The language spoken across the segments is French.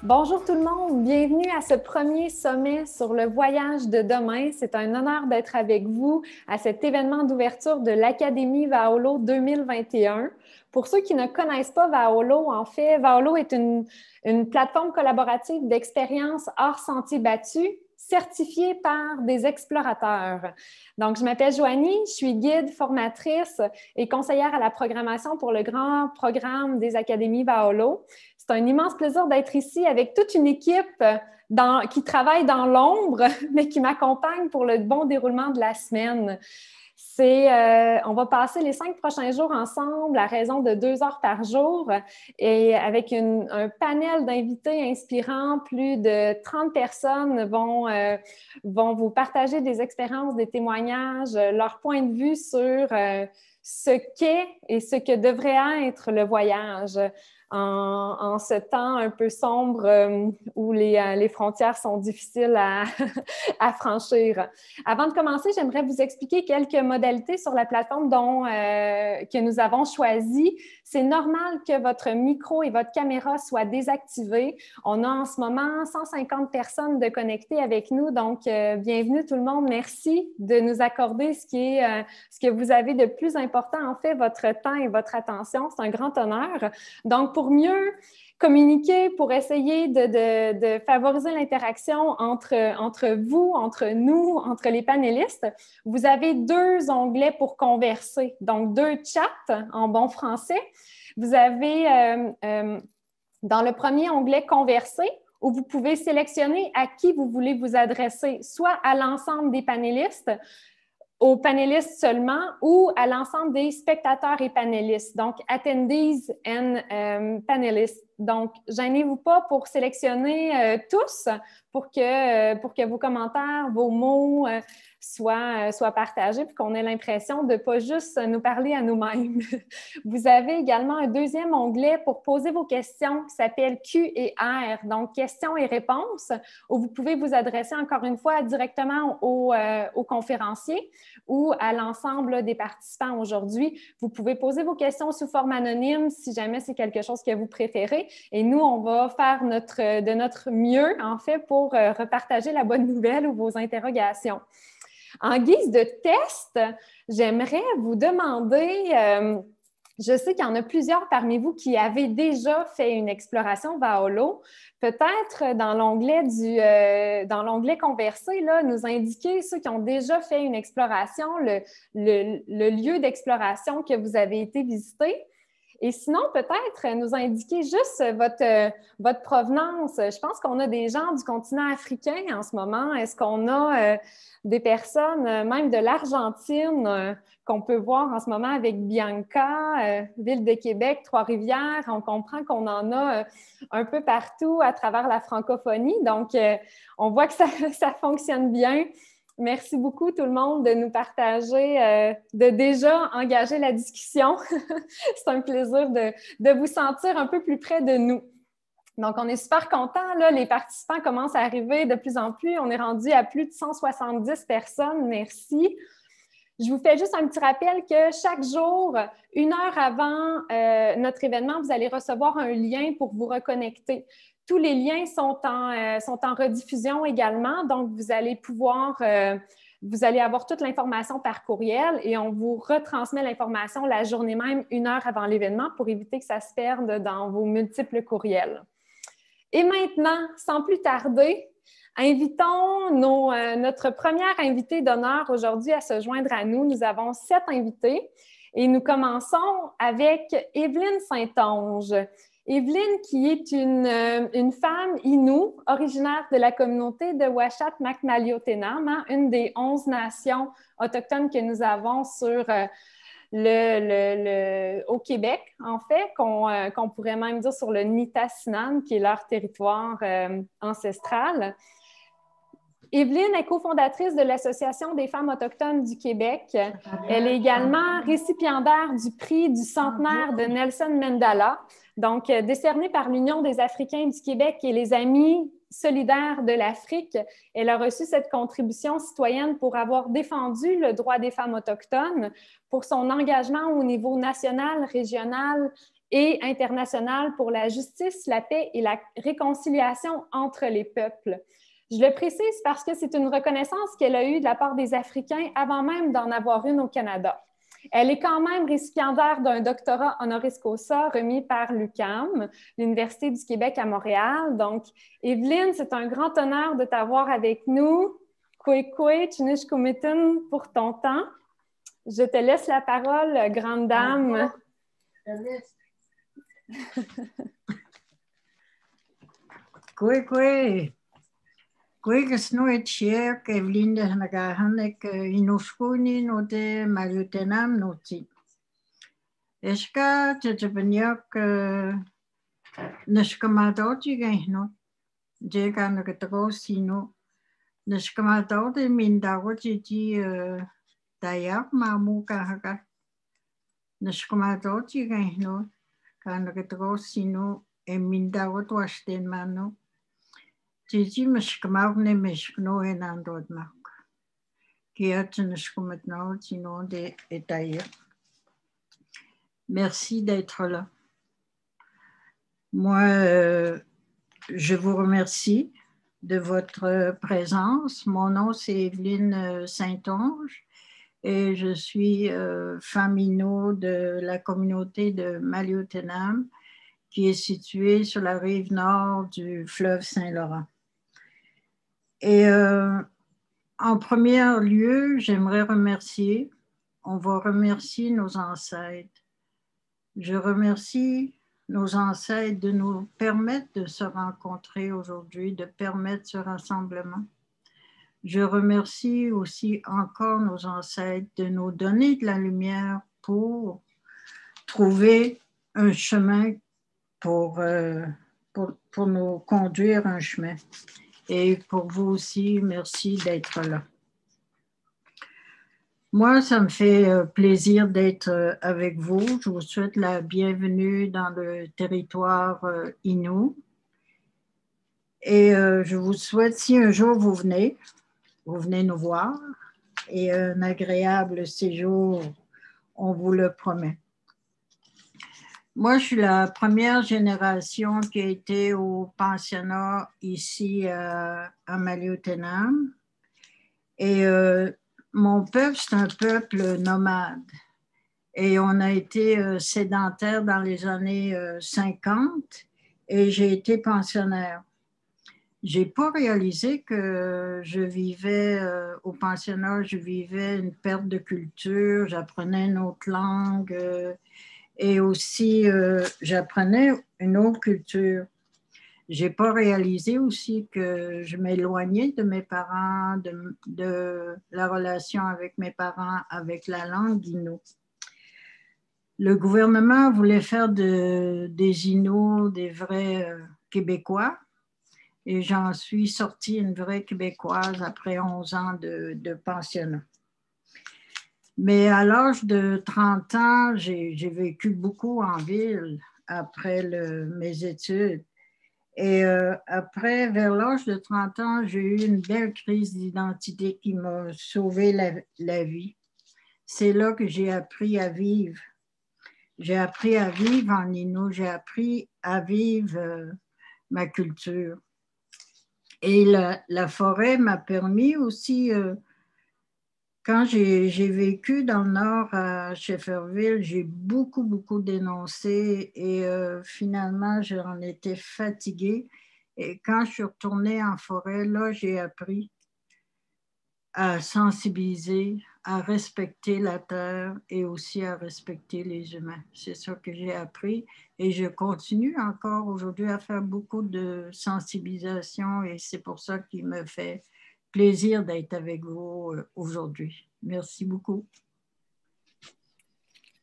Bonjour tout le monde, bienvenue à ce premier sommet sur le voyage de demain. C'est un honneur d'être avec vous à cet événement d'ouverture de l'Académie Vaolo 2021. Pour ceux qui ne connaissent pas Vaolo, en fait, Vaolo est une plateforme collaborative d'expériences hors sentiers battus certifiée par des explorateurs. Donc, je m'appelle Joanie, je suis guide, formatrice et conseillère à la programmation pour le grand programme des Académies Vaolo. C'est un immense plaisir d'être ici avec toute une équipe qui travaille dans l'ombre, mais qui m'accompagne pour le bon déroulement de la semaine. On va passer les 5 prochains jours ensemble à raison de 2 heures par jour et avec un panel d'invités inspirants. Plus de 30 personnes vont vous partager des expériences, des témoignages, leur point de vue sur ce qu'est et ce que devrait être le voyage. En ce temps un peu sombre où les frontières sont difficiles à franchir. Avant de commencer, j'aimerais vous expliquer quelques modalités sur la plateforme que nous avons choisie. C'est normal que votre micro et votre caméra soient désactivés. On a en ce moment 150 personnes de connectées avec nous, donc bienvenue tout le monde. Merci de nous accorder ce que vous avez de plus important, en fait, votre temps et votre attention. C'est un grand honneur. Donc, pour mieux communiquer, pour essayer de favoriser l'interaction entre vous, entre nous, entre les panélistes, vous avez 2 onglets pour converser. Donc, 2 chats en bon français. Vous avez dans le premier onglet « Converser », où vous pouvez sélectionner à qui vous voulez vous adresser, soit à l'ensemble des panélistes, aux panélistes seulement ou à l'ensemble des spectateurs et panélistes, donc attendees and panelists. Donc, gênez-vous pas pour sélectionner tous pour que vos commentaires, vos mots soient partagés puis qu'on ait l'impression de ne pas juste nous parler à nous-mêmes. Vous avez également un deuxième onglet pour poser vos questions qui s'appelle Q&R, donc questions et réponses, où vous pouvez vous adresser encore une fois directement aux conférenciers ou à l'ensemble des participants aujourd'hui. Vous pouvez poser vos questions sous forme anonyme si jamais c'est quelque chose que vous préférez. Et nous, on va faire de notre mieux, en fait, pour repartager la bonne nouvelle ou vos interrogations. En guise de test, j'aimerais vous demander... je sais qu'il y en a plusieurs parmi vous qui avaient déjà fait une exploration Vaolo. Peut-être dans l'onglet Converser, là, nous indiquer ceux qui ont déjà fait une exploration, le lieu d'exploration que vous avez été visité. Et sinon, peut-être nous indiquer juste votre provenance. Je pense qu'on a des gens du continent africain en ce moment. Est-ce qu'on a des personnes, même de l'Argentine, qu'on peut voir en ce moment avec Bianca, Ville de Québec, Trois-Rivières? On comprend qu'on en a un peu partout à travers la francophonie. Donc, on voit que ça fonctionne bien. Merci beaucoup tout le monde de nous partager, de déjà engager la discussion. C'est un plaisir de vous sentir un peu plus près de nous. Donc, on est super contents. Là, les participants commencent à arriver de plus en plus. On est rendu à plus de 170 personnes. Merci. Je vous fais juste un petit rappel que chaque jour, 1 heure avant notre événement, vous allez recevoir un lien pour vous reconnecter. Tous les liens sont en rediffusion également, donc vous allez avoir toute l'information par courriel et on vous retransmet l'information la journée même, 1 heure avant l'événement pour éviter que ça se perde dans vos multiples courriels. Et maintenant, sans plus tarder, invitons notre première invitée d'honneur aujourd'hui à se joindre à nous. Nous avons 7 invités et nous commençons avec Evelyne Saint-Onge. Evelyne, qui est une femme Innu, originaire de la communauté de Uashat-Makmaliotenam, hein, une des 11 nations autochtones que nous avons au Québec, en fait, qu'on pourrait même dire sur le Nitassinan, qui est leur territoire ancestral. Evelyne est cofondatrice de l'Association des femmes autochtones du Québec. Elle est également récipiendaire du prix du centenaire de Nelson Mandela, donc décerné par l'Union des Africains du Québec et les Amis solidaires de l'Afrique. Elle a reçu cette contribution citoyenne pour avoir défendu le droit des femmes autochtones, pour son engagement au niveau national, régional et internationale pour la justice, la paix et la réconciliation entre les peuples. Je le précise parce que c'est une reconnaissance qu'elle a eue de la part des Africains avant même d'en avoir une au Canada. Elle est quand même récipiendaire d'un doctorat honoris causa remis par l'UQAM, l'Université du Québec à Montréal. Donc, Evelyne, c'est un grand honneur de t'avoir avec nous. Kwekwe Chinishkumitin pour ton temps. Je te laisse la parole, grande dame. Kwekwe. Kuinkas noit siek Evelyn nagahanek inuskuni note malutenam noti. Eska tetabanyak nashkamadoti gaino. Jeka nakatago sino. Nashkamadoti mindawati ji dayak mamuka haka. Nashkamadoti gaino. Kanakatago sino mindawat washten mano. Tiji mishkamagne mishkno en andod mak. Maintenant, sinon des détails. Merci d'être là. Moi, je vous remercie de votre présence. Mon nom, c'est Evelyne Saint-Onge et je suis femme Mino de la communauté de Maliotenam qui est située sur la rive nord du fleuve Saint-Laurent. Et en premier lieu, j'aimerais remercier, on va remercier nos ancêtres. Je remercie nos ancêtres de nous permettre de se rencontrer aujourd'hui, de permettre ce rassemblement. Je remercie aussi encore nos ancêtres de nous donner de la lumière pour trouver un chemin pour nous conduire un chemin. Et pour vous aussi, merci d'être là. Moi, ça me fait plaisir d'être avec vous. Je vous souhaite la bienvenue dans le territoire Innu. Et je vous souhaite, si un jour vous venez nous voir, et un agréable séjour, on vous le promet. Moi, je suis la première génération qui a été au pensionnat ici à Maliotenam. Et mon peuple, c'est un peuple nomade. Et on a été sédentaire dans les années 50 et j'ai été pensionnaire. Je n'ai pas réalisé que je vivais au pensionnat, je vivais une perte de culture, j'apprenais une autre langue. Et aussi, j'apprenais une autre culture. Je n'ai pas réalisé aussi que je m'éloignais de mes parents, de la relation avec mes parents, avec la langue Innu. Le gouvernement voulait faire des Inuits des vrais Québécois et j'en suis sortie une vraie Québécoise après 11 ans de pensionnat. Mais à l'âge de 30 ans, j'ai vécu beaucoup en ville après mes études. Et après, vers l'âge de 30 ans, j'ai eu une belle crise d'identité qui m'a sauvé la vie. C'est là que j'ai appris à vivre. J'ai appris à vivre en Innu, j'ai appris à vivre ma culture. Et la forêt m'a permis aussi... Quand j'ai vécu dans le nord à Shefferville, j'ai beaucoup dénoncé et finalement, j'en étais fatiguée. Et quand je suis retournée en forêt, là, j'ai appris à sensibiliser, à respecter la terre et aussi à respecter les humains. C'est ça que j'ai appris et je continue encore aujourd'hui à faire beaucoup de sensibilisation et c'est pour ça qu'il me fait plaisir d'être avec vous aujourd'hui. Merci beaucoup.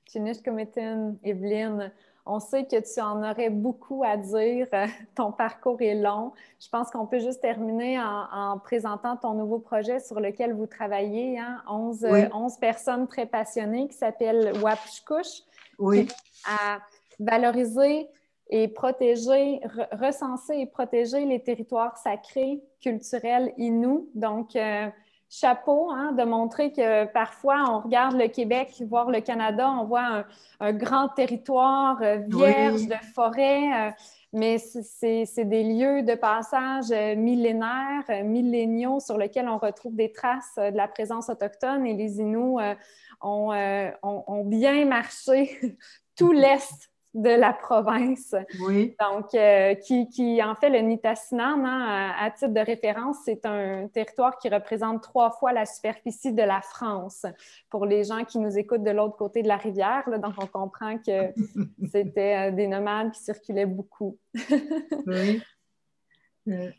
Chinishkumitin, Evelyne, on sait que tu en aurais beaucoup à dire. Ton parcours est long. Je pense qu'on peut juste terminer en présentant ton nouveau projet sur lequel vous travaillez. Hein? 11 personnes très passionnées qui s'appellent Wapshkush, oui. Qui à valoriser et protéger, recenser et protéger les territoires sacrés culturels Innu. Donc, chapeau, hein, de montrer que parfois on regarde le Québec, voire le Canada, on voit un grand territoire vierge Oui, de forêts, mais c'est des lieux de passage millénaires, milléniaux, sur lesquels on retrouve des traces de la présence autochtone, et les Inuits ont bien marché tout l'est de la province. oui, Donc, qui en fait le Nitassinan, hein, à titre de référence, c'est un territoire qui représente 3 fois la superficie de la France pour les gens qui nous écoutent de l'autre côté de la rivière. Là, donc, on comprend que c'était des nomades qui circulaient beaucoup. oui.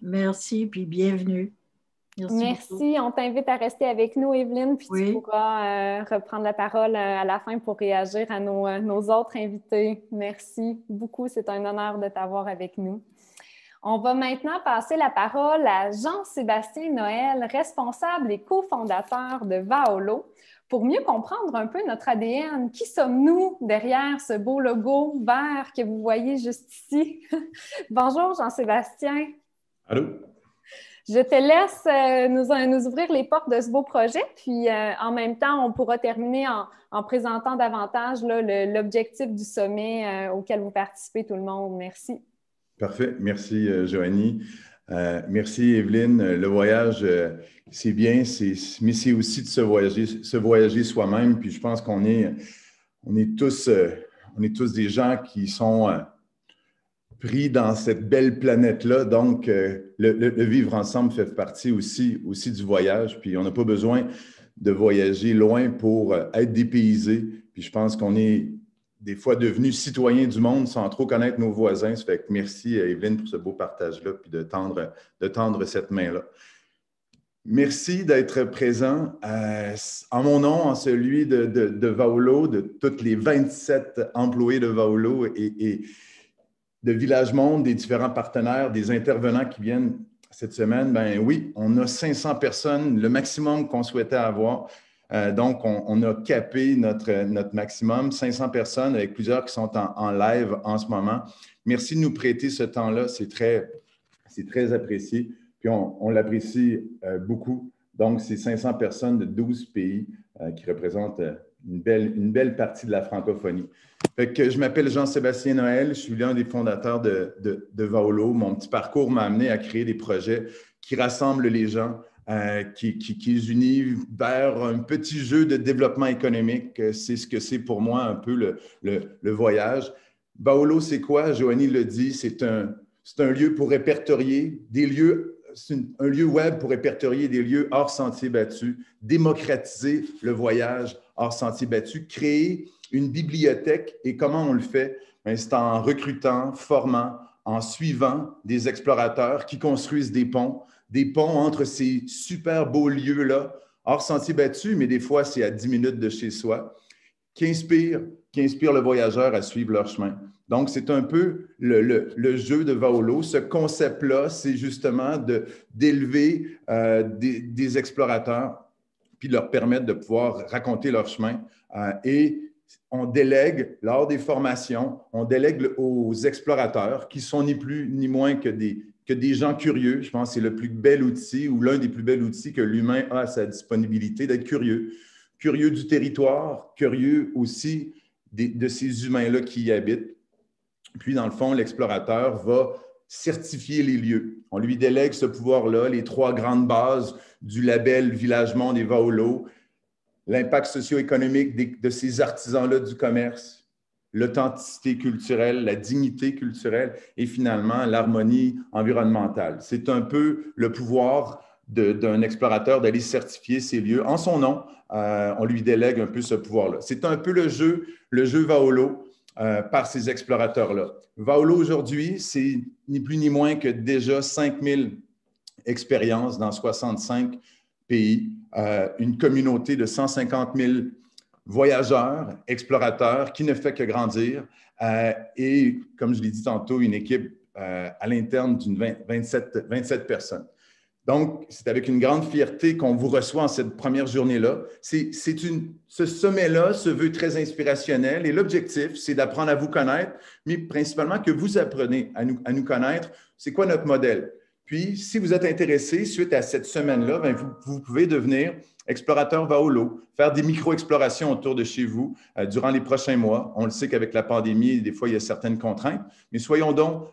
Merci, puis bienvenue. Merci beaucoup. Merci. On t'invite à rester avec nous, Evelyne, puis tu Oui. pourras reprendre la parole à la fin pour réagir à nos autres invités. Merci beaucoup. C'est un honneur de t'avoir avec nous. On va maintenant passer la parole à Jean-Sébastien Noël, responsable et cofondateur de Vaolo. Pour mieux comprendre un peu notre ADN, qui sommes-nous derrière ce beau logo vert que vous voyez juste ici? Bonjour Jean-Sébastien. Allô? Je te laisse nous ouvrir les portes de ce beau projet, puis en même temps, on pourra terminer en présentant davantage là, l'objectif du sommet auquel vous participez tout le monde. Merci. Parfait. Merci, Joanie. Merci, Evelyne. Le voyage, c'est bien, mais c'est aussi de se voyager soi-même. Puis je pense qu'on est tous des gens qui sont pris dans cette belle planète-là. Donc, le vivre ensemble fait partie aussi du voyage. Puis on n'a pas besoin de voyager loin pour être dépaysé. Puis je pense qu'on est des fois devenus citoyens du monde sans trop connaître nos voisins. Ça fait que merci, Evelyne, pour ce beau partage-là, puis de tendre cette main-là. Merci d'être présent en mon nom, en celui de Vaolo, de tous les 27 employés de Vaolo et de Village Monde, des différents partenaires, des intervenants qui viennent cette semaine. Ben oui, on a 500 personnes, le maximum qu'on souhaitait avoir. Donc, on a capé notre maximum, 500 personnes, avec plusieurs qui sont en live en ce moment. Merci de nous prêter ce temps-là, c'est très apprécié. Puis, on l'apprécie beaucoup. Donc, c'est 500 personnes de 12 pays qui représentent une belle partie de la francophonie. Fait que je m'appelle Jean-Sébastien Noël, je suis l'un des fondateurs de Vaolo. Mon petit parcours m'a amené à créer des projets qui rassemblent les gens, qui les unit vers un petit jeu de développement économique. C'est ce que c'est pour moi un peu le voyage. Vaolo, c'est quoi? Joanie le dit, c'est un lieu pour répertorier des lieux, c'est un lieu web pour répertorier des lieux hors sentiers battus, démocratiser le voyage hors sentiers battus, créer une bibliothèque. Et comment on le fait? C'est en recrutant, formant, en suivant des explorateurs qui construisent des ponts entre ces super beaux lieux-là, hors sentiers battus, mais des fois, c'est à 10 minutes de chez soi, qui inspirent le voyageur à suivre leur chemin. Donc, c'est un peu le jeu de Vaolo. Ce concept-là, c'est justement d'élever des explorateurs puis de leur permettre de pouvoir raconter leur chemin. Et on délègue, lors des formations, on délègue aux explorateurs qui sont ni plus ni moins que des gens curieux. Je pense que c'est le plus bel outil ou l'un des plus bels outils que l'humain a à sa disponibilité, d'être curieux. Curieux du territoire, curieux aussi de ces humains-là qui y habitent. Puis, dans le fond, l'explorateur va certifier les lieux. On lui délègue ce pouvoir-là, les 3 grandes bases du label Village Monde et Vaolo, l'impact socio-économique de ces artisans-là du commerce, l'authenticité culturelle, la dignité culturelle et finalement l'harmonie environnementale. C'est un peu le pouvoir d'un explorateur d'aller certifier ces lieux. En son nom, on lui délègue un peu ce pouvoir-là. C'est un peu le jeu Vaolo par ces explorateurs-là. Vaolo aujourd'hui, c'est ni plus ni moins que déjà 5000 expériences dans 65 pays, une communauté de 150 000 voyageurs, explorateurs, qui ne fait que grandir. Et, comme je l'ai dit tantôt, une équipe à l'interne d'une 27 personnes. Donc, c'est avec une grande fierté qu'on vous reçoit en cette première journée-là. Ce sommet-là se veut très inspirationnel et l'objectif, c'est d'apprendre à vous connaître, mais principalement que vous apprenez à nous connaître. C'est quoi notre modèle? Puis, si vous êtes intéressé, suite à cette semaine-là, bien, vous pouvez devenir explorateur Vaolo, faire des micro-explorations autour de chez vous durant les prochains mois. On le sait qu'avec la pandémie, des fois, il y a certaines contraintes, mais soyons donc,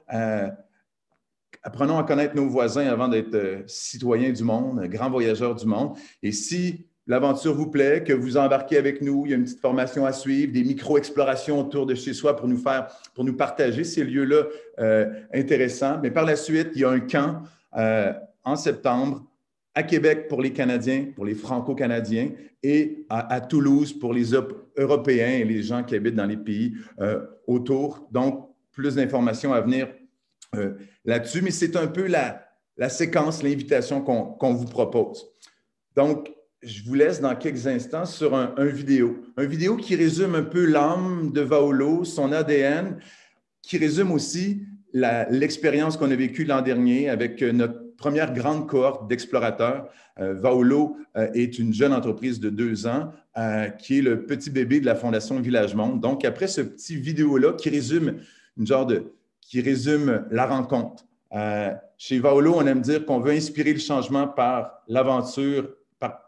apprenons à connaître nos voisins avant d'être citoyens du monde, grands voyageurs du monde. Et si l'aventure vous plaît, que vous embarquez avec nous, il y a une petite formation à suivre, des micro-explorations autour de chez soi pour nous partager ces lieux-là intéressants. Mais par la suite, il y a un camp en septembre à Québec pour les Canadiens, pour les Franco-Canadiens, et à Toulouse pour les Européens et les gens qui habitent dans les pays autour. Donc, plus d'informations à venir là-dessus, mais c'est un peu la séquence, l'invitation qu'on vous propose. Donc, je vous laisse dans quelques instants sur un vidéo qui résume un peu l'âme de Vaolo, son ADN, qui résume aussi l'expérience qu'on a vécue l'an dernier avec notre première grande cohorte d'explorateurs. Vaolo est une jeune entreprise de 2 ans qui est le petit bébé de la Fondation Village Monde. Donc, après ce petit vidéo-là qui résume la rencontre. Chez Vaolo, on aime dire qu'on veut inspirer le changement par l'aventure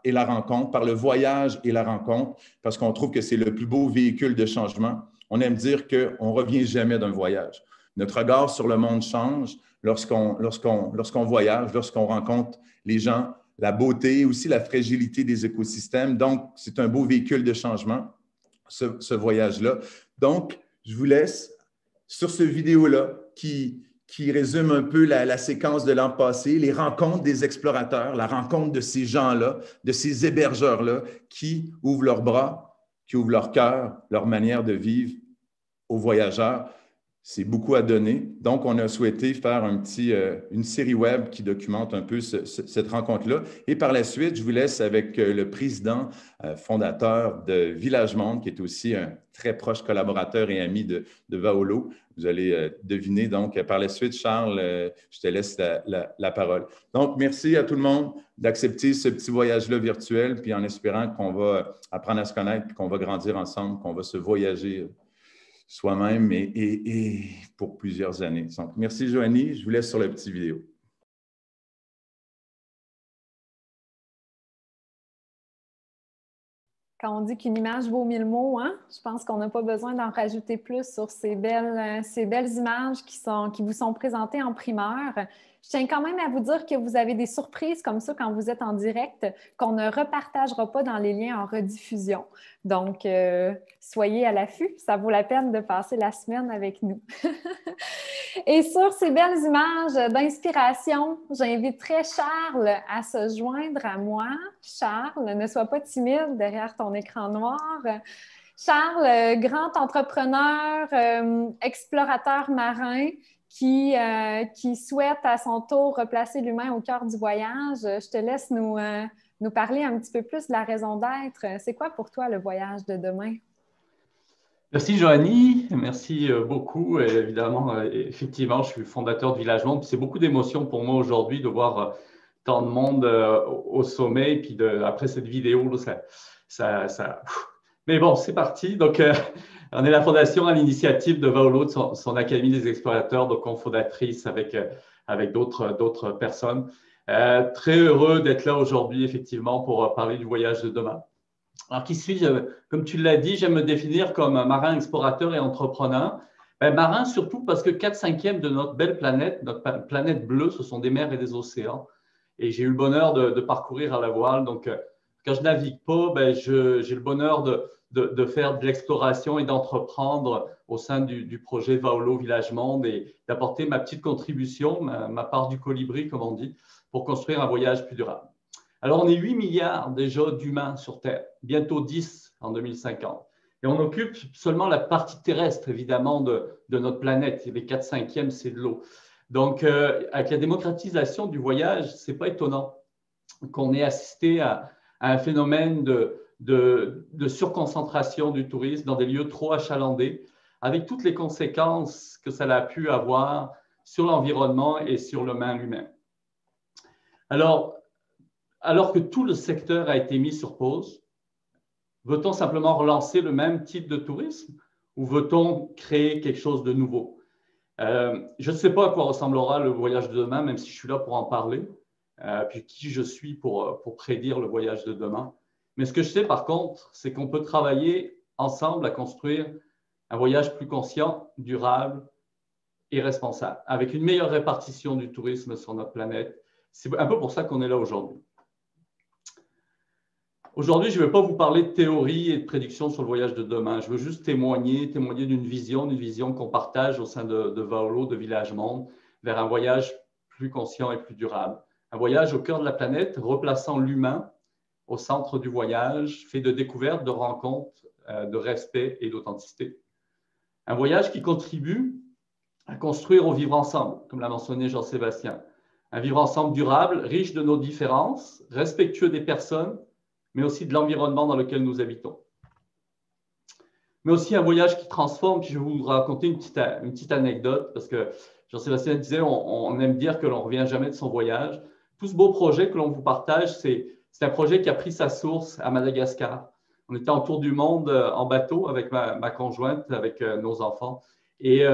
et la rencontre, par le voyage et la rencontre, parce qu'on trouve que c'est le plus beau véhicule de changement. On aime dire qu'on ne revient jamais d'un voyage. Notre regard sur le monde change lorsqu'on voyage, lorsqu'on rencontre les gens, la beauté, aussi la fragilité des écosystèmes. Donc, c'est un beau véhicule de changement, ce voyage-là. Donc, je vous laisse sur ce vidéo-là qui résume un peu la séquence de l'an passé, les rencontres des explorateurs, la rencontre de ces gens-là, de ces hébergeurs-là qui ouvrent leurs bras, qui ouvrent leur cœur, leur manière de vivre aux voyageurs. C'est beaucoup à donner. Donc, on a souhaité faire une série web qui documente un peu cette rencontre-là. Et par la suite, je vous laisse avec le président fondateur de Village Monde, qui est aussi un très proche collaborateur et ami de Vaolo. Vous allez deviner. Donc, par la suite, Charles, je te laisse la parole. Donc, merci à tout le monde d'accepter ce petit voyage-là virtuel, puis en espérant qu'on va apprendre à se connaître, puis qu'on va grandir ensemble, qu'on va se voyager soi-même et pour plusieurs années. Donc, merci, Joanie. Je vous laisse sur la petite vidéo. Quand on dit qu'une image vaut 1000 mots, hein, je pense qu'on n'a pas besoin d'en rajouter plus sur ces belles images qui vous sont présentées en primeur. Je tiens quand même à vous dire que vous avez des surprises comme ça quand vous êtes en direct, qu'on ne repartagera pas dans les liens en rediffusion. Donc, soyez à l'affût, ça vaut la peine de passer la semaine avec nous. Et sur ces belles images d'inspiration, j'inviterai Charles à se joindre à moi. Charles, ne sois pas timide derrière ton écran noir. Charles, grand entrepreneur, explorateur marin, qui souhaite à son tour replacer l'humain au cœur du voyage. Je te laisse nous parler un petit peu plus de la raison d'être. C'est quoi pour toi le voyage de demain? Merci Joanie, merci beaucoup. Et évidemment, effectivement, je suis fondateur de Village Monde. C'est beaucoup d'émotions pour moi aujourd'hui de voir tant de monde au sommet. Et puis après cette vidéo, mais bon, c'est parti. Donc, on est la fondation à l'initiative de Vaolo, de son Académie des explorateurs, donc cofondatrice avec d'autres personnes. Très heureux d'être là aujourd'hui, effectivement, pour parler du voyage de demain. Alors, qui suis-je? Comme tu l'as dit, j'aime me définir comme marin, explorateur et entrepreneur. Marin surtout parce que 4/5 de notre belle planète, notre planète bleue, ce sont des mers et des océans. Et j'ai eu le bonheur de parcourir à la voile. Donc, quand je navigue pas, j'ai le bonheur de faire de l'exploration et d'entreprendre au sein du projet Vaolo Village Monde et d'apporter ma petite contribution, ma part du colibri, comme on dit, pour construire un voyage plus durable. Alors, on est 8 milliards déjà d'humains sur Terre, bientôt 10 en 2050. Et on occupe seulement la partie terrestre, évidemment, de notre planète. Les 4/5, c'est de l'eau. Donc, avec la démocratisation du voyage, ce n'est pas étonnant qu'on ait assisté à un phénomène de surconcentration du tourisme dans des lieux trop achalandés, avec toutes les conséquences que ça a pu avoir sur l'environnement et sur l'humain lui-même. Alors que tout le secteur a été mis sur pause, veut-on simplement relancer le même type de tourisme ou veut-on créer quelque chose de nouveau? Je ne sais pas à quoi ressemblera le voyage de demain, même si je suis là pour en parler, puis qui je suis pour prédire le voyage de demain. Mais ce que je sais par contre, c'est qu'on peut travailler ensemble à construire un voyage plus conscient, durable et responsable, avec une meilleure répartition du tourisme sur notre planète. C'est un peu pour ça qu'on est là aujourd'hui. Aujourd'hui, je ne vais pas vous parler de théorie et de prédiction sur le voyage de demain. Je veux juste témoigner d'une vision qu'on partage au sein de Vaolo, de Village Monde, vers un voyage plus conscient et plus durable. Un voyage au cœur de la planète, replaçant l'humain au centre du voyage, fait de découvertes, de rencontres, de respect et d'authenticité. Un voyage qui contribue à construire au vivre ensemble, comme l'a mentionné Jean-Sébastien. Un vivre ensemble durable, riche de nos différences, respectueux des personnes, mais aussi de l'environnement dans lequel nous habitons. Mais aussi un voyage qui transforme. Puis je vais vous raconter une petite anecdote, parce que Jean-Sébastien disait, on aime dire que l'on ne revient jamais de son voyage. Tout ce beau projet que l'on vous partage, c'est un projet qui a pris sa source à Madagascar. On était en tour du monde en bateau avec ma conjointe, avec nos enfants. Et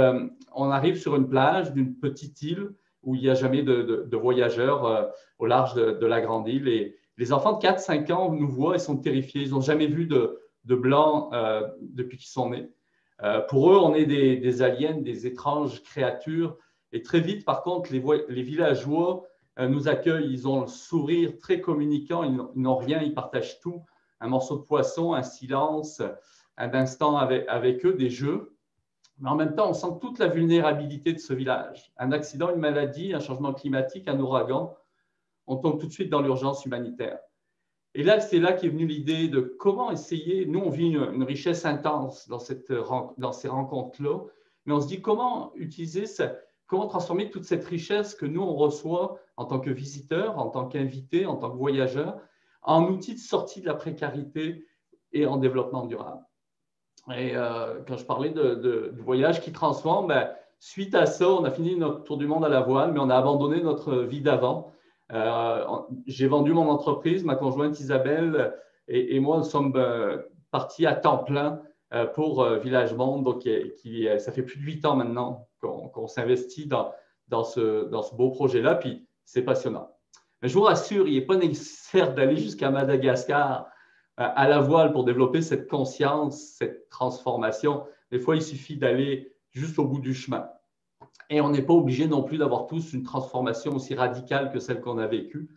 on arrive sur une plage d'une petite île où il n'y a jamais de voyageurs au large de la grande île. Et les enfants de 4-5 ans nous voient et sont terrifiés. Ils n'ont jamais vu de blanc depuis qu'ils sont nés. Pour eux, on est des aliens, des étranges créatures. Et très vite, par contre, les villageois nous accueillent. Ils ont le sourire très communicant. Ils n'ont rien, ils partagent tout. Un morceau de poisson, un silence, un instant avec eux, des jeux. Mais en même temps, on sent toute la vulnérabilité de ce village. Un accident, une maladie, un changement climatique, un ouragan, on tombe tout de suite dans l'urgence humanitaire. Et là, c'est là qu'est venue l'idée de comment essayer. Nous, on vit une richesse intense dans ces rencontres-là, mais on se dit comment utiliser comment transformer toute cette richesse que nous, on reçoit en tant que visiteurs, en tant qu'invités, en tant que voyageurs, en outil de sortie de la précarité et en développement durable. Et quand je parlais du voyage qui transforme, suite à ça, on a fini notre tour du monde à la voile, mais on a abandonné notre vie d'avant. J'ai vendu mon entreprise, ma conjointe Isabelle et moi, nous sommes partis à temps plein pour Village Monde. Donc, ça fait plus de 8 ans maintenant qu'on s'investit dans ce beau projet-là, puis c'est passionnant. Mais je vous rassure, il n'est pas nécessaire d'aller jusqu'à Madagascar à la voile pour développer cette conscience, cette transformation. Des fois, il suffit d'aller juste au bout du chemin. Et on n'est pas obligé non plus d'avoir tous une transformation aussi radicale que celle qu'on a vécue.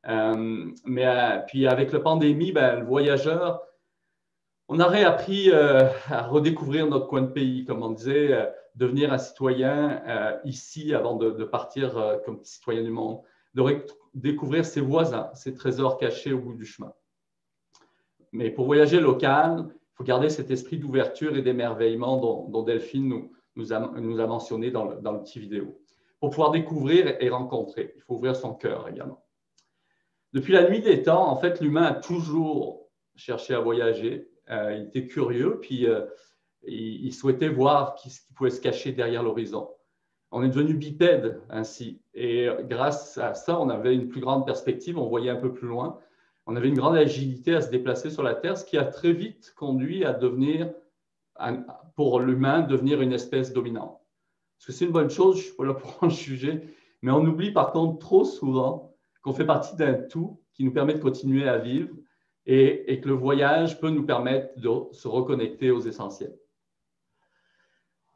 Puis avec la pandémie, le voyageur, on a réappris à redécouvrir notre coin de pays, comme on disait, devenir un citoyen ici avant de partir comme citoyen du monde, de découvrir ses voisins, ses trésors cachés au bout du chemin. Mais pour voyager local, il faut garder cet esprit d'ouverture et d'émerveillement dont Delphine nous a mentionné dans le petit vidéo. Pour pouvoir découvrir et rencontrer, il faut ouvrir son cœur également. Depuis la nuit des temps, en fait, l'humain a toujours cherché à voyager. Il était curieux, puis il souhaitait voir ce qui pouvait se cacher derrière l'horizon. On est devenu bipède ainsi. Et grâce à ça, on avait une plus grande perspective, on voyait un peu plus loin. On avait une grande agilité à se déplacer sur la Terre, ce qui a très vite conduit à devenir, pour l'humain, devenir une espèce dominante. Parce que c'est une bonne chose, je ne suis pas là pour en juger, mais on oublie par contre trop souvent qu'on fait partie d'un tout qui nous permet de continuer à vivre et que le voyage peut nous permettre de se reconnecter aux essentiels.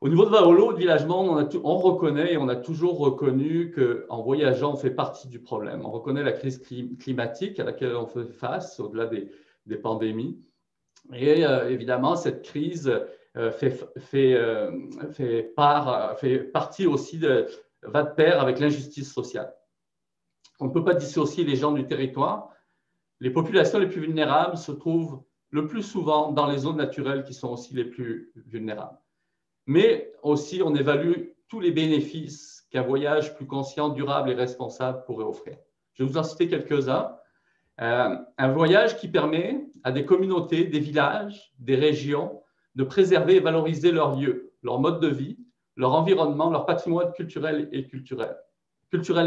Au niveau de Vaolo, de Village Monde, on reconnaît et on a toujours reconnu qu'en voyageant, on fait partie du problème. On reconnaît la crise climatique à laquelle on fait face, au-delà des pandémies. Et évidemment, cette crise fait partie aussi va de pair avec l'injustice sociale. On ne peut pas dissocier les gens du territoire. Les populations les plus vulnérables se trouvent le plus souvent dans les zones naturelles qui sont aussi les plus vulnérables. Mais aussi, on évalue tous les bénéfices qu'un voyage plus conscient, durable et responsable pourrait offrir. Je vais vous en citer quelques-uns. Un voyage qui permet à des communautés, des villages, des régions de préserver et valoriser leurs lieux, leur mode de vie, leur environnement, leur patrimoine culturel et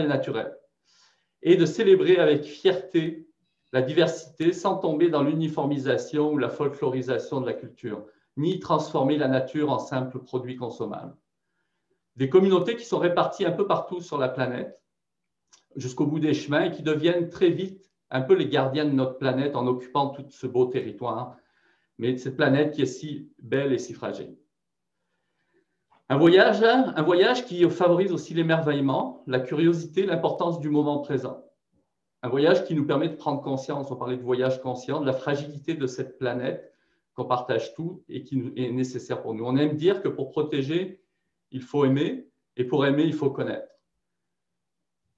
naturel, et de célébrer avec fierté la diversité sans tomber dans l'uniformisation ou la folklorisation de la culture, ni transformer la nature en simple produit consommable. des communautés qui sont réparties un peu partout sur la planète, jusqu'au bout des chemins, et qui deviennent très vite un peu les gardiens de notre planète en occupant tout ce beau territoire, mais cette planète qui est si belle et si fragile. Un voyage qui favorise aussi l'émerveillement, la curiosité, l'importance du moment présent. Un voyage qui nous permet de prendre conscience, on parlait de voyage conscient, de la fragilité de cette planète qu'on partage tout et qui est nécessaire pour nous. On aime dire que pour protéger, il faut aimer, et pour aimer, il faut connaître.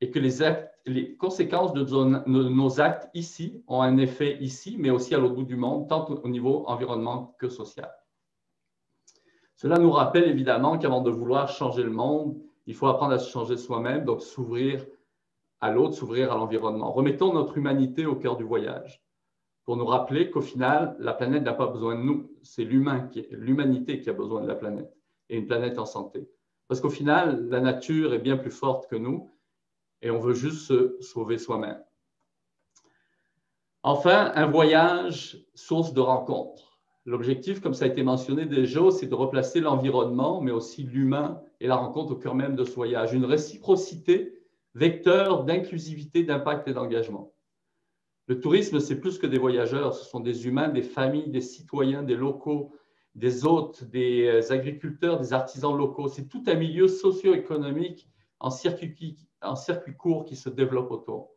Et que les conséquences de nos actes ici ont un effet ici, mais aussi à l'autre bout du monde, tant au niveau environnement que social. Cela nous rappelle évidemment qu'avant de vouloir changer le monde, il faut apprendre à se changer soi-même, donc s'ouvrir à l'autre, s'ouvrir à l'environnement. Remettons notre humanité au cœur du voyage, pour nous rappeler qu'au final, la planète n'a pas besoin de nous, c'est l'humanité qui a besoin de la planète, et une planète en santé. Parce qu'au final, la nature est bien plus forte que nous, et on veut juste se sauver soi-même. Enfin, un voyage source de rencontres. L'objectif, comme ça a été mentionné déjà, c'est de replacer l'environnement, mais aussi l'humain et la rencontre au cœur même de ce voyage. Une réciprocité, vecteur d'inclusivité, d'impact et d'engagement. Le tourisme, c'est plus que des voyageurs, ce sont des humains, des familles, des citoyens, des locaux, des hôtes, des agriculteurs, des artisans locaux. C'est tout un milieu socio-économique en circuit court qui se développe autour.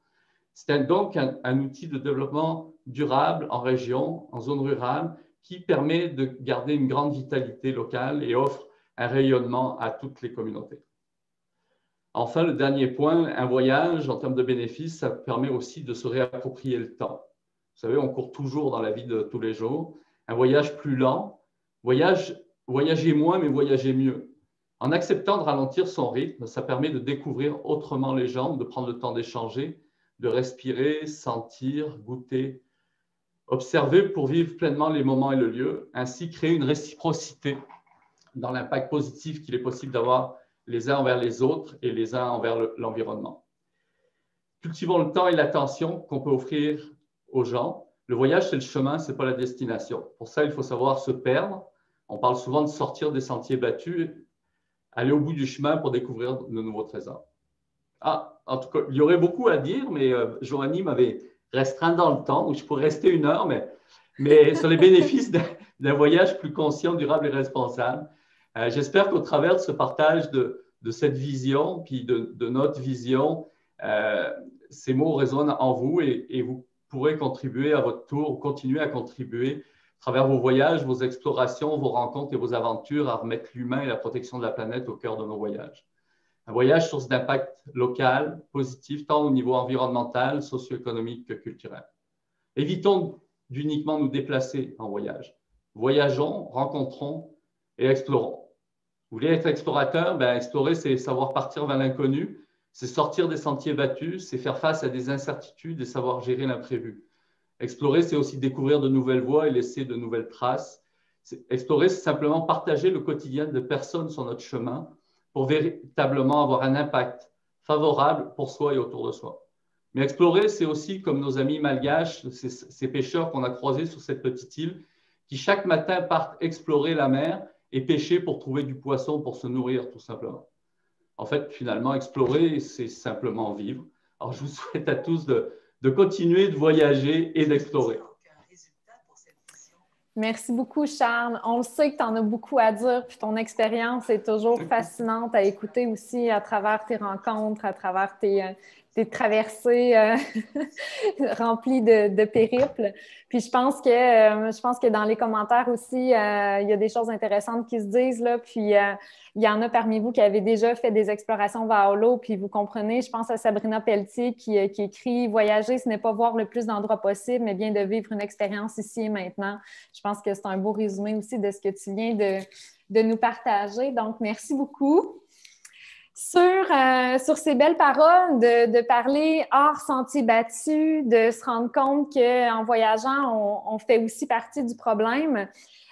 C'est donc un outil de développement durable en région, en zone rurale, qui permet de garder une grande vitalité locale et offre un rayonnement à toutes les communautés. Enfin, le dernier point, un voyage, en termes de bénéfices, ça permet aussi de se réapproprier le temps. Vous savez, on court toujours dans la vie de tous les jours. Un voyage plus lent, voyager moins, mais voyager mieux. En acceptant de ralentir son rythme, ça permet de découvrir autrement les gens, de prendre le temps d'échanger, de respirer, sentir, goûter, observer pour vivre pleinement les moments et le lieu, ainsi créer une réciprocité dans l'impact positif qu'il est possible d'avoir les uns envers les autres et les uns envers l'environnement. Cultivons le temps et l'attention qu'on peut offrir aux gens. Le voyage, c'est le chemin, ce n'est pas la destination. Pour ça, il faut savoir se perdre. On parle souvent de sortir des sentiers battus, aller au bout du chemin pour découvrir de nouveaux trésors. En tout cas, il y aurait beaucoup à dire, mais Joanie m'avait restreint dans le temps, donc je pourrais rester 1 heure, mais sur les bénéfices d'un voyage plus conscient, durable et responsable. J'espère qu'au travers de ce partage de cette vision, puis de notre vision, ces mots résonnent en vous et vous pourrez contribuer à votre tour, continuer à contribuer à travers vos voyages, vos explorations, vos rencontres et vos aventures à remettre l'humain et la protection de la planète au cœur de nos voyages. Un voyage source d'impact local, positif, tant au niveau environnemental, socio-économique que culturel. Évitons d'uniquement nous déplacer en voyage. Voyageons, rencontrons et explorons. Vous voulez être explorateur? Explorer, c'est savoir partir vers l'inconnu, c'est sortir des sentiers battus, c'est faire face à des incertitudes et savoir gérer l'imprévu. Explorer, c'est aussi découvrir de nouvelles voies et laisser de nouvelles traces. Explorer, c'est simplement partager le quotidien de personnes sur notre chemin pour véritablement avoir un impact favorable pour soi et autour de soi. Mais explorer, c'est aussi comme nos amis malgaches, ces pêcheurs qu'on a croisés sur cette petite île, qui chaque matin partent explorer la mer et pêcher pour trouver du poisson, pour se nourrir tout simplement. En fait, finalement, explorer, c'est simplement vivre. Alors, je vous souhaite à tous de continuer de voyager et d'explorer. Merci beaucoup, Charles. On le sait que tu en as beaucoup à dire, puis ton expérience est toujours fascinante à écouter aussi à travers tes rencontres, à travers tes traversées remplies de périples. Puis je pense que dans les commentaires aussi, il y a des choses intéressantes qui se disent, là. Puis il y en a parmi vous qui avez déjà fait des explorations Vaolo, puis vous comprenez, je pense à Sabrina Pelletier qui écrit « Voyager, ce n'est pas voir le plus d'endroits possible, mais bien de vivre une expérience ici et maintenant ». Je pense que c'est un beau résumé aussi de ce que tu viens de nous partager. Donc, merci beaucoup. Sur ces belles paroles, de parler hors sentier battu, de se rendre compte qu'en voyageant, on fait aussi partie du problème,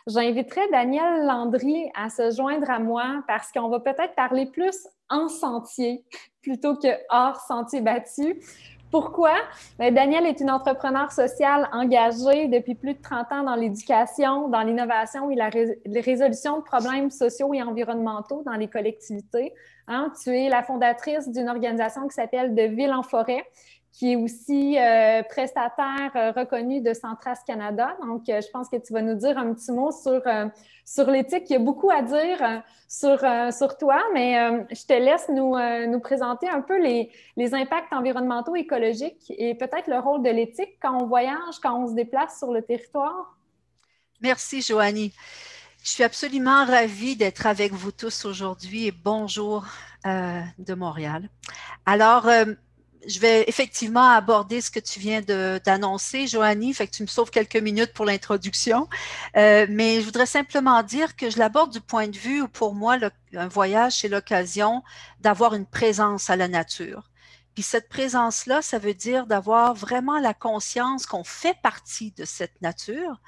j'inviterais Daniel Landry à se joindre à moi parce qu'on va peut-être parler plus en sentier plutôt que hors sentier battu Pourquoi? Bien, Danielle est une entrepreneure sociale engagée depuis plus de 30 ans dans l'éducation, dans l'innovation et la résolution de problèmes sociaux et environnementaux dans les collectivités. Hein? Tu es la fondatrice d'une organisation qui s'appelle De Ville en Forêt, qui est aussi prestataire reconnu de Centras Canada. Donc, je pense que tu vas nous dire un petit mot sur l'éthique. Il y a beaucoup à dire sur toi, mais je te laisse nous présenter un peu les impacts environnementaux, écologiques et peut-être le rôle de l'éthique quand on voyage, quand on se déplace sur le territoire. Merci, Joanie. Je suis absolument ravie d'être avec vous tous aujourd'hui et bonjour de Montréal. Alors, je vais effectivement aborder ce que tu viens d'annoncer, Joanie, fait que tu me sauves quelques minutes pour l'introduction, mais je voudrais simplement dire que je l'aborde du point de vue où pour moi, un voyage, c'est l'occasion d'avoir une présence à la nature. Puis cette présence-là, ça veut dire d'avoir vraiment la conscience qu'on fait partie de cette nature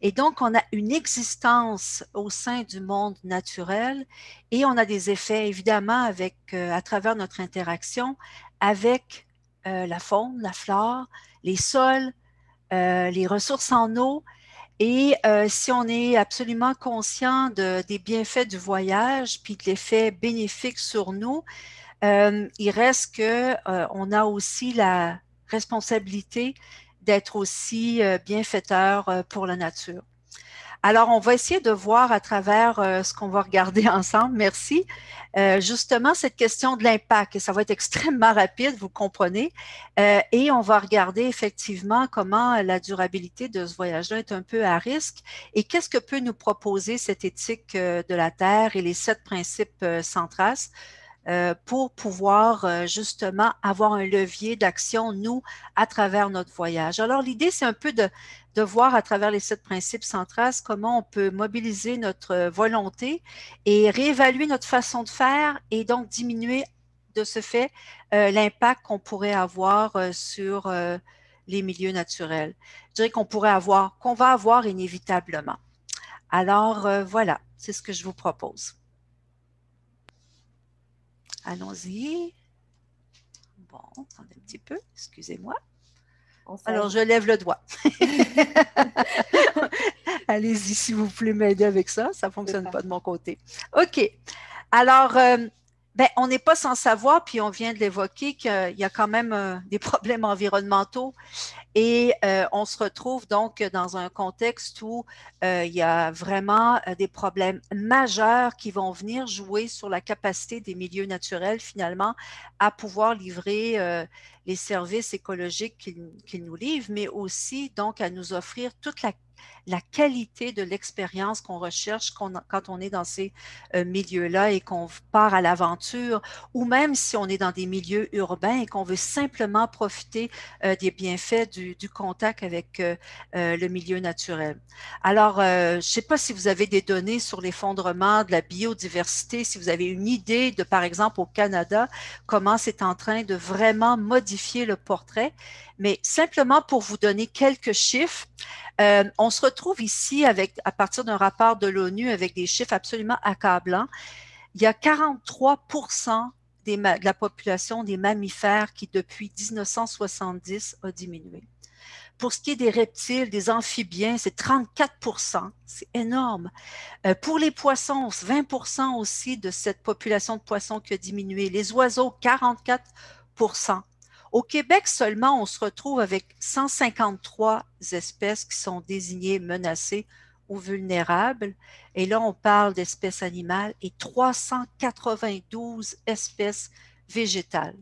et donc on a une existence au sein du monde naturel et on a des effets évidemment avec, à travers notre interaction avec la faune, la flore, les sols, les ressources en eau. Et si on est absolument conscient des bienfaits du voyage puis de l'effet bénéfique sur nous, il reste qu'on a aussi la responsabilité d'être aussi bienfaiteur pour la nature. Alors, on va essayer de voir à travers ce qu'on va regarder ensemble, merci, justement cette question de l'impact. Et ça va être extrêmement rapide, vous comprenez, et on va regarder effectivement comment la durabilité de ce voyage-là est un peu à risque et qu'est-ce que peut nous proposer cette éthique de la Terre et les 7 principes Centras pour pouvoir justement avoir un levier d'action, nous, à travers notre voyage. Alors, l'idée, c'est un peu de voir à travers les 7 principes Centras comment on peut mobiliser notre volonté et réévaluer notre façon de faire et donc diminuer de ce fait l'impact qu'on pourrait avoir sur les milieux naturels. Je dirais qu'on va avoir inévitablement. Alors, voilà, c'est ce que je vous propose. Allons-y. Bon, attendez un petit peu, excusez-moi. Alors, je lève le doigt. Allez-y, si vous voulez m'aider avec ça. Ça ne fonctionne pas de mon côté. OK. Alors, on n'est pas sans savoir, puis on vient de l'évoquer, qu'il y a quand même des problèmes environnementaux et on se retrouve donc dans un contexte où il y a vraiment des problèmes majeurs qui vont venir jouer sur la capacité des milieux naturels finalement à pouvoir livrer les services écologiques qu'ils nous livrent, mais aussi donc à nous offrir toute la qualité de l'expérience qu'on recherche quand on est dans ces milieux-là et qu'on part à l'aventure, ou même si on est dans des milieux urbains et qu'on veut simplement profiter des bienfaits du contact avec le milieu naturel. Alors, je ne sais pas si vous avez des données sur l'effondrement de la biodiversité, si vous avez une idée de, par exemple, au Canada, comment c'est en train de vraiment modifier le portrait, mais simplement pour vous donner quelques chiffres, on se retrouve ici à partir d'un rapport de l'ONU avec des chiffres absolument accablants. Il y a 43% de la population des mammifères qui, depuis 1970, a diminué. Pour ce qui est des reptiles, des amphibiens, c'est 34%. C'est énorme. Pour les poissons, 20% aussi de cette population de poissons qui a diminué. Les oiseaux, 44%. Au Québec seulement, on se retrouve avec 153 espèces qui sont désignées menacées ou vulnérables. Et là, on parle d'espèces animales et 392 espèces végétales.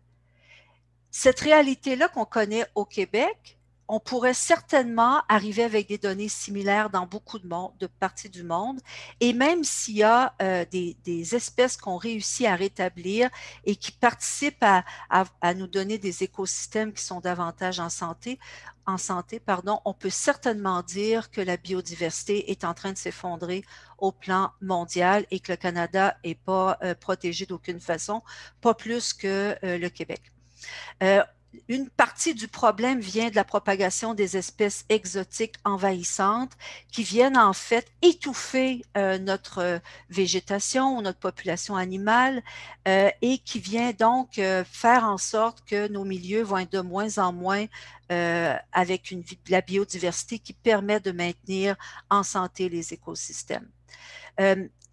Cette réalité-là qu'on connaît au Québec, on pourrait certainement arriver avec des données similaires dans beaucoup de parties du monde. Et même s'il y a des espèces qu'on réussit à rétablir et qui participent à nous donner des écosystèmes qui sont davantage en santé, on peut certainement dire que la biodiversité est en train de s'effondrer au plan mondial et que le Canada n'est pas protégé d'aucune façon, pas plus que le Québec. une partie du problème vient de la propagation des espèces exotiques envahissantes qui viennent en fait étouffer notre végétation ou notre population animale et qui vient donc faire en sorte que nos milieux vont être de moins en moins avec la biodiversité qui permet de maintenir en santé les écosystèmes.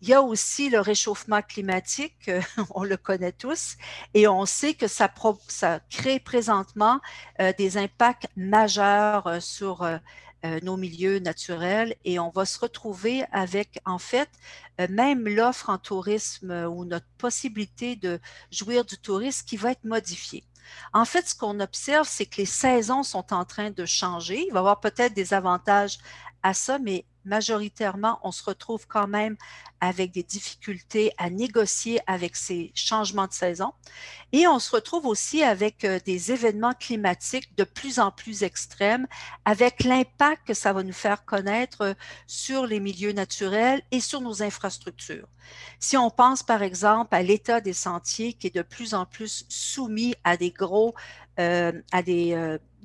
Il y a aussi le réchauffement climatique, on le connaît tous, et on sait que ça crée présentement des impacts majeurs sur nos milieux naturels et on va se retrouver avec, en fait, même l'offre en tourisme ou notre possibilité de jouir du tourisme qui va être modifiée. En fait, ce qu'on observe, c'est que les saisons sont en train de changer. Il va y avoir peut-être des avantages à ça, mais majoritairement, on se retrouve quand même avec des difficultés à négocier avec ces changements de saison. Et on se retrouve aussi avec des événements climatiques de plus en plus extrêmes, avec l'impact que ça va nous faire connaître sur les milieux naturels et sur nos infrastructures. Si on pense par exemple à l'état des sentiers qui est de plus en plus soumis à des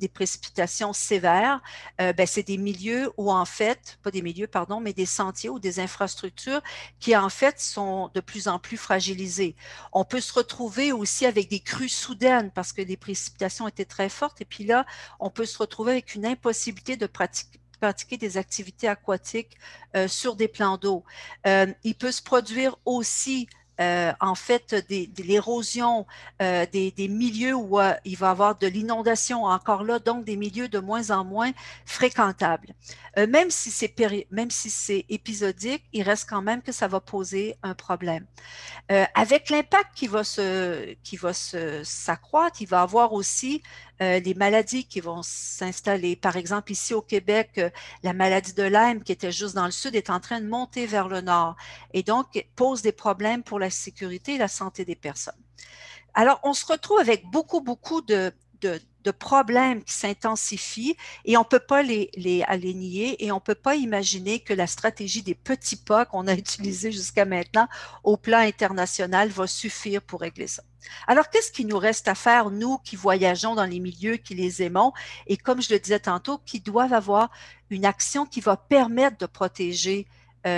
des précipitations sévères, c'est des milieux où en fait, pas des milieux, pardon, mais des sentiers ou des infrastructures qui en fait sont de plus en plus fragilisées. On peut se retrouver aussi avec des crues soudaines parce que les précipitations étaient très fortes et puis là, on peut se retrouver avec une impossibilité de pratiquer des activités aquatiques sur des plans d'eau. Il peut se produire aussi en fait, l'érosion des milieux où il va y avoir de l'inondation, encore là, donc des milieux de moins en moins fréquentables. Même si c'est épisodique, il reste quand même que ça va poser un problème. Avec l'impact qui va s'accroître, il va y avoir aussi des maladies qui vont s'installer. Par exemple, ici au Québec, la maladie de Lyme, qui était juste dans le sud, est en train de monter vers le nord et donc pose des problèmes pour la sécurité et la santé des personnes. Alors, on se retrouve avec beaucoup de problèmes qui s'intensifient et on ne peut pas les nier et on ne peut pas imaginer que la stratégie des petits pas qu'on a utilisée jusqu'à maintenant au plan international va suffire pour régler ça. Alors, qu'est-ce qu'il nous reste à faire, nous qui voyageons dans les milieux, qui les aimons et comme je le disais tantôt, qui doivent avoir une action qui va permettre de protéger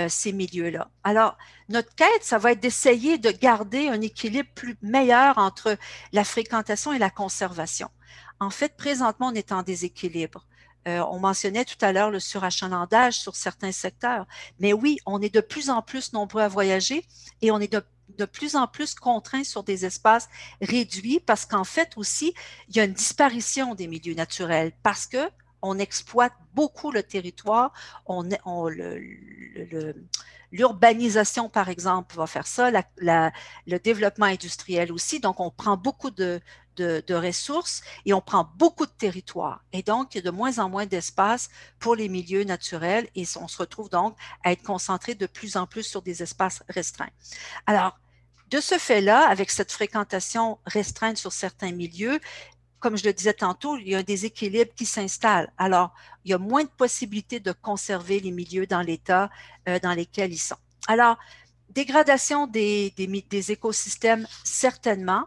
ces milieux-là. Alors, notre quête, ça va être d'essayer de garder un équilibre meilleur entre la fréquentation et la conservation. En fait, présentement, on est en déséquilibre. On mentionnait tout à l'heure le surachalandage sur certains secteurs. Mais oui, on est de plus en plus nombreux à voyager et on est de plus en plus contraints sur des espaces réduits parce qu'en fait aussi, il y a une disparition des milieux naturels parce que on exploite beaucoup le territoire, l'urbanisation, par exemple, va faire ça, le développement industriel aussi, donc on prend beaucoup de ressources et on prend beaucoup de territoire. Et donc, il y a de moins en moins d'espace pour les milieux naturels et on se retrouve donc à être concentré de plus en plus sur des espaces restreints. Alors, de ce fait-là, avec cette fréquentation restreinte sur certains milieux, comme je le disais tantôt, il y a un déséquilibre qui s'installe. Alors, il y a moins de possibilités de conserver les milieux dans l'état dans lesquels ils sont. Alors, dégradation des écosystèmes, certainement,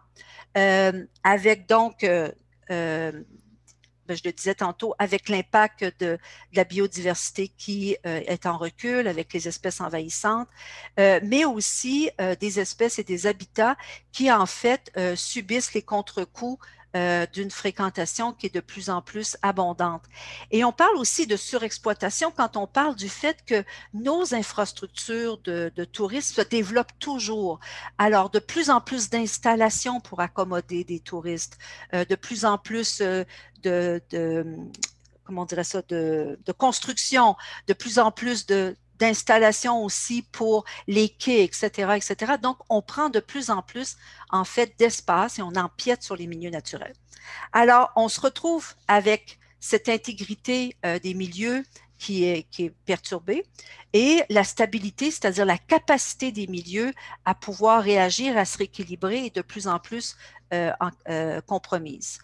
avec donc, je le disais tantôt, avec l'impact de la biodiversité qui est en recul, avec les espèces envahissantes, mais aussi des espèces et des habitats qui, en fait, subissent les contre-coups d'une fréquentation qui est de plus en plus abondante. Et on parle aussi de surexploitation quand on parle du fait que nos infrastructures de tourisme se développent toujours. Alors, de plus en plus d'installations pour accommoder des touristes, de plus en plus comment on dirait ça, de construction, de plus en plus d'installations aussi pour les quais, etc., etc. Donc, on prend de plus en plus, en fait, d'espace et on empiète sur les milieux naturels. Alors, on se retrouve avec cette intégrité des milieux qui est perturbée et la stabilité, c'est-à-dire la capacité des milieux à pouvoir réagir, à se rééquilibrer est de plus en plus compromise.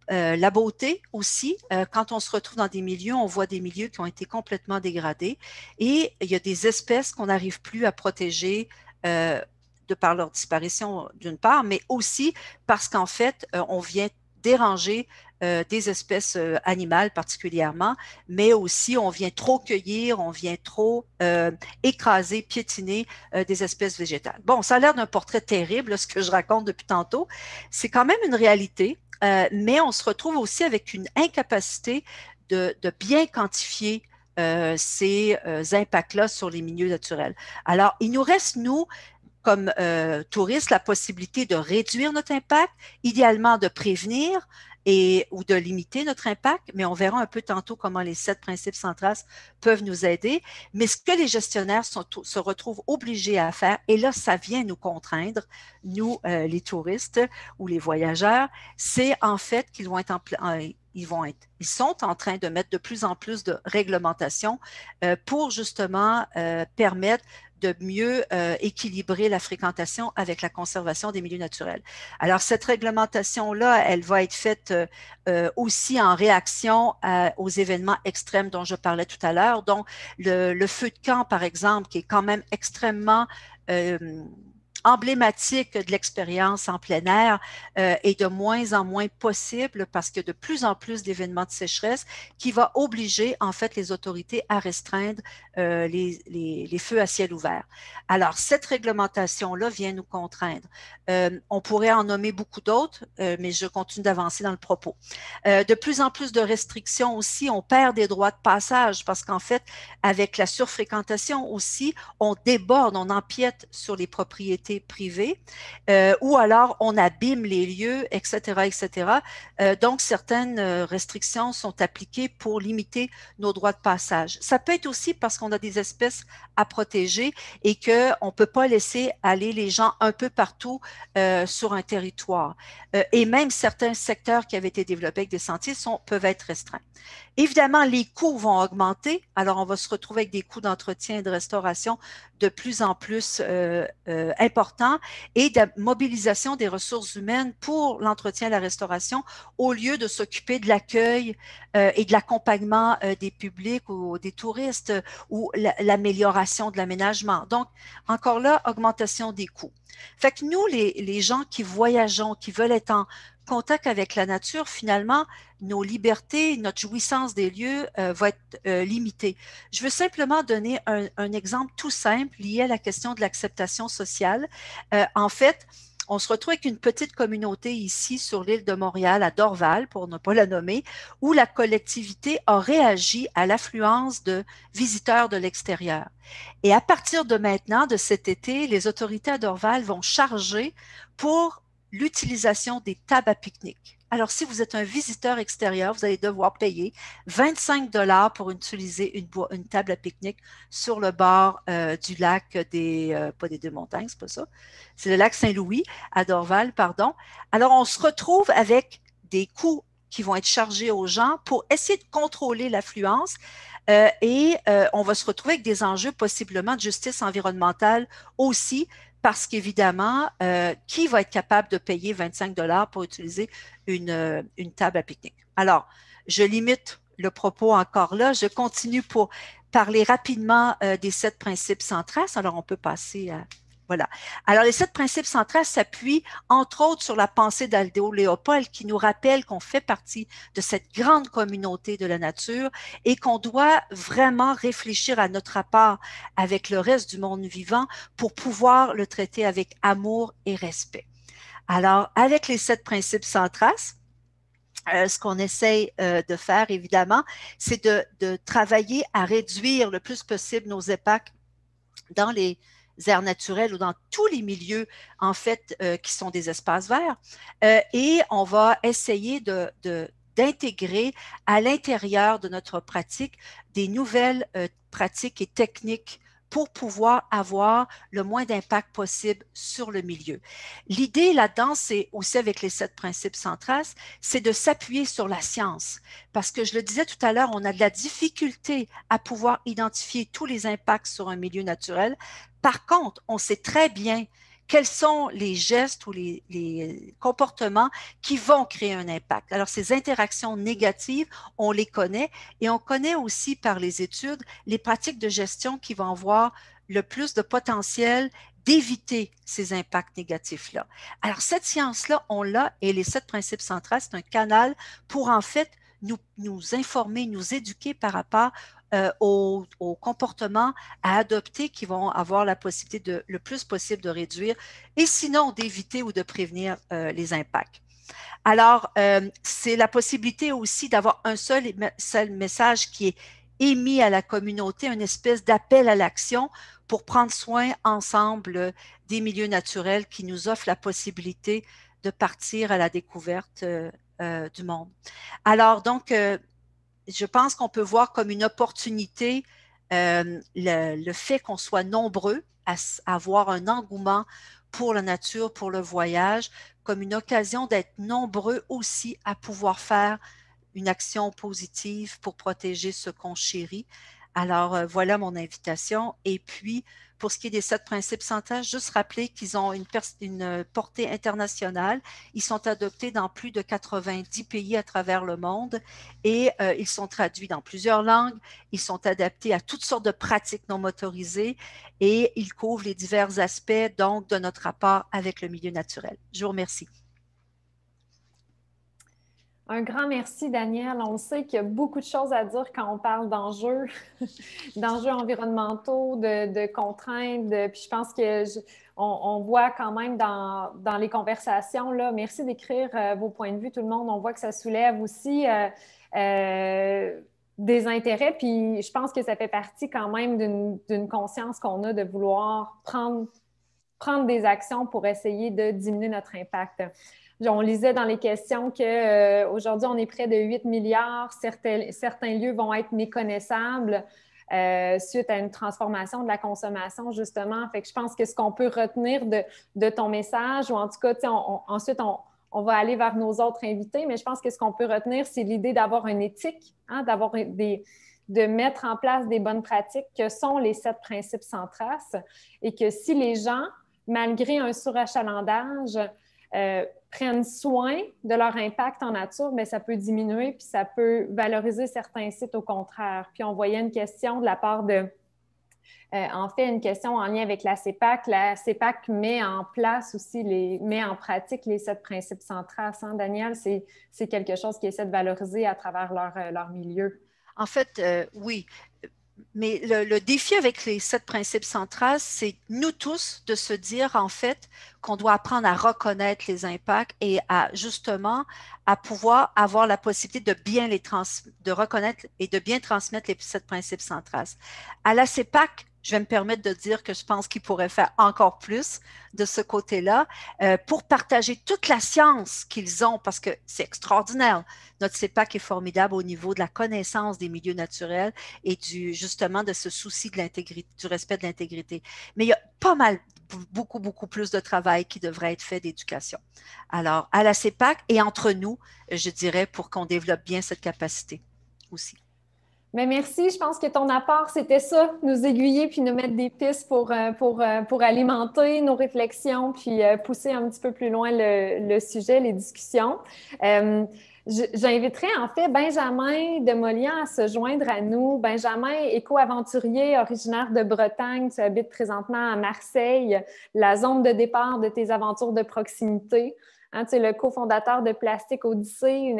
La beauté aussi, quand on se retrouve dans des milieux, on voit des milieux qui ont été complètement dégradés et il y a des espèces qu'on n'arrive plus à protéger de par leur disparition d'une part, mais aussi parce qu'en fait, on vient déranger des espèces animales particulièrement, mais aussi on vient trop cueillir, on vient trop écraser, piétiner des espèces végétales. Bon, ça a l'air d'un portrait terrible, ce que je raconte depuis tantôt. C'est quand même une réalité, mais on se retrouve aussi avec une incapacité de bien quantifier ces impacts-là sur les milieux naturels. Alors, il nous reste, nous, comme touristes, la possibilité de réduire notre impact, idéalement de prévenir ou de limiter notre impact, mais on verra un peu tantôt comment les 7 principes centrales peuvent nous aider. Mais ce que les gestionnaires se retrouvent obligés à faire, et là, ça vient nous contraindre, nous, les touristes ou les voyageurs, c'est en fait qu'ils vont être ils sont en train de mettre de plus en plus de réglementations pour justement permettre de mieux équilibrer la fréquentation avec la conservation des milieux naturels. Alors, cette réglementation-là, elle va être faite aussi en réaction aux événements extrêmes dont je parlais tout à l'heure. Donc, le feu de camp, par exemple, qui est quand même extrêmement emblématique de l'expérience en plein air est de moins en moins possible parce que de plus en plus d'événements de sécheresse qui va obliger en fait les autorités à restreindre les feux à ciel ouvert. Alors, cette réglementation-là vient nous contraindre. On pourrait en nommer beaucoup d'autres, mais je continue d'avancer dans le propos. De plus en plus de restrictions aussi, on perd des droits de passage parce qu'en fait, avec la surfréquentation aussi, on déborde, on empiète sur les propriétés privées ou alors on abîme les lieux, etc., etc. Donc, certaines restrictions sont appliquées pour limiter nos droits de passage. Ça peut être aussi parce qu'on a des espèces à protéger et qu'on ne peut pas laisser aller les gens un peu partout sur un territoire. Et même certains secteurs qui avaient été développés avec des sentiers peuvent être restreints. Évidemment, les coûts vont augmenter. Alors, on va se retrouver avec des coûts d'entretien et de restauration de plus en plus importants et de mobilisation des ressources humaines pour l'entretien et la restauration au lieu de s'occuper de l'accueil et de l'accompagnement des publics ou des touristes ou l'amélioration de l'aménagement. Donc, encore là, augmentation des coûts. Fait que nous, les gens qui voyageons, qui veulent être en contact avec la nature, finalement, nos libertés, notre jouissance des lieux va être limitée. Je veux simplement donner un exemple tout simple lié à la question de l'acceptation sociale. En fait, on se retrouve avec une petite communauté ici sur l'île de Montréal, à Dorval, pour ne pas la nommer, où la collectivité a réagi à l'affluence de visiteurs de l'extérieur. Et à partir de maintenant, de cet été, les autorités à Dorval vont charger pour l'utilisation des tables à pique-nique. Alors, si vous êtes un visiteur extérieur, vous allez devoir payer 25 $ pour utiliser une table à pique-nique sur le bord du lac pas des Deux-Montagnes, c'est pas ça, c'est le lac Saint-Louis à Dorval, pardon. Alors, on se retrouve avec des coûts qui vont être chargés aux gens pour essayer de contrôler l'affluence et on va se retrouver avec des enjeux possiblement de justice environnementale aussi, parce qu'évidemment, qui va être capable de payer 25 $ pour utiliser une table à pique-nique? Alors, je limite le propos encore là. Je continue pour parler rapidement des 7 principes centrales. Alors, on peut passer à... Voilà. Alors, les 7 principes centrales s'appuient, entre autres, sur la pensée d'Aldo Léopold qui nous rappelle qu'on fait partie de cette grande communauté de la nature et qu'on doit vraiment réfléchir à notre rapport avec le reste du monde vivant pour pouvoir le traiter avec amour et respect. Alors, avec les 7 principes centrales, ce qu'on essaye de faire, évidemment, c'est de travailler à réduire le plus possible nos impacts dans les aires naturelles ou dans tous les milieux, en fait, qui sont des espaces verts. Et on va essayer d'intégrer à l'intérieur de notre pratique des nouvelles pratiques et techniques pour pouvoir avoir le moins d'impact possible sur le milieu. L'idée là-dedans, c'est aussi avec les 7 principes centrales, c'est de s'appuyer sur la science. Parce que je le disais tout à l'heure, on a de la difficulté à pouvoir identifier tous les impacts sur un milieu naturel. Par contre, on sait très bien quels sont les gestes ou les comportements qui vont créer un impact. Alors, ces interactions négatives, on les connaît et on connaît aussi par les études les pratiques de gestion qui vont avoir le plus de potentiel d'éviter ces impacts négatifs-là. Alors, cette science-là, on l'a, et les 7 principes centrales, c'est un canal pour en fait nous informer, nous éduquer par rapport aux comportements à adopter qui vont avoir la possibilité le plus possible de réduire et sinon d'éviter ou de prévenir les impacts. Alors, c'est la possibilité aussi d'avoir un seul message qui est émis à la communauté, une espèce d'appel à l'action pour prendre soin ensemble des milieux naturels qui nous offrent la possibilité de partir à la découverte du monde. Alors, donc, je pense qu'on peut voir comme une opportunité le fait qu'on soit nombreux à avoir un engouement pour la nature, pour le voyage, comme une occasion d'être nombreux aussi à pouvoir faire une action positive pour protéger ce qu'on chérit. Alors, voilà mon invitation. Et puis, pour ce qui est des 7 principes centrales, juste rappeler qu'ils ont une portée internationale. Ils sont adoptés dans plus de 90 pays à travers le monde et ils sont traduits dans plusieurs langues. Ils sont adaptés à toutes sortes de pratiques non motorisées et ils couvrent les divers aspects donc de notre rapport avec le milieu naturel. Je vous remercie. Un grand merci, Daniel. On sait qu'il y a beaucoup de choses à dire quand on parle d'enjeux, d'enjeux environnementaux, de contraintes. Puis je pense qu'on voit quand même dans les conversations, là, merci d'écrire vos points de vue, tout le monde. On voit que ça soulève aussi des intérêts. Puis je pense que ça fait partie quand même d'une conscience qu'on a de vouloir prendre des actions pour essayer de diminuer notre impact. On lisait dans les questions qu'aujourd'hui, on est près de 8 milliards. Certains lieux vont être méconnaissables suite à une transformation de la consommation, justement. Fait que je pense que ce qu'on peut retenir de ton message, ou en tout cas, ensuite, on va aller vers nos autres invités, mais je pense que ce qu'on peut retenir, c'est l'idée d'avoir une éthique, hein, de mettre en place des bonnes pratiques que sont les 7 principes sans trace et que si les gens, malgré un surachalandage, prennent soin de leur impact en nature, bien, ça peut diminuer puis ça peut valoriser certains sites au contraire. Puis on voyait une question de la part en fait, une question en lien avec la CEPAC. La CEPAC met en place aussi, met en pratique les 7 principes sans trace. Hein, Daniel, c'est quelque chose qui essaie de valoriser à travers leur milieu. En fait, oui. Mais le défi avec les 7 principes centrales, c'est nous tous de se dire en fait qu'on doit apprendre à reconnaître les impacts et justement à pouvoir avoir la possibilité de reconnaître et de bien transmettre les 7 principes centrales. À la CEPAC, je vais me permettre de dire que je pense qu'ils pourraient faire encore plus de ce côté-là pour partager toute la science qu'ils ont, parce que c'est extraordinaire. Notre CEPAC est formidable au niveau de la connaissance des milieux naturels et justement de ce souci de l'intégrité, du respect de l'intégrité. Mais il y a beaucoup plus de travail qui devrait être fait d'éducation. Alors, à la CEPAC et entre nous, je dirais, pour qu'on développe bien cette capacité aussi. Mais merci, je pense que ton apport, c'était ça, nous aiguiller puis nous mettre des pistes pour alimenter nos réflexions puis pousser un petit peu plus loin le sujet, les discussions. J'inviterai en fait Benjamin Demolian à se joindre à nous. Benjamin, éco-aventurier originaire de Bretagne, tu habites présentement à Marseille, la zone de départ de tes aventures de proximité. Hein, tu es le cofondateur de Plastique Odyssée,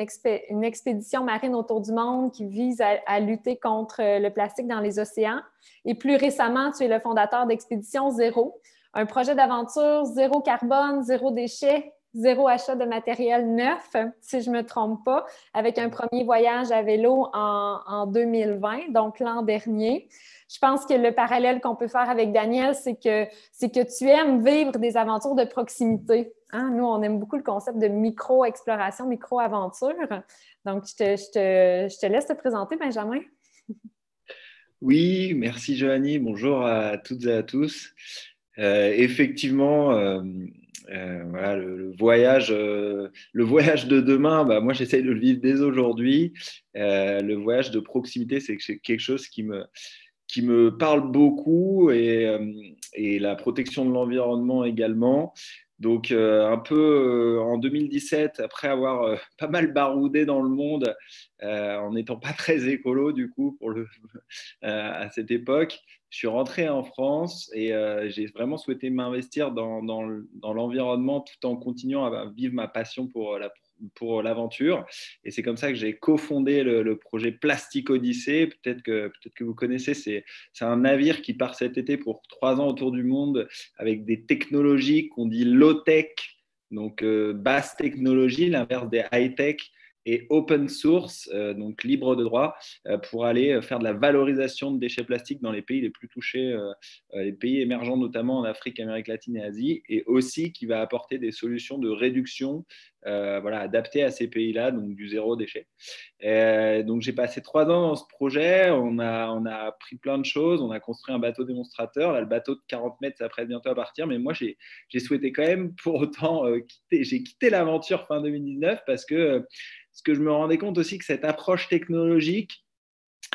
une expédition marine autour du monde qui vise à lutter contre le plastique dans les océans. Et plus récemment, tu es le fondateur d'Expédition Zéro, un projet d'aventure zéro carbone, zéro déchet, zéro achat de matériel neuf, si je ne me trompe pas, avec un premier voyage à vélo en 2020, donc l'an dernier. Je pense que le parallèle qu'on peut faire avec Daniel, c'est que tu aimes vivre des aventures de proximité. Hein? Nous, on aime beaucoup le concept de micro-exploration, micro-aventure. Donc, je te laisse te présenter, Benjamin. Oui, merci Joanie. Bonjour à toutes et à tous. Effectivement, voilà, le voyage de demain, bah, moi j'essaye de le vivre dès aujourd'hui. Le voyage de proximité, c'est quelque chose qui me parle beaucoup et la protection de l'environnement également. Donc, un peu en 2017, après avoir pas mal baroudé dans le monde, en n'étant pas très écolo du coup à cette époque, je suis rentré en France et j'ai vraiment souhaité m'investir dans l'environnement tout en continuant à vivre ma passion pour l'aventure. Et c'est comme ça que j'ai cofondé le projet Plastic Odyssey. Peut-être que vous connaissez, c'est un navire qui part cet été pour 3 ans autour du monde avec des technologies qu'on dit low-tech, donc basse technologie, l'inverse des high-tech, et open source, donc libre de droit, pour aller faire de la valorisation de déchets plastiques dans les pays les plus touchés, les pays émergents, notamment en Afrique, Amérique latine et Asie, et aussi qui va apporter des solutions de réduction adaptées à ces pays-là, donc du zéro déchet. Donc j'ai passé 3 ans dans ce projet, on a appris plein de choses, on a construit un bateau démonstrateur. Là, le bateau de 40 mètres s'apprête bientôt à partir, mais moi j'ai souhaité quand même pour autant j'ai quitté l'aventure fin 2019 parce que ce que je me rendais compte aussi que cette approche technologique,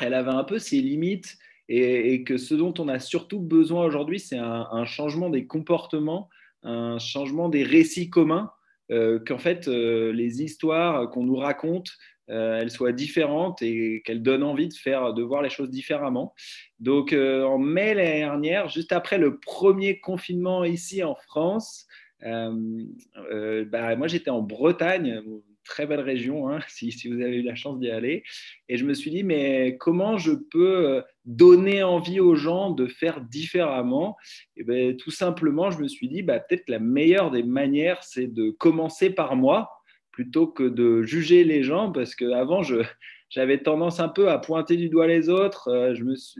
elle avait un peu ses limites et que ce dont on a surtout besoin aujourd'hui, c'est un changement des comportements, un changement des récits communs, qu'en fait, les histoires qu'on nous raconte, elles soient différentes et qu'elles donnent envie de voir les choses différemment. Donc, en mai l'année dernière, juste après le premier confinement ici en France, moi, j'étais en Bretagne, très belle région, hein, si vous avez eu la chance d'y aller. Et je me suis dit, mais comment je peux donner envie aux gens de faire différemment? Et ben, tout simplement, je me suis dit, peut-être la meilleure des manières, c'est de commencer par moi plutôt que de juger les gens, parce qu'avant, j'avais tendance un peu à pointer du doigt les autres.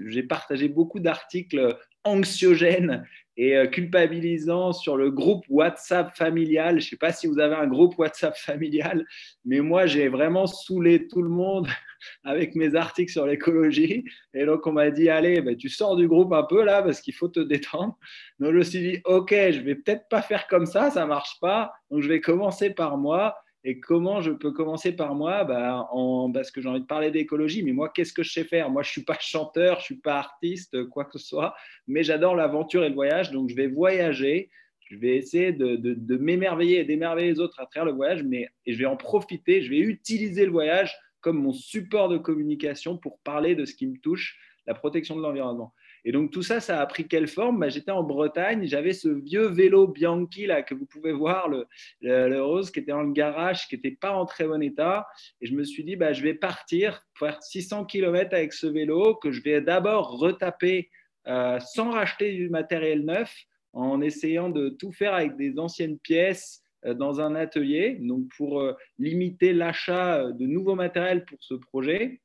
J'ai partagé beaucoup d'articles anxiogènes et culpabilisants sur le groupe WhatsApp familial. Je ne sais pas si vous avez un groupe WhatsApp familial, mais moi, j'ai vraiment saoulé tout le monde avec mes articles sur l'écologie. Et donc, on m'a dit, allez, tu sors du groupe un peu là parce qu'il faut te détendre. Donc, je me suis dit, OK, je ne vais peut-être pas faire comme ça ne marche pas. Donc, je vais commencer par moi. Et comment je peux commencer par moi? Parce que j'ai envie de parler d'écologie, mais moi, qu'est-ce que je sais faire? Moi, je ne suis pas chanteur, je ne suis pas artiste, quoi que ce soit, mais j'adore l'aventure et le voyage, donc je vais voyager, je vais essayer de m'émerveiller et d'émerveiller les autres à travers le voyage, et je vais en profiter, je vais utiliser le voyage comme mon support de communication pour parler de ce qui me touche, la protection de l'environnement. Et donc, tout ça, ça a pris quelle forme? J'étais en Bretagne, j'avais ce vieux vélo Bianchi là, que vous pouvez voir, le rose, qui était dans le garage, qui n'était pas en très bon état. Et je me suis dit, je vais partir faire 600 km avec ce vélo, que je vais d'abord retaper sans racheter du matériel neuf, en essayant de tout faire avec des anciennes pièces dans un atelier, donc pour limiter l'achat de nouveaux matériels pour ce projet.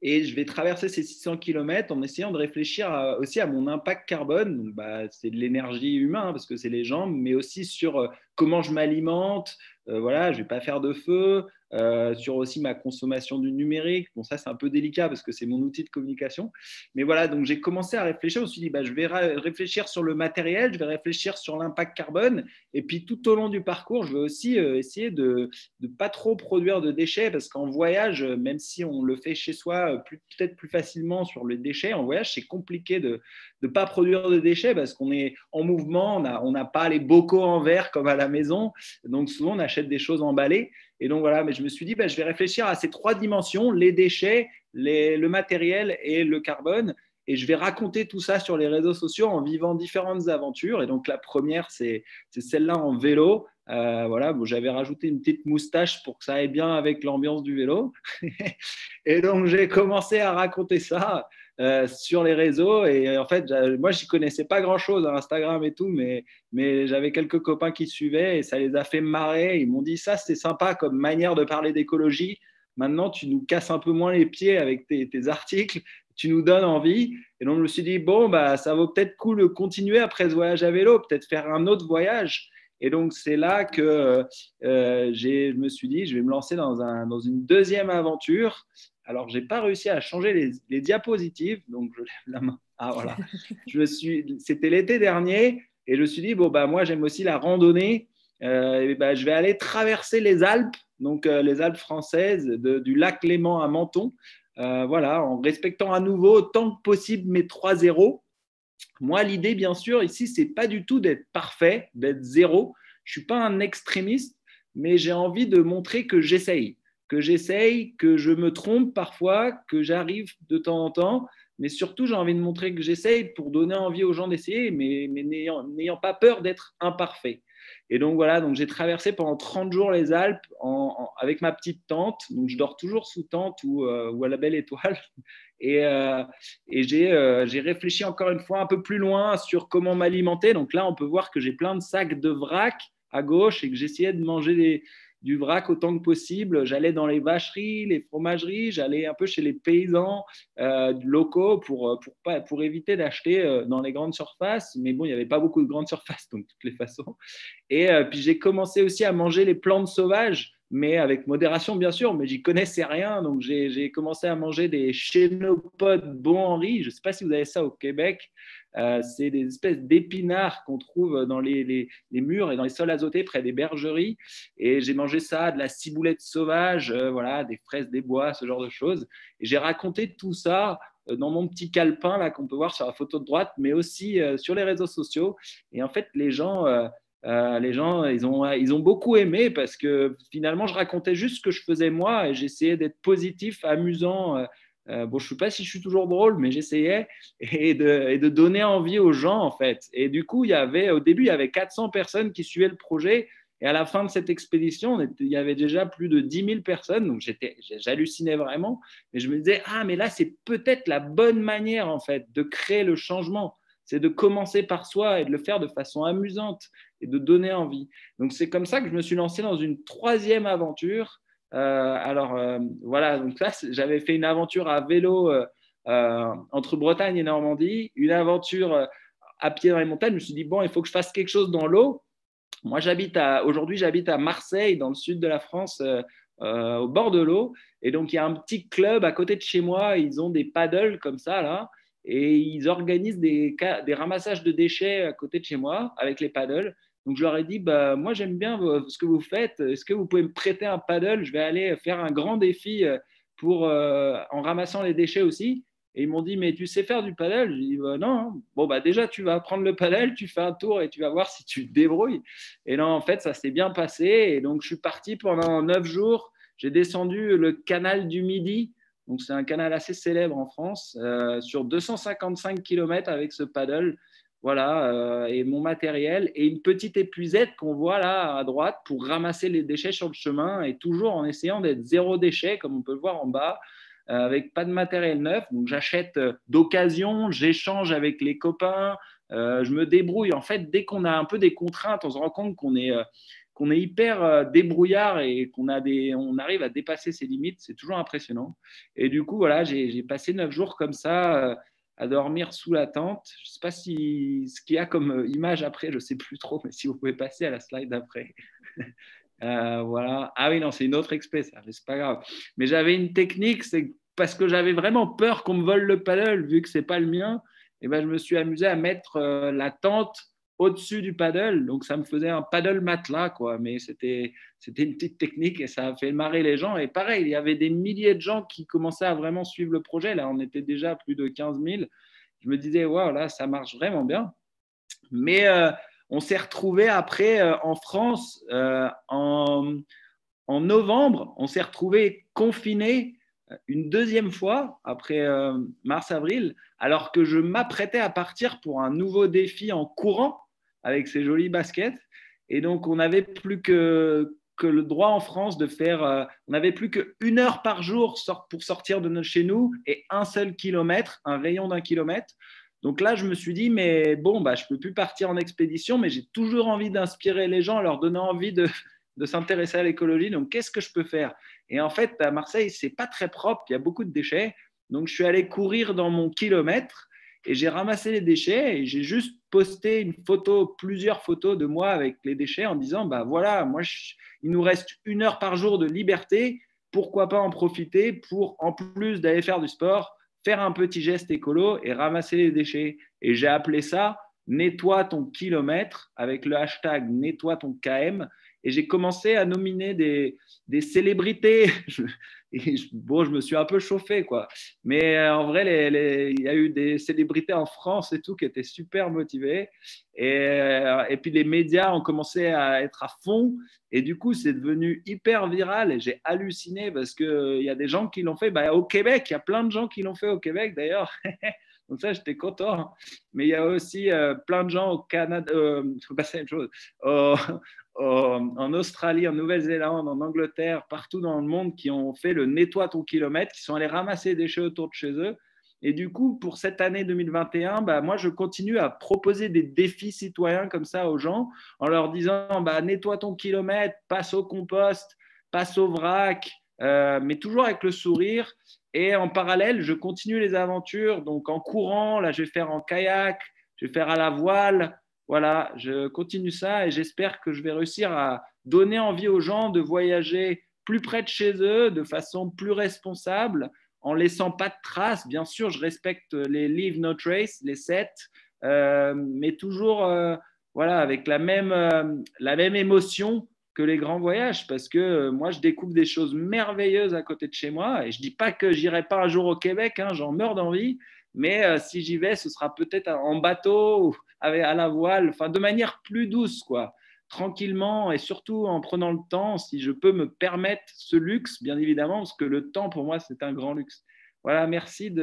Et je vais traverser ces 600 km en essayant de réfléchir aussi à mon impact carbone. Donc, c'est de l'énergie humaine, parce que c'est les jambes, mais aussi sur comment je m'alimente. Je ne vais pas faire de feu. Sur aussi ma consommation du numérique. Bon, ça, c'est un peu délicat parce que c'est mon outil de communication. Mais voilà, donc j'ai commencé à réfléchir. Je me suis dit, je vais réfléchir sur le matériel, je vais réfléchir sur l'impact carbone. Et puis, tout au long du parcours, je vais aussi essayer de ne pas trop produire de déchets, parce qu'en voyage, même si on le fait chez soi peut-être plus facilement sur les déchets, en voyage, c'est compliqué de ne pas produire de déchets parce qu'on est en mouvement, on n'a pas les bocaux en verre comme à la maison. Donc, souvent, on achète des choses emballées. Et donc, voilà, mais je me suis dit, je vais réfléchir à ces 3 dimensions, les déchets, le matériel et le carbone. Et je vais raconter tout ça sur les réseaux sociaux en vivant différentes aventures. Et donc, la première, c'est celle-là en vélo. J'avais rajouté une petite moustache pour que ça aille bien avec l'ambiance du vélo. Et donc, j'ai commencé à raconter ça sur les réseaux. Et en fait, moi, je n'y connaissais pas grand-chose à Instagram et tout, mais j'avais quelques copains qui suivaient et ça les a fait marrer. Ils m'ont dit, ça, c'est sympa comme manière de parler d'écologie. Maintenant, tu nous casses un peu moins les pieds avec tes articles. Tu nous donnes envie. Et donc, je me suis dit, ça vaut peut-être cool de continuer après ce voyage à vélo, peut-être faire un autre voyage. Et donc, c'est là que je me suis dit, je vais me lancer dans une deuxième aventure. Alors, je n'ai pas réussi à changer les diapositives. Donc, je lève la main. Ah, voilà. C'était l'été dernier. Et je me suis dit, moi, j'aime aussi la randonnée. Je vais aller traverser les Alpes, donc les Alpes françaises, du lac Léman à Menton. En respectant à nouveau autant que possible mes 3 zéros. moi, l'idée, bien sûr, ici, ce n'est pas du tout d'être parfait, d'être zéro. Je ne suis pas un extrémiste, mais j'ai envie de montrer que j'essaye, que je me trompe parfois, que j'arrive de temps en temps, mais surtout, j'ai envie de montrer que j'essaye pour donner envie aux gens d'essayer, mais n'ayant pas peur d'être imparfait. Et donc, voilà, donc j'ai traversé pendant 30 jours les Alpes avec ma petite tente. Donc, je dors toujours sous tente ou à la belle étoile. Et j'ai réfléchi encore une fois un peu plus loin sur comment m'alimenter. Donc là, on peut voir que j'ai plein de sacs de vrac à gauche et que j'essayais de manger du vrac autant que possible. J'allais dans les vacheries, les fromageries, j'allais un peu chez les paysans locaux pour éviter d'acheter dans les grandes surfaces. Mais bon, il n'y avait pas beaucoup de grandes surfaces, donc de toutes les façons. Et puis, j'ai commencé aussi à manger les plantes sauvages, mais avec modération, bien sûr, mais j'y connaissais rien. Donc, j'ai commencé à manger des chénopodes bon Henri. Je ne sais pas si vous avez ça au Québec. C'est des espèces d'épinards qu'on trouve dans les murs et dans les sols azotés près des bergeries. Et j'ai mangé ça, de la ciboulette sauvage, voilà, des fraises des bois, ce genre de choses. Et j'ai raconté tout ça dans mon petit calepin là qu'on peut voir sur la photo de droite, mais aussi sur les réseaux sociaux. Et en fait, les gens, ils ont beaucoup aimé parce que finalement, je racontais juste ce que je faisais moi et j'essayais d'être positif, amusant. Bon, je ne sais pas si je suis toujours drôle, mais j'essayais et de donner envie aux gens, en fait. Et du coup, au début, il y avait 400 personnes qui suivaient le projet. Et à la fin de cette expédition, il y avait déjà plus de 10 000 personnes. Donc, j'hallucinais vraiment. Et je me disais, mais là, c'est peut-être la bonne manière, en fait, de créer le changement. C'est de commencer par soi et de le faire de façon amusante et de donner envie. Donc, c'est comme ça que je me suis lancé dans une troisième aventure. Voilà, donc là, j'avais fait une aventure à vélo entre Bretagne et Normandie, une aventure à pied dans les montagnes. Je me suis dit, bon, il faut que je fasse quelque chose dans l'eau. Moi, aujourd'hui, j'habite à Marseille, dans le sud de la France, au bord de l'eau. Et donc, il y a un petit club à côté de chez moi. Ils ont des paddles comme ça, là. Et ils organisent des ramassages de déchets à côté de chez moi avec les paddles. Donc, je leur ai dit, moi, j'aime bien ce que vous faites. Est-ce que vous pouvez me prêter un paddle? Je vais aller faire un grand défi en ramassant les déchets aussi. Et ils m'ont dit, mais tu sais faire du paddle? J'ai dit, non. Bon, déjà, tu vas prendre le paddle, tu fais un tour et tu vas voir si tu te débrouilles. Et là, en fait, ça s'est bien passé. Et donc, je suis parti pendant 9 jours. J'ai descendu le canal du Midi. Donc, c'est un canal assez célèbre en France, sur 255 km avec ce paddle. Voilà, et mon matériel et une petite épuisette qu'on voit là à droite pour ramasser les déchets sur le chemin et toujours en essayant d'être zéro déchet, comme on peut le voir en bas, avec pas de matériel neuf. Donc, j'achète d'occasion, j'échange avec les copains, je me débrouille. En fait, dès qu'on a un peu des contraintes, on se rend compte qu'on est hyper débrouillard et on arrive à dépasser ses limites. C'est toujours impressionnant. Et du coup, voilà, j'ai passé 9 jours comme ça à dormir sous la tente. Je ne sais pas ce qu'il y a comme image après, je ne sais plus trop, mais si vous pouvez passer à la slide d'après. Voilà. Ah oui, non, c'est une autre expé, ça, mais c'est pas grave. Mais j'avais une technique, c'est parce que j'avais vraiment peur qu'on me vole le paddle, vu que ce n'est pas le mien, et je me suis amusé à mettre la tente au-dessus du paddle, donc ça me faisait un paddle matelas, quoi. Mais c'était une petite technique et ça a fait marrer les gens. Et pareil, il y avait des milliers de gens qui commençaient à vraiment suivre le projet. Là, on était déjà à plus de 15 000. Je me disais, waouh, là, ça marche vraiment bien. Mais on s'est retrouvés après en France en novembre. On s'est retrouvés confinés une deuxième fois après mars-avril, alors que je m'apprêtais à partir pour un nouveau défi en courant avec ces jolies baskets. Et donc, on n'avait plus que le droit en France de faire, on n'avait plus qu'1 heure par jour pour sortir de chez nous et un seul kilomètre, un rayon d'1 kilomètre. Donc là, je me suis dit, mais bon, je ne peux plus partir en expédition, mais j'ai toujours envie d'inspirer les gens, leur donner envie de s'intéresser à l'écologie. Donc, qu'est-ce que je peux faire? Et en fait, à Marseille, ce n'est pas très propre, il y a beaucoup de déchets. Donc, je suis allé courir dans mon kilomètre et j'ai ramassé les déchets et j'ai juste posté plusieurs photos de moi avec les déchets en disant, voilà, moi, il nous reste 1 heure par jour de liberté. Pourquoi pas en profiter pour, en plus d'aller faire du sport, faire un petit geste écolo et ramasser les déchets. Et j'ai appelé ça nettoie ton kilomètre avec le hashtag nettoie ton KM. Et j'ai commencé à nominer des célébrités. Bon, je me suis un peu chauffé, quoi. Mais en vrai, il y a eu des célébrités en France et tout qui étaient super motivées. Et puis, les médias ont commencé à être à fond. Et du coup, c'est devenu hyper viral. Et j'ai halluciné parce qu'il y a des gens qui l'ont fait au Québec. Il y a plein de gens qui l'ont fait au Québec, d'ailleurs. Donc ça, j'étais content. Mais il y a aussi plein de gens au Canada, c'est pas la même chose, en Australie, en Nouvelle-Zélande, en Angleterre, partout dans le monde, qui ont fait le nettoie ton kilomètre, qui sont allés ramasser des déchets autour de chez eux. Et du coup, pour cette année 2021, moi, je continue à proposer des défis citoyens comme ça aux gens, en leur disant nettoie ton kilomètre, passe au compost, passe au vrac, mais toujours avec le sourire. Et en parallèle, je continue les aventures. Donc, en courant, là, je vais faire en kayak, je vais faire à la voile. Voilà, je continue ça et j'espère que je vais réussir à donner envie aux gens de voyager plus près de chez eux, de façon plus responsable, en laissant pas de traces. Bien sûr, je respecte les Leave No Trace, les 7, mais toujours avec la même émotion que les grands voyages, parce que moi, je découvre des choses merveilleuses à côté de chez moi. Et je ne dis pas que j'irai pas un jour au Québec, j'en meurs d'envie, mais si j'y vais, ce sera peut-être en bateau ou à la voile, de manière plus douce, quoi, tranquillement, et surtout en prenant le temps, si je peux me permettre ce luxe, bien évidemment, parce que le temps, pour moi, c'est un grand luxe. Voilà, merci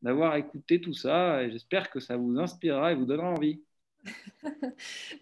d'avoir écouté tout ça, et j'espère que ça vous inspirera et vous donnera envie.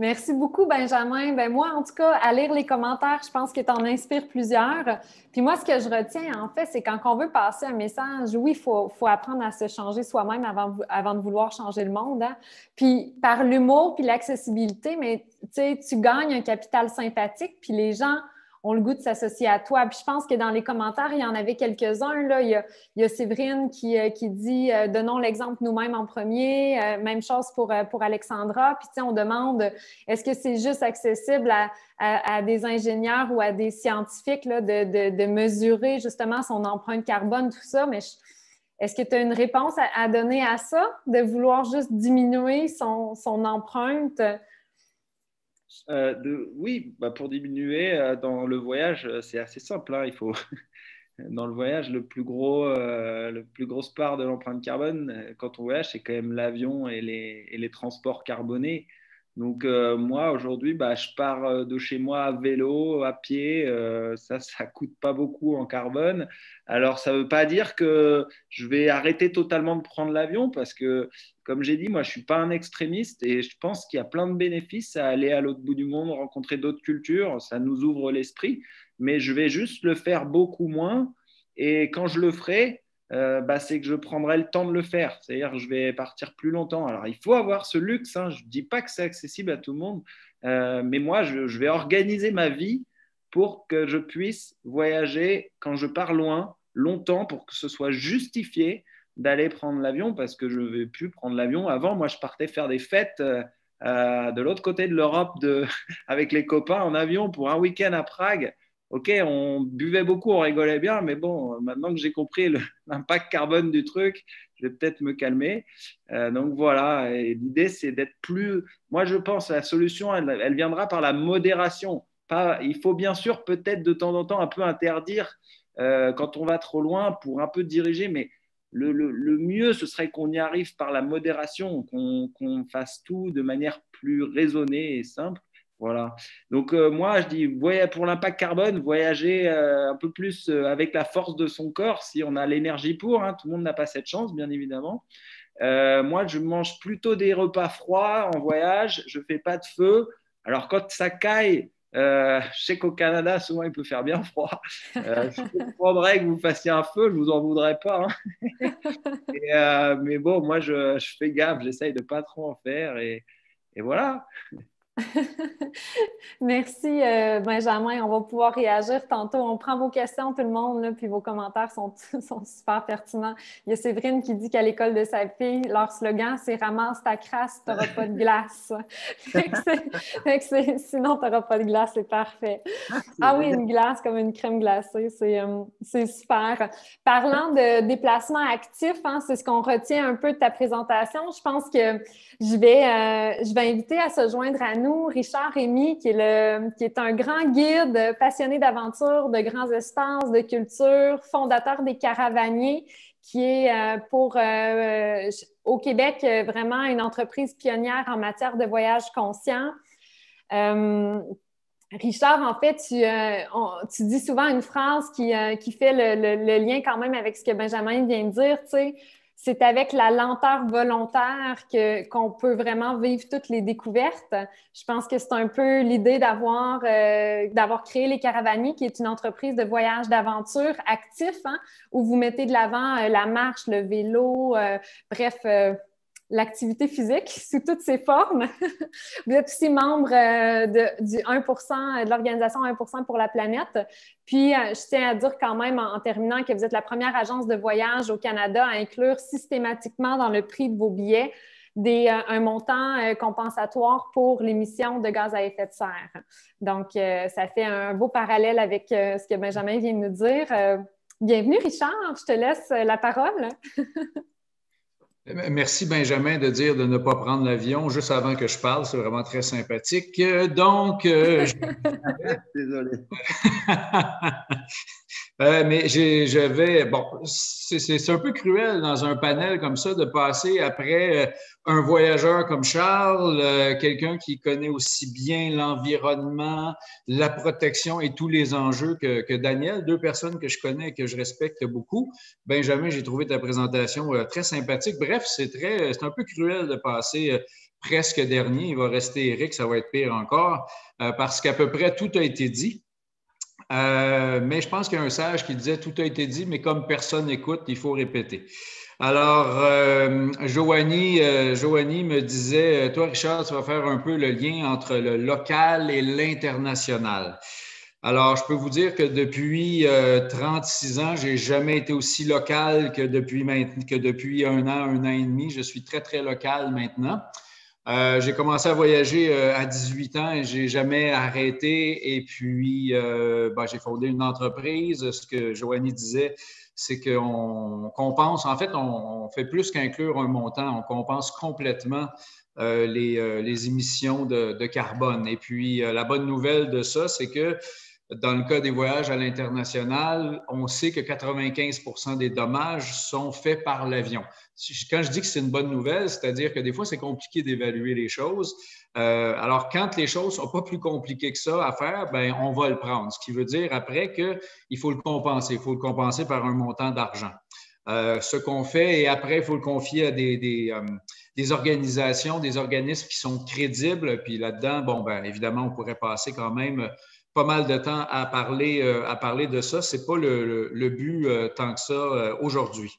Merci beaucoup, Benjamin. Moi, en tout cas, à lire les commentaires, je pense que tu en inspires plusieurs. Puis moi, ce que je retiens, en fait, c'est quand on veut passer un message, oui, il faut apprendre à se changer soi-même avant de vouloir changer le monde. Hein? Puis par l'humour puis l'accessibilité, mais tu gagnes un capital sympathique, puis les gens ont le goût de s'associer à toi. Puis je pense que dans les commentaires, il y en avait quelques-uns. Là. Il y a Séverine qui dit « Donnons l'exemple nous-mêmes en premier ». Même chose pour Alexandra. Puis on demande « Est-ce que c'est juste accessible à des ingénieurs ou à des scientifiques là, de mesurer justement son empreinte carbone, tout ça? » Mais est-ce que tu as une réponse à donner à ça, de vouloir juste diminuer son empreinte? Oui, pour diminuer dans le voyage, c'est assez simple. Il faut dans le voyage, le plus grosse part de l'empreinte carbone quand on voyage, c'est quand même l'avion et les transports carbonés. Donc moi aujourd'hui, je pars de chez moi à vélo, à pied. Ça coûte pas beaucoup en carbone. Alors ça veut pas dire que je vais arrêter totalement de prendre l'avion parce que, comme j'ai dit, moi je suis pas un extrémiste et je pense qu'il y a plein de bénéfices à aller à l'autre bout du monde, rencontrer d'autres cultures. Ça nous ouvre l'esprit, mais je vais juste le faire beaucoup moins. Et quand je le ferai, c'est que je prendrai le temps de le faire. C'est-à-dire que je vais partir plus longtemps. Alors, il faut avoir ce luxe. Je ne dis pas que c'est accessible à tout le monde, mais moi, je vais organiser ma vie pour que je puisse voyager quand je pars loin, longtemps, pour que ce soit justifié d'aller prendre l'avion parce que je ne vais plus prendre l'avion. Avant, moi, je partais faire des fêtes de l'autre côté de l'Europe avec les copains en avion pour un week-end à Prague. Ok, on buvait beaucoup, on rigolait bien, mais bon, maintenant que j'ai compris l'impact carbone du truc, je vais peut-être me calmer. Donc voilà, et l'idée, c'est d'être plus… Moi, je pense que la solution, elle viendra par la modération. Il faut bien sûr peut-être de temps en temps un peu interdire quand on va trop loin pour un peu diriger, mais le mieux, ce serait qu'on y arrive par la modération, qu'on fasse tout de manière plus raisonnée et simple. Voilà. Donc, moi, je dis, pour l'impact carbone, voyager un peu plus avec la force de son corps, si on a l'énergie pour. Tout le monde n'a pas cette chance, bien évidemment. Moi, je mange plutôt des repas froids en voyage. Je ne fais pas de feu. Alors, quand ça caille, je sais qu'au Canada, souvent, il peut faire bien froid. Je comprendrais que vous fassiez un feu, je ne vous en voudrais pas. Mais bon, moi, je fais gaffe. J'essaye de ne pas trop en faire. Et voilà. Merci, Benjamin. On va pouvoir réagir tantôt. On prend vos questions, tout le monde, là, puis vos commentaires sont super pertinents. Il y a Séverine qui dit qu'à l'école de sa fille, leur slogan, c'est « Ramasse ta crasse, t'auras pas de glace ». Sinon, t'auras pas de glace, c'est parfait. Ah oui, une glace comme une crème glacée, c'est super. Parlant de déplacement actif, hein, c'est ce qu'on retient un peu de ta présentation. Je pense que je vais inviter à se joindre à nous Richard Rémy, qui est un grand guide passionné d'aventure, de grands espaces, de culture, fondateur des Caravaniers, qui est au Québec vraiment une entreprise pionnière en matière de voyage conscient. Richard, en fait, tu dis souvent une phrase qui fait le lien quand même avec ce que Benjamin vient de dire, tu sais. C'est avec la lenteur volontaire qu'on peut vraiment vivre toutes les découvertes. Je pense que c'est un peu l'idée d'avoir créé Les Caravaniers, qui est une entreprise de voyage d'aventure actif, hein, où vous mettez de l'avant la marche, le vélo, bref, l'activité physique sous toutes ses formes. Vous êtes aussi membre du 1%, de l'organisation 1% pour la planète. Puis, je tiens à dire quand même, en terminant, que vous êtes la première agence de voyage au Canada à inclure systématiquement dans le prix de vos billets un montant compensatoire pour l'émission de gaz à effet de serre. Donc, ça fait un beau parallèle avec ce que Benjamin vient de nous dire. Bienvenue, Richard. Je te laisse la parole. Merci, Benjamin, de dire de ne pas prendre l'avion juste avant que je parle. C'est vraiment très sympathique. Donc, désolé. Mais bon, c'est un peu cruel dans un panel comme ça de passer après un voyageur comme Charles, quelqu'un qui connaît aussi bien l'environnement, la protection et tous les enjeux que Daniel, deux personnes que je connais et que je respecte beaucoup. Benjamin, j'ai trouvé ta présentation très sympathique. Bref, c'est un peu cruel de passer presque dernier. Il va rester Éric, ça va être pire encore, parce qu'à peu près tout a été dit. Mais je pense qu'il y a un sage qui disait « Tout a été dit, mais comme personne n'écoute, il faut répéter ». Alors, Joanie me disait « Toi, Richard, tu vas faire un peu le lien entre le local et l'international ». Alors, je peux vous dire que depuis 36 ans, je n'ai jamais été aussi local que depuis un an et demi. Je suis très, très local maintenant. J'ai commencé à voyager à 18 ans et je n'ai jamais arrêté. Et puis, j'ai fondé une entreprise. Ce que Joanie disait, c'est qu'on compense. En fait, on fait plus qu'inclure un montant. On compense complètement les émissions de carbone. Et puis, la bonne nouvelle de ça, c'est que dans le cas des voyages à l'international, on sait que 95% des dommages sont faits par l'avion. Quand je dis que c'est une bonne nouvelle, c'est-à-dire que des fois, c'est compliqué d'évaluer les choses. Alors, quand les choses ne sont pas plus compliquées que ça à faire, ben, on va le prendre. Ce qui veut dire après qu'il faut le compenser. Il faut le compenser par un montant d'argent. Ce qu'on fait, et après, il faut le confier à des organisations, des organismes qui sont crédibles. Puis là-dedans, bon, ben, évidemment, on pourrait passer quand même pas mal de temps à parler de ça. Ce n'est pas le but tant que ça aujourd'hui.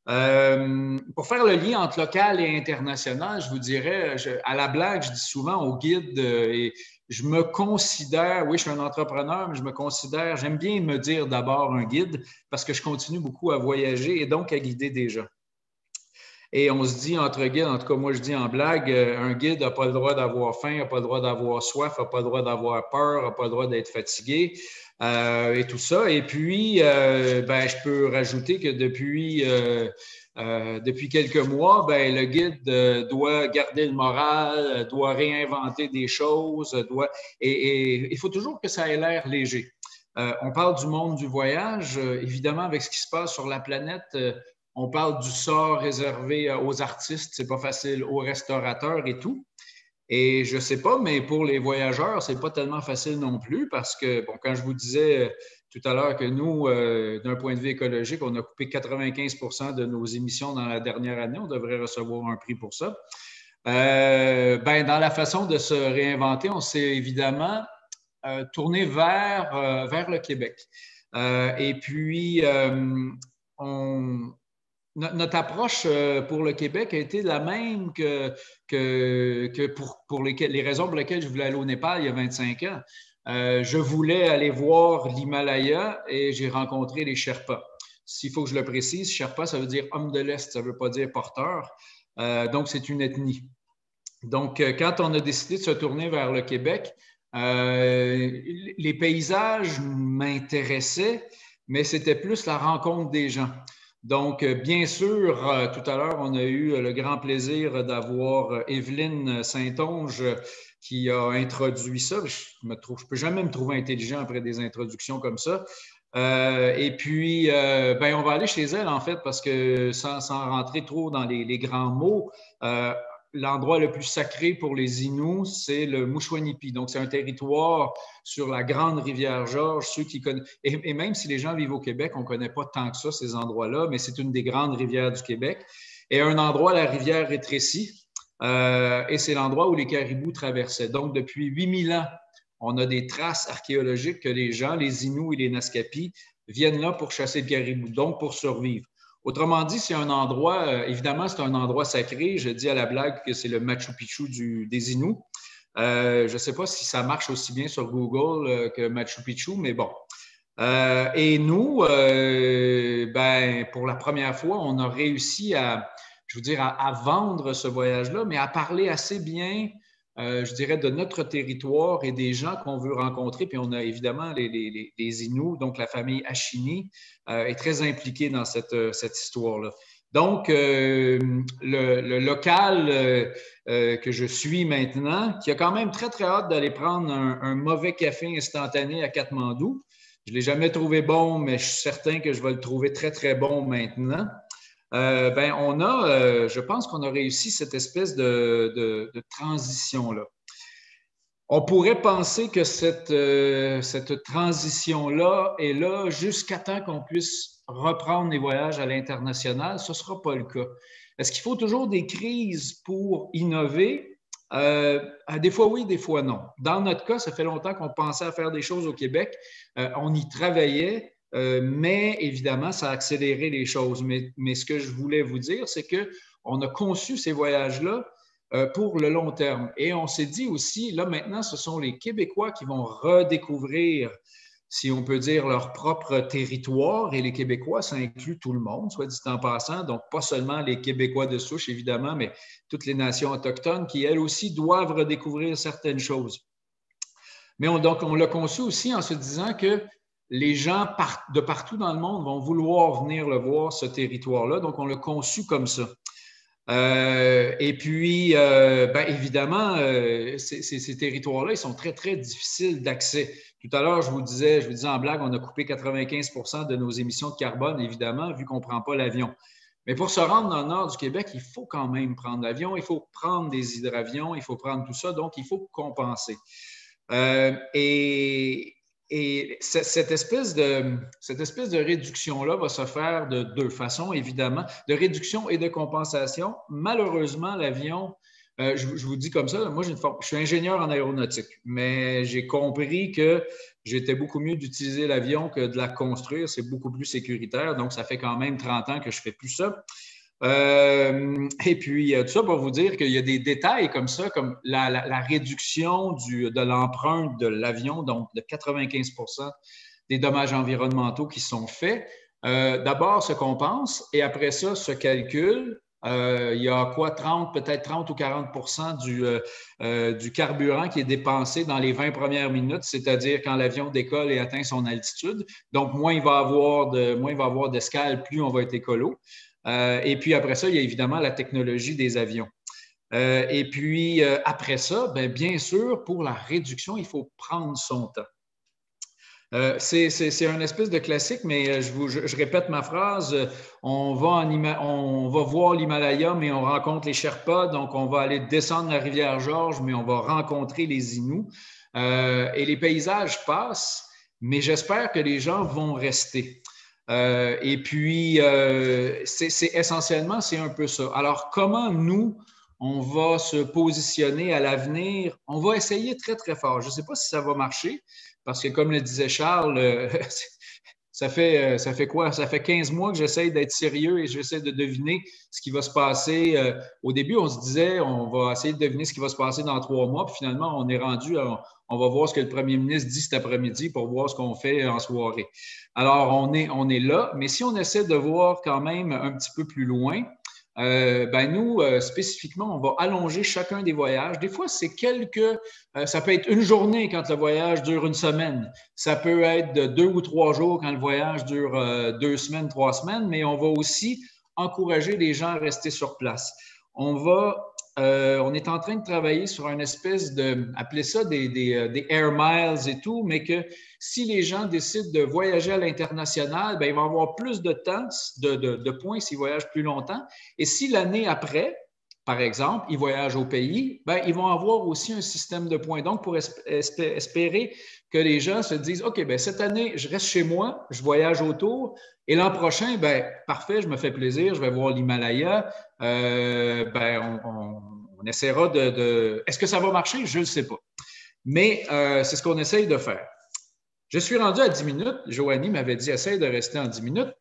Pour faire le lien entre local et international, je vous dirais, à la blague, je dis souvent aux guides, et je me considère, oui, je suis un entrepreneur, mais je me considère, j'aime bien me dire d'abord un guide parce que je continue beaucoup à voyager et donc à guider des gens. Et on se dit entre guides, en tout cas moi je dis en blague, un guide n'a pas le droit d'avoir faim, n'a pas le droit d'avoir soif, n'a pas le droit d'avoir peur, n'a pas le droit d'être fatigué et tout ça. Et puis, je peux rajouter que depuis quelques mois, le guide doit garder le moral, doit réinventer des choses, et il faut toujours que ça ait l'air léger. On parle du monde du voyage, évidemment avec ce qui se passe sur la planète. On parle du sort réservé aux artistes, c'est pas facile, aux restaurateurs et tout. Et je sais pas, mais pour les voyageurs, c'est pas tellement facile non plus parce que, bon, quand je vous disais tout à l'heure que nous, d'un point de vue écologique, on a coupé 95% de nos émissions dans la dernière année, on devrait recevoir un prix pour ça. Dans la façon de se réinventer, on s'est évidemment tourné vers le Québec. Et puis, notre approche pour le Québec a été la même que pour les raisons pour lesquelles je voulais aller au Népal il y a 25 ans. Je voulais aller voir l'Himalaya et j'ai rencontré les Sherpas. S'il faut que je le précise, Sherpa, ça veut dire homme de l'Est, ça ne veut pas dire porteur. Donc, c'est une ethnie. Donc, quand on a décidé de se tourner vers le Québec, les paysages m'intéressaient, mais c'était plus la rencontre des gens. Donc, bien sûr, tout à l'heure, on a eu le grand plaisir d'avoir Evelyne Saint-Onge qui a introduit ça. Je ne peux jamais me trouver intelligent après des introductions comme ça. Et puis, on va aller chez elle, en fait, parce que sans rentrer trop dans les grands mots, l'endroit le plus sacré pour les Inuits, c'est le Mouchouanipi. Donc, c'est un territoire sur la grande rivière Georges. Ceux qui connaissent, et même si les gens vivent au Québec, on ne connaît pas tant que ça, ces endroits-là, mais c'est une des grandes rivières du Québec. Et un endroit, la rivière rétrécie, et c'est l'endroit où les caribous traversaient. Donc, depuis 8000 ans, on a des traces archéologiques que les gens, les Inuits et les Naskapis, viennent là pour chasser le caribou, donc pour survivre. Autrement dit, c'est un endroit, évidemment, c'est un endroit sacré. Je dis à la blague que c'est le Machu Picchu des Inuits. Je ne sais pas si ça marche aussi bien sur Google que Machu Picchu, mais bon. Et nous, pour la première fois, on a réussi à vendre ce voyage-là, mais à parler assez bien, je dirais, de notre territoire et des gens qu'on veut rencontrer. Puis on a évidemment les Inuits, donc la famille Ashini est très impliquée dans cette histoire-là. Donc, le local que je suis maintenant, qui a quand même très, très hâte d'aller prendre un mauvais café instantané à Katmandou. Je ne l'ai jamais trouvé bon, mais je suis certain que je vais le trouver très, très bon maintenant. Je pense qu'on a réussi cette espèce de transition-là. On pourrait penser que cette transition-là est là jusqu'à temps qu'on puisse reprendre les voyages à l'international. Ce ne sera pas le cas. Est-ce qu'il faut toujours des crises pour innover? Des fois oui, des fois non. Dans notre cas, ça fait longtemps qu'on pensait à faire des choses au Québec. On y travaillait. Mais évidemment, ça a accéléré les choses. Mais ce que je voulais vous dire, c'est qu'on a conçu ces voyages-là pour le long terme. Et on s'est dit aussi, là maintenant, ce sont les Québécois qui vont redécouvrir, si on peut dire, leur propre territoire. Et les Québécois, ça inclut tout le monde, soit dit en passant. Donc, pas seulement les Québécois de souche, évidemment, mais toutes les nations autochtones qui, elles aussi, doivent redécouvrir certaines choses. Mais on l'a conçu aussi en se disant que les gens de partout dans le monde vont vouloir venir le voir, ce territoire-là. Donc, on l'a conçu comme ça. Et puis, évidemment, ces territoires-là, ils sont très, très difficiles d'accès. Tout à l'heure, je vous disais en blague, on a coupé 95% de nos émissions de carbone, évidemment, vu qu'on ne prend pas l'avion. Mais pour se rendre dans le nord du Québec, il faut quand même prendre l'avion, il faut prendre des hydravions, il faut prendre tout ça, donc il faut compenser. Et cette espèce de réduction-là va se faire de deux façons, évidemment, de réduction et de compensation. Malheureusement, l'avion, je vous dis comme ça, moi, je suis ingénieur en aéronautique, mais j'ai compris que j'étais beaucoup mieux d'utiliser l'avion que de la construire. C'est beaucoup plus sécuritaire, donc ça fait quand même 30 ans que je ne fais plus ça. Et puis, tout ça pour vous dire qu'il y a des détails comme ça, comme la réduction de l'empreinte de l'avion, donc de 95% des dommages environnementaux qui sont faits. D'abord, se compense et après ça, se calcule. Il y a peut-être 30 ou 40% du carburant qui est dépensé dans les 20 premières minutes, c'est-à-dire quand l'avion décolle et atteint son altitude. Donc, moins il va avoir d'escale, plus on va être écolo. Et puis après ça, il y a évidemment la technologie des avions. Et puis après ça, bien sûr, pour la réduction, il faut prendre son temps. C'est un espèce de classique, mais je répète ma phrase. On va voir l'Himalaya, mais on rencontre les Sherpas. Donc, on va aller descendre la rivière Georges, mais on va rencontrer les Inuits. Et les paysages passent, mais j'espère que les gens vont rester. Et puis, essentiellement, c'est un peu ça. Alors, comment nous, on va se positionner à l'avenir? On va essayer très, très fort. Je ne sais pas si ça va marcher, parce que comme le disait Charles, Ça fait quoi? Ça fait 15 mois que j'essaie d'être sérieux et j'essaie de deviner ce qui va se passer. Au début, on se disait, on va essayer de deviner ce qui va se passer dans 3 mois. Puis finalement, on est rendu, on va voir ce que le premier ministre dit cet après-midi pour voir ce qu'on fait en soirée. Alors, on est là. Mais si on essaie de voir quand même un petit peu plus loin, nous, spécifiquement, on va allonger chacun des voyages. Des fois, c'est ça peut être une journée quand le voyage dure une semaine. Ça peut être de 2 ou 3 jours quand le voyage dure 2 semaines, 3 semaines, mais on va aussi encourager les gens à rester sur place. On est en train de travailler sur une espèce appeler ça des air miles et tout, mais que si les gens décident de voyager à l'international, ils vont avoir plus de temps, de points s'ils voyagent plus longtemps. Et si l'année après, par exemple, ils voyagent au pays, ils vont avoir aussi un système de points. Donc, pour espérer que les gens se disent, OK, cette année, je reste chez moi, je voyage autour, et l'an prochain, parfait, je me fais plaisir, je vais voir l'Himalaya. On essaiera Est-ce que ça va marcher? Je ne le sais pas. Mais c'est ce qu'on essaye de faire. Je suis rendu à 10 minutes. Joanie m'avait dit, essaye de rester en 10 minutes.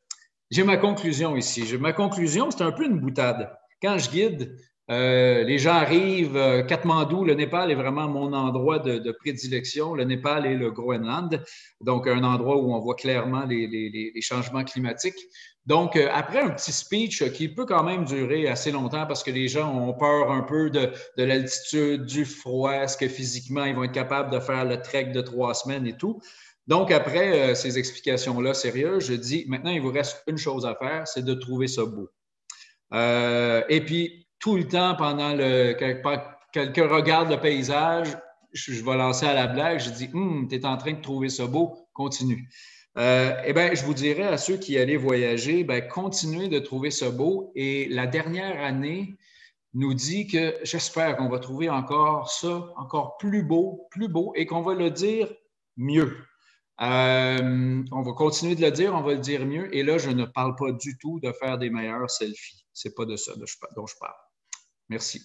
J'ai ma conclusion ici. Ma conclusion, c'est un peu une boutade. Quand je guide, les gens arrivent. Katmandou, le Népal est vraiment mon endroit de prédilection. Le Népal et le Groenland. Donc, un endroit où on voit clairement les changements climatiques. Donc, après un petit speech qui peut quand même durer assez longtemps parce que les gens ont peur un peu de l'altitude, du froid, est-ce que physiquement, ils vont être capables de faire le trek de 3 semaines et tout. Donc, après ces explications-là sérieuses, je dis, maintenant, il vous reste une chose à faire, c'est de trouver ça beau. Et puis, tout le temps, pendant quelqu'un regarde le paysage, je vais lancer à la blague, je dis, tu es en train de trouver ça beau, continue. Je vous dirais à ceux qui allaient voyager, continuez de trouver ça beau. Et la dernière année nous dit que j'espère qu'on va trouver encore ça, encore plus beau, et qu'on va le dire mieux. On va continuer de le dire, on va le dire mieux. Et là, je ne parle pas du tout de faire des meilleurs selfies. Ce n'est pas de ça dont je parle. Merci.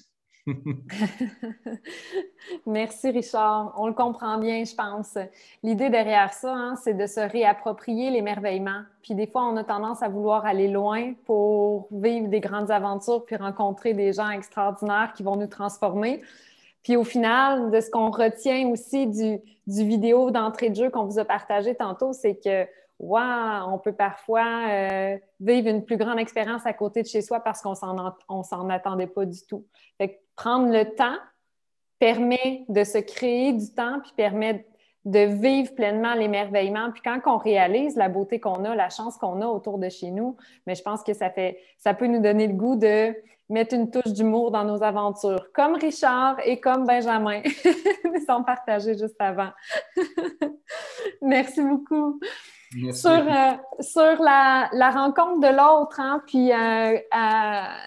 Merci, Richard. On le comprend bien, je pense. L'idée derrière ça, c'est de se réapproprier l'émerveillement. Puis des fois, on a tendance à vouloir aller loin pour vivre des grandes aventures puis rencontrer des gens extraordinaires qui vont nous transformer. Puis au final, de ce qu'on retient aussi du vidéo d'entrée de jeu qu'on vous a partagé tantôt, c'est que on peut parfois vivre une plus grande expérience à côté de chez soi parce qu'on s'en attendait pas du tout. Fait que prendre le temps permet de se créer du temps puis permet de vivre pleinement l'émerveillement. Puis quand on réalise la beauté qu'on a, la chance qu'on a autour de chez nous, mais je pense que ça peut nous donner le goût de mettre une touche d'humour dans nos aventures, comme Richard et comme Benjamin. Ils sont partagés juste avant. Merci beaucoup. Merci. Sur la rencontre de l'autre, puis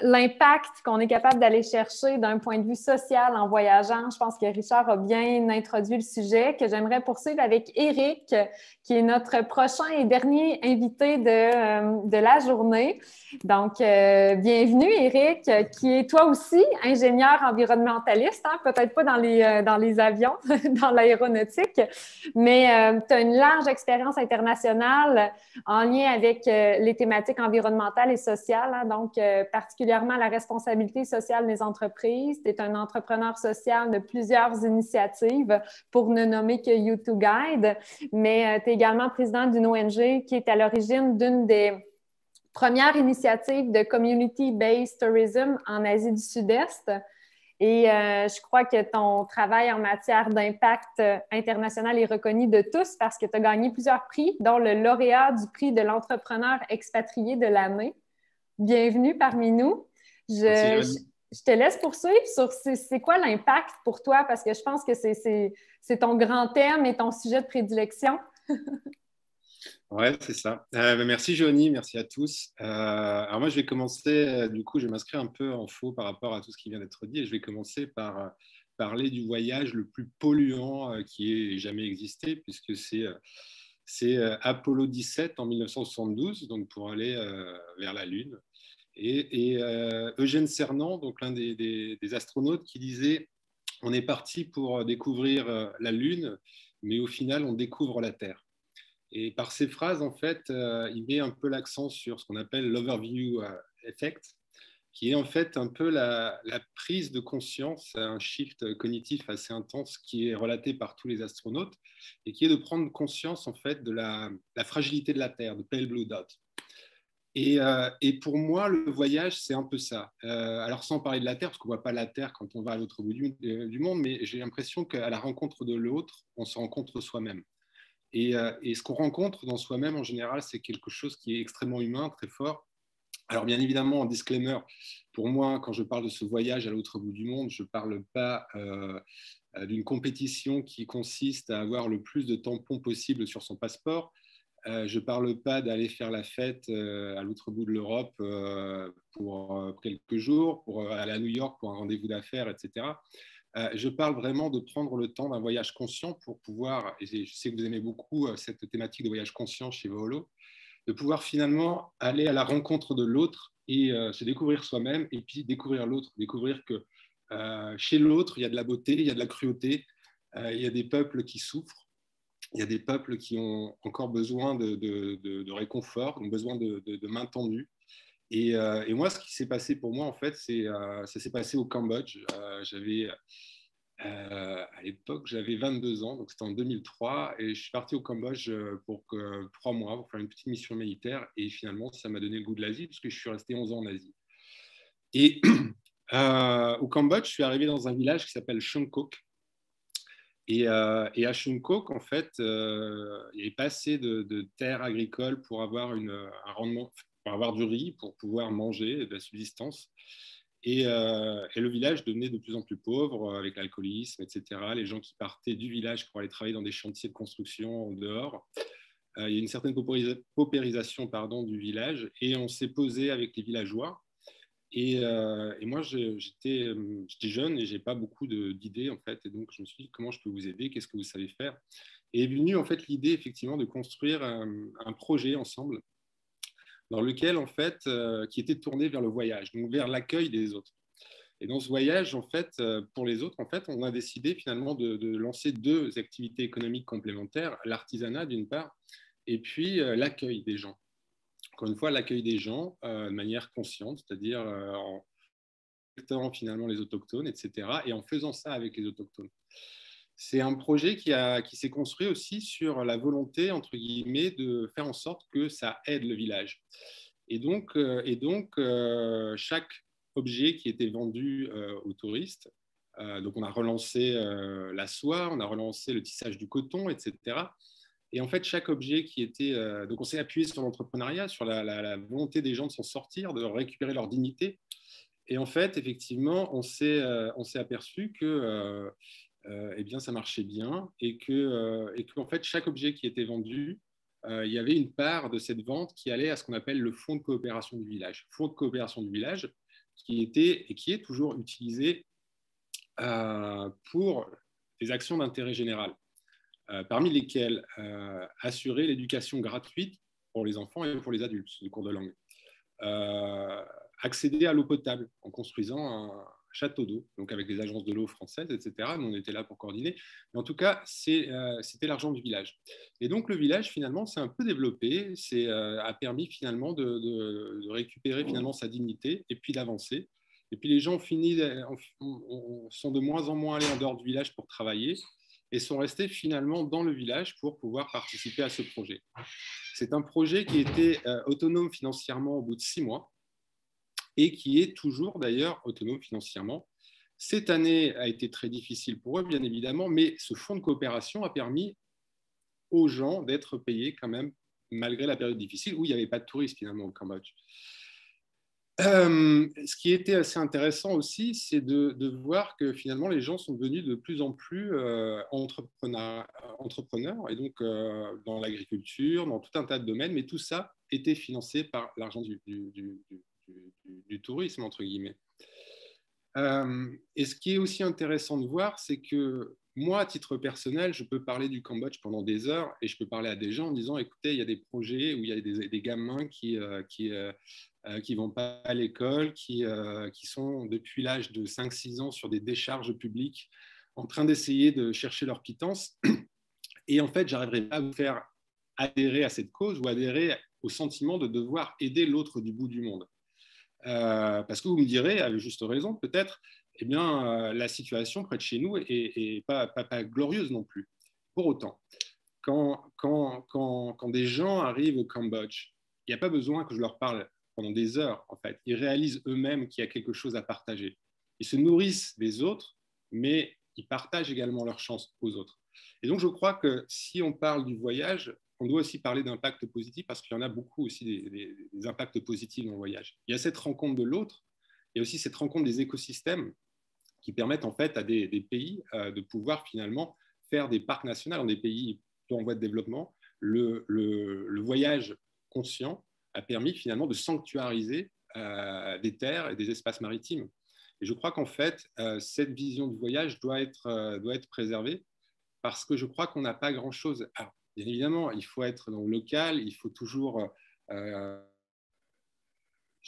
l'impact qu'on est capable d'aller chercher d'un point de vue social en voyageant. Je pense que Richard a bien introduit le sujet, que j'aimerais poursuivre avec Éric, qui est notre prochain et dernier invité de la journée. Donc, bienvenue Éric, qui est toi aussi ingénieur environnementaliste, peut-être pas dans les avions, dans l'aéronautique, mais tu as une large expérience internationale en lien avec les thématiques environnementales et sociales, donc particulièrement la responsabilité sociale des entreprises. Tu es un entrepreneur social de plusieurs initiatives, pour ne nommer que U2Guide, mais tu es également président d'une ONG qui est à l'origine d'une des premières initiatives de Community-Based Tourism en Asie du Sud-Est. Et je crois que ton travail en matière d'impact international est reconnu de tous parce que tu as gagné plusieurs prix, dont le lauréat du prix de l'entrepreneur expatrié de l'année. Bienvenue parmi nous. Je te laisse poursuivre sur c'est quoi l'impact pour toi, parce que je pense que c'est ton grand thème et ton sujet de prédilection. Ouais, c'est ça. Merci Joanie, merci à tous. Alors moi, je vais commencer, du coup, je vais m'inscrire un peu en faux par rapport à tout ce qui vient d'être dit et je vais commencer par parler du voyage le plus polluant qui ait jamais existé, puisque c'est Apollo 17 en 1972, donc pour aller vers la Lune. Et Eugène Cernan, donc l'un des astronautes, qui disait « On est parti pour découvrir la Lune, mais au final, on découvre la Terre ». Et par ces phrases, en fait, il met un peu l'accent sur ce qu'on appelle l'overview effect, qui est en fait un peu la prise de conscience, un shift cognitif assez intense qui est relaté par tous les astronautes et qui est de prendre conscience en fait de la fragilité de la Terre, de pale blue dot. Et pour moi, le voyage, c'est un peu ça. Alors sans parler de la Terre, parce qu'on ne voit pas la Terre quand on va à l'autre bout du monde, mais j'ai l'impression qu'à la rencontre de l'autre, on se rencontre soi-même. Et ce qu'on rencontre dans soi-même, en général, c'est quelque chose qui est extrêmement humain, très fort. Alors bien évidemment, en disclaimer, pour moi, quand je parle de ce voyage à l'autre bout du monde, je ne parle pas d'une compétition qui consiste à avoir le plus de tampons possible sur son passeport. Je ne parle pas d'aller faire la fête à l'autre bout de l'Europe pour quelques jours, pour aller à New York pour un rendez-vous d'affaires, etc. Je parle vraiment de prendre le temps d'un voyage conscient pour pouvoir, et je sais que vous aimez beaucoup cette thématique de voyage conscient chez Volo, de pouvoir finalement aller à la rencontre de l'autre et se découvrir soi-même et puis découvrir l'autre, découvrir que chez l'autre, il y a de la beauté, il y a de la cruauté, il y a des peuples qui souffrent, il y a des peuples qui ont encore besoin de réconfort, ont besoin de main tendue. Et moi, ce qui s'est passé pour moi, en fait, ça s'est passé au Cambodge. À l'époque, j'avais 22 ans, donc c'était en 2003, et je suis parti au Cambodge pour 3 mois pour faire une petite mission militaire. Et finalement, ça m'a donné le goût de l'Asie, puisque je suis resté 11 ans en Asie. Et au Cambodge, je suis arrivé dans un village qui s'appelle Shungkok. Et à Shungkok, en fait, il n'y avait pas assez de terres agricoles pour avoir un rendement, pour avoir du riz, pour pouvoir manger, de la subsistance. Et le village devenait de plus en plus pauvre avec l'alcoolisme, etc. Les gens qui partaient du village pour aller travailler dans des chantiers de construction dehors. Il y a une certaine paupérisation du village. Et on s'est posé avec les villageois. Et moi, j'étais jeune et je n'ai pas beaucoup d'idées, en fait. Et donc, je me suis dit, comment je peux vous aider? Qu'est-ce que vous savez faire? Et est venue, en fait, l'idée, effectivement, de construire un projet ensemble dans lequel, en fait, qui était tourné vers le voyage, donc vers l'accueil des autres. Et dans ce voyage, en fait, pour les autres, en fait, on a décidé finalement de lancer 2 activités économiques complémentaires, l'artisanat d'une part, et puis l'accueil des gens. Encore une fois, l'accueil des gens de manière consciente, c'est-à-dire en respectant finalement les autochtones, etc., et en faisant ça avec les autochtones. C'est un projet qui s'est construit aussi sur la volonté, entre guillemets, de faire en sorte que ça aide le village. Et donc chaque objet qui était vendu aux touristes, donc on a relancé la soie, on a relancé le tissage du coton, etc. Et en fait, chaque objet qui était... donc on s'est appuyé sur l'entrepreneuriat, sur la volonté des gens de s'en sortir, de récupérer leur dignité. Et en fait, effectivement, on s'est aperçu que eh bien, ça marchait bien et qu'en fait, chaque objet qui était vendu, il y avait une part de cette vente qui allait à ce qu'on appelle le fonds de coopération du village. Fonds de coopération du village qui était et qui est toujours utilisé pour des actions d'intérêt général, parmi lesquelles assurer l'éducation gratuite pour les enfants et pour les adultes, les cours de langue. Accéder à l'eau potable en construisant un château d'eau, donc avec les agences de l'eau françaises, etc. Nous, on était là pour coordonner. Mais en tout cas, c'était l'argent du village. Et donc, le village, finalement, s'est un peu développé, a permis finalement de récupérer finalement sa dignité et puis d'avancer. Et puis, les gens sont de moins en moins allés en dehors du village pour travailler et sont restés finalement dans le village pour pouvoir participer à ce projet. C'est un projet qui était autonome financièrement au bout de 6 mois et qui est toujours d'ailleurs autonome financièrement. Cette année a été très difficile pour eux, bien évidemment, mais ce fonds de coopération a permis aux gens d'être payés quand même, malgré la période difficile où il n'y avait pas de touristes finalement au Cambodge. Ce qui était assez intéressant aussi, c'est de voir que finalement les gens sont devenus de plus en plus entrepreneurs, et donc dans l'agriculture, dans tout un tas de domaines, mais tout ça était financé par l'argent du tourisme, entre guillemets. Et ce qui est aussi intéressant de voir, c'est que moi, à titre personnel, je peux parler du Cambodge pendant des heures et je peux parler à des gens en disant, écoutez, il y a des projets où il y a des gamins qui vont pas à l'école, qui sont depuis l'âge de 5-6 ans sur des décharges publiques en train d'essayer de chercher leur pitance. Et en fait, j'arriverai pas à vous faire adhérer à cette cause ou adhérer au sentiment de devoir aider l'autre du bout du monde. Parce que vous me direz, avec juste raison peut-être, eh bien, la situation près de chez nous est pas glorieuse non plus. Pour autant, quand des gens arrivent au Cambodge, il n'y a pas besoin que je leur parle pendant des heures, en fait. Ils réalisent eux-mêmes qu'il y a quelque chose à partager. Ils se nourrissent des autres, mais ils partagent également leur chance aux autres. Et donc, je crois que si on parle du voyage, on doit aussi parler d'impact positif parce qu'il y en a beaucoup aussi des impacts positifs dans le voyage. Il y a cette rencontre de l'autre, il y a aussi cette rencontre des écosystèmes qui permettent en fait à des pays de pouvoir finalement faire des parcs nationaux dans des pays en voie de développement. Le voyage conscient a permis finalement de sanctuariser des terres et des espaces maritimes. Et je crois qu'en fait, cette vision du voyage doit être préservée parce que je crois qu'on n'a pas grand-chose. Alors, bien évidemment, il faut être dans le local, il faut toujours, je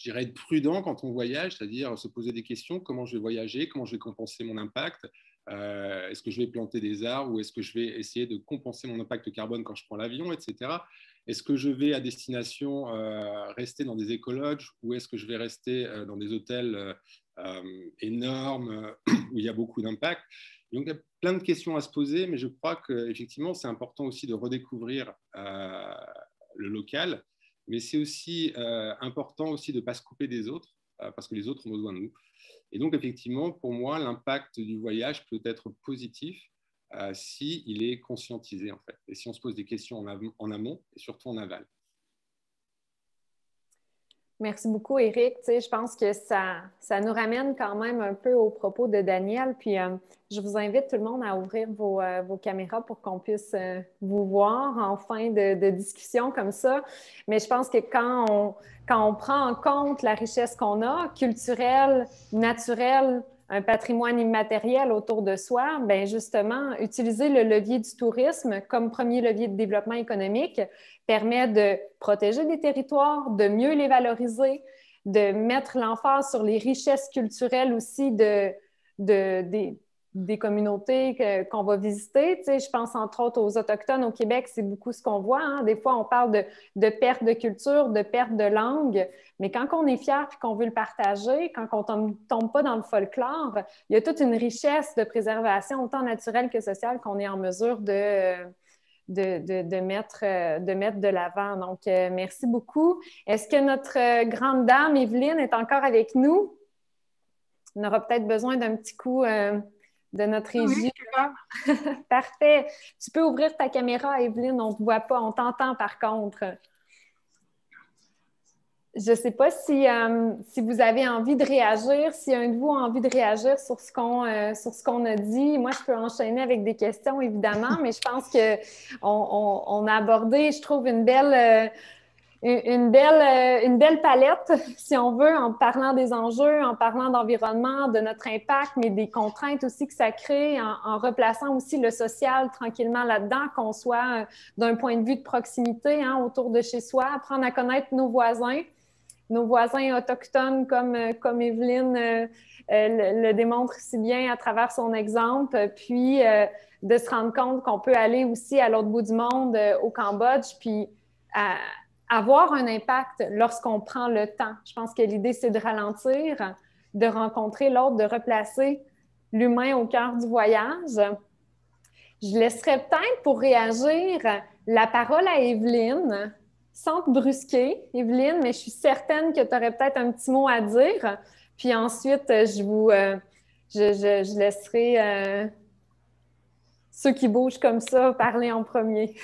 dirais, être prudent quand on voyage, c'est-à-dire se poser des questions, comment je vais voyager, comment je vais compenser mon impact, est-ce que je vais planter des arbres ou est-ce que je vais essayer de compenser mon impact carbone quand je prends l'avion, etc. Est-ce que je vais à destination rester dans des écologes ou est-ce que je vais rester dans des hôtels énormes où il y a beaucoup d'impact? Donc, il y a plein de questions à se poser, mais je crois qu'effectivement, c'est important aussi de redécouvrir le local, mais c'est aussi important aussi de ne pas se couper des autres, parce que les autres ont besoin de nous. Et donc, effectivement, pour moi, l'impact du voyage peut être positif s'il est conscientisé, en fait, et si on se pose des questions en amont et surtout en aval. Merci beaucoup, Éric. Tu sais, je pense que ça nous ramène quand même un peu au propos de Daniel. Puis, je vous invite tout le monde à ouvrir vos caméras pour qu'on puisse vous voir en fin de discussion comme ça. Mais je pense que quand on prend en compte la richesse qu'on a, culturelle, naturelle, un patrimoine immatériel autour de soi, bien justement, utiliser le levier du tourisme comme premier levier de développement économique permet de protéger des territoires, de mieux les valoriser, de mettre l'emphase sur les richesses culturelles aussi des communautés qu'on va visiter. Tu sais, je pense entre autres aux Autochtones au Québec, c'est beaucoup ce qu'on voit. Hein? Des fois, on parle de perte de culture, de perte de langue, mais quand on est fier et qu'on veut le partager, quand on ne tombe pas dans le folklore, il y a toute une richesse de préservation, autant naturelle que sociale, qu'on est en mesure de mettre de l'avant. Donc, merci beaucoup. Est-ce que notre grande dame, Evelyne, est encore avec nous? On aura peut-être besoin d'un petit coup de notre régie. Oui, parfait. Tu peux ouvrir ta caméra, Evelyne. On ne te voit pas. On t'entend par contre. Je ne sais pas si vous avez envie de réagir, si un de vous a envie de réagir sur ce qu'on a dit. Moi, je peux enchaîner avec des questions, évidemment, mais je pense qu'on a abordé, je trouve, une belle palette, si on veut, en parlant des enjeux, en parlant d'environnement, de notre impact, mais des contraintes aussi que ça crée, en replaçant aussi le social tranquillement là-dedans, qu'on soit d'un point de vue de proximité, hein, autour de chez soi, apprendre à connaître nos voisins autochtones comme Evelyne le démontre si bien à travers son exemple, puis de se rendre compte qu'on peut aller aussi à l'autre bout du monde, au Cambodge, puis avoir un impact lorsqu'on prend le temps. Je pense que l'idée, c'est de ralentir, de rencontrer l'autre, de replacer l'humain au cœur du voyage. Je laisserai peut-être pour réagir la parole à Evelyne, sans te brusquer, Evelyne, mais je suis certaine que tu aurais peut-être un petit mot à dire. Puis ensuite, je laisserai ceux qui bougent comme ça parler en premier.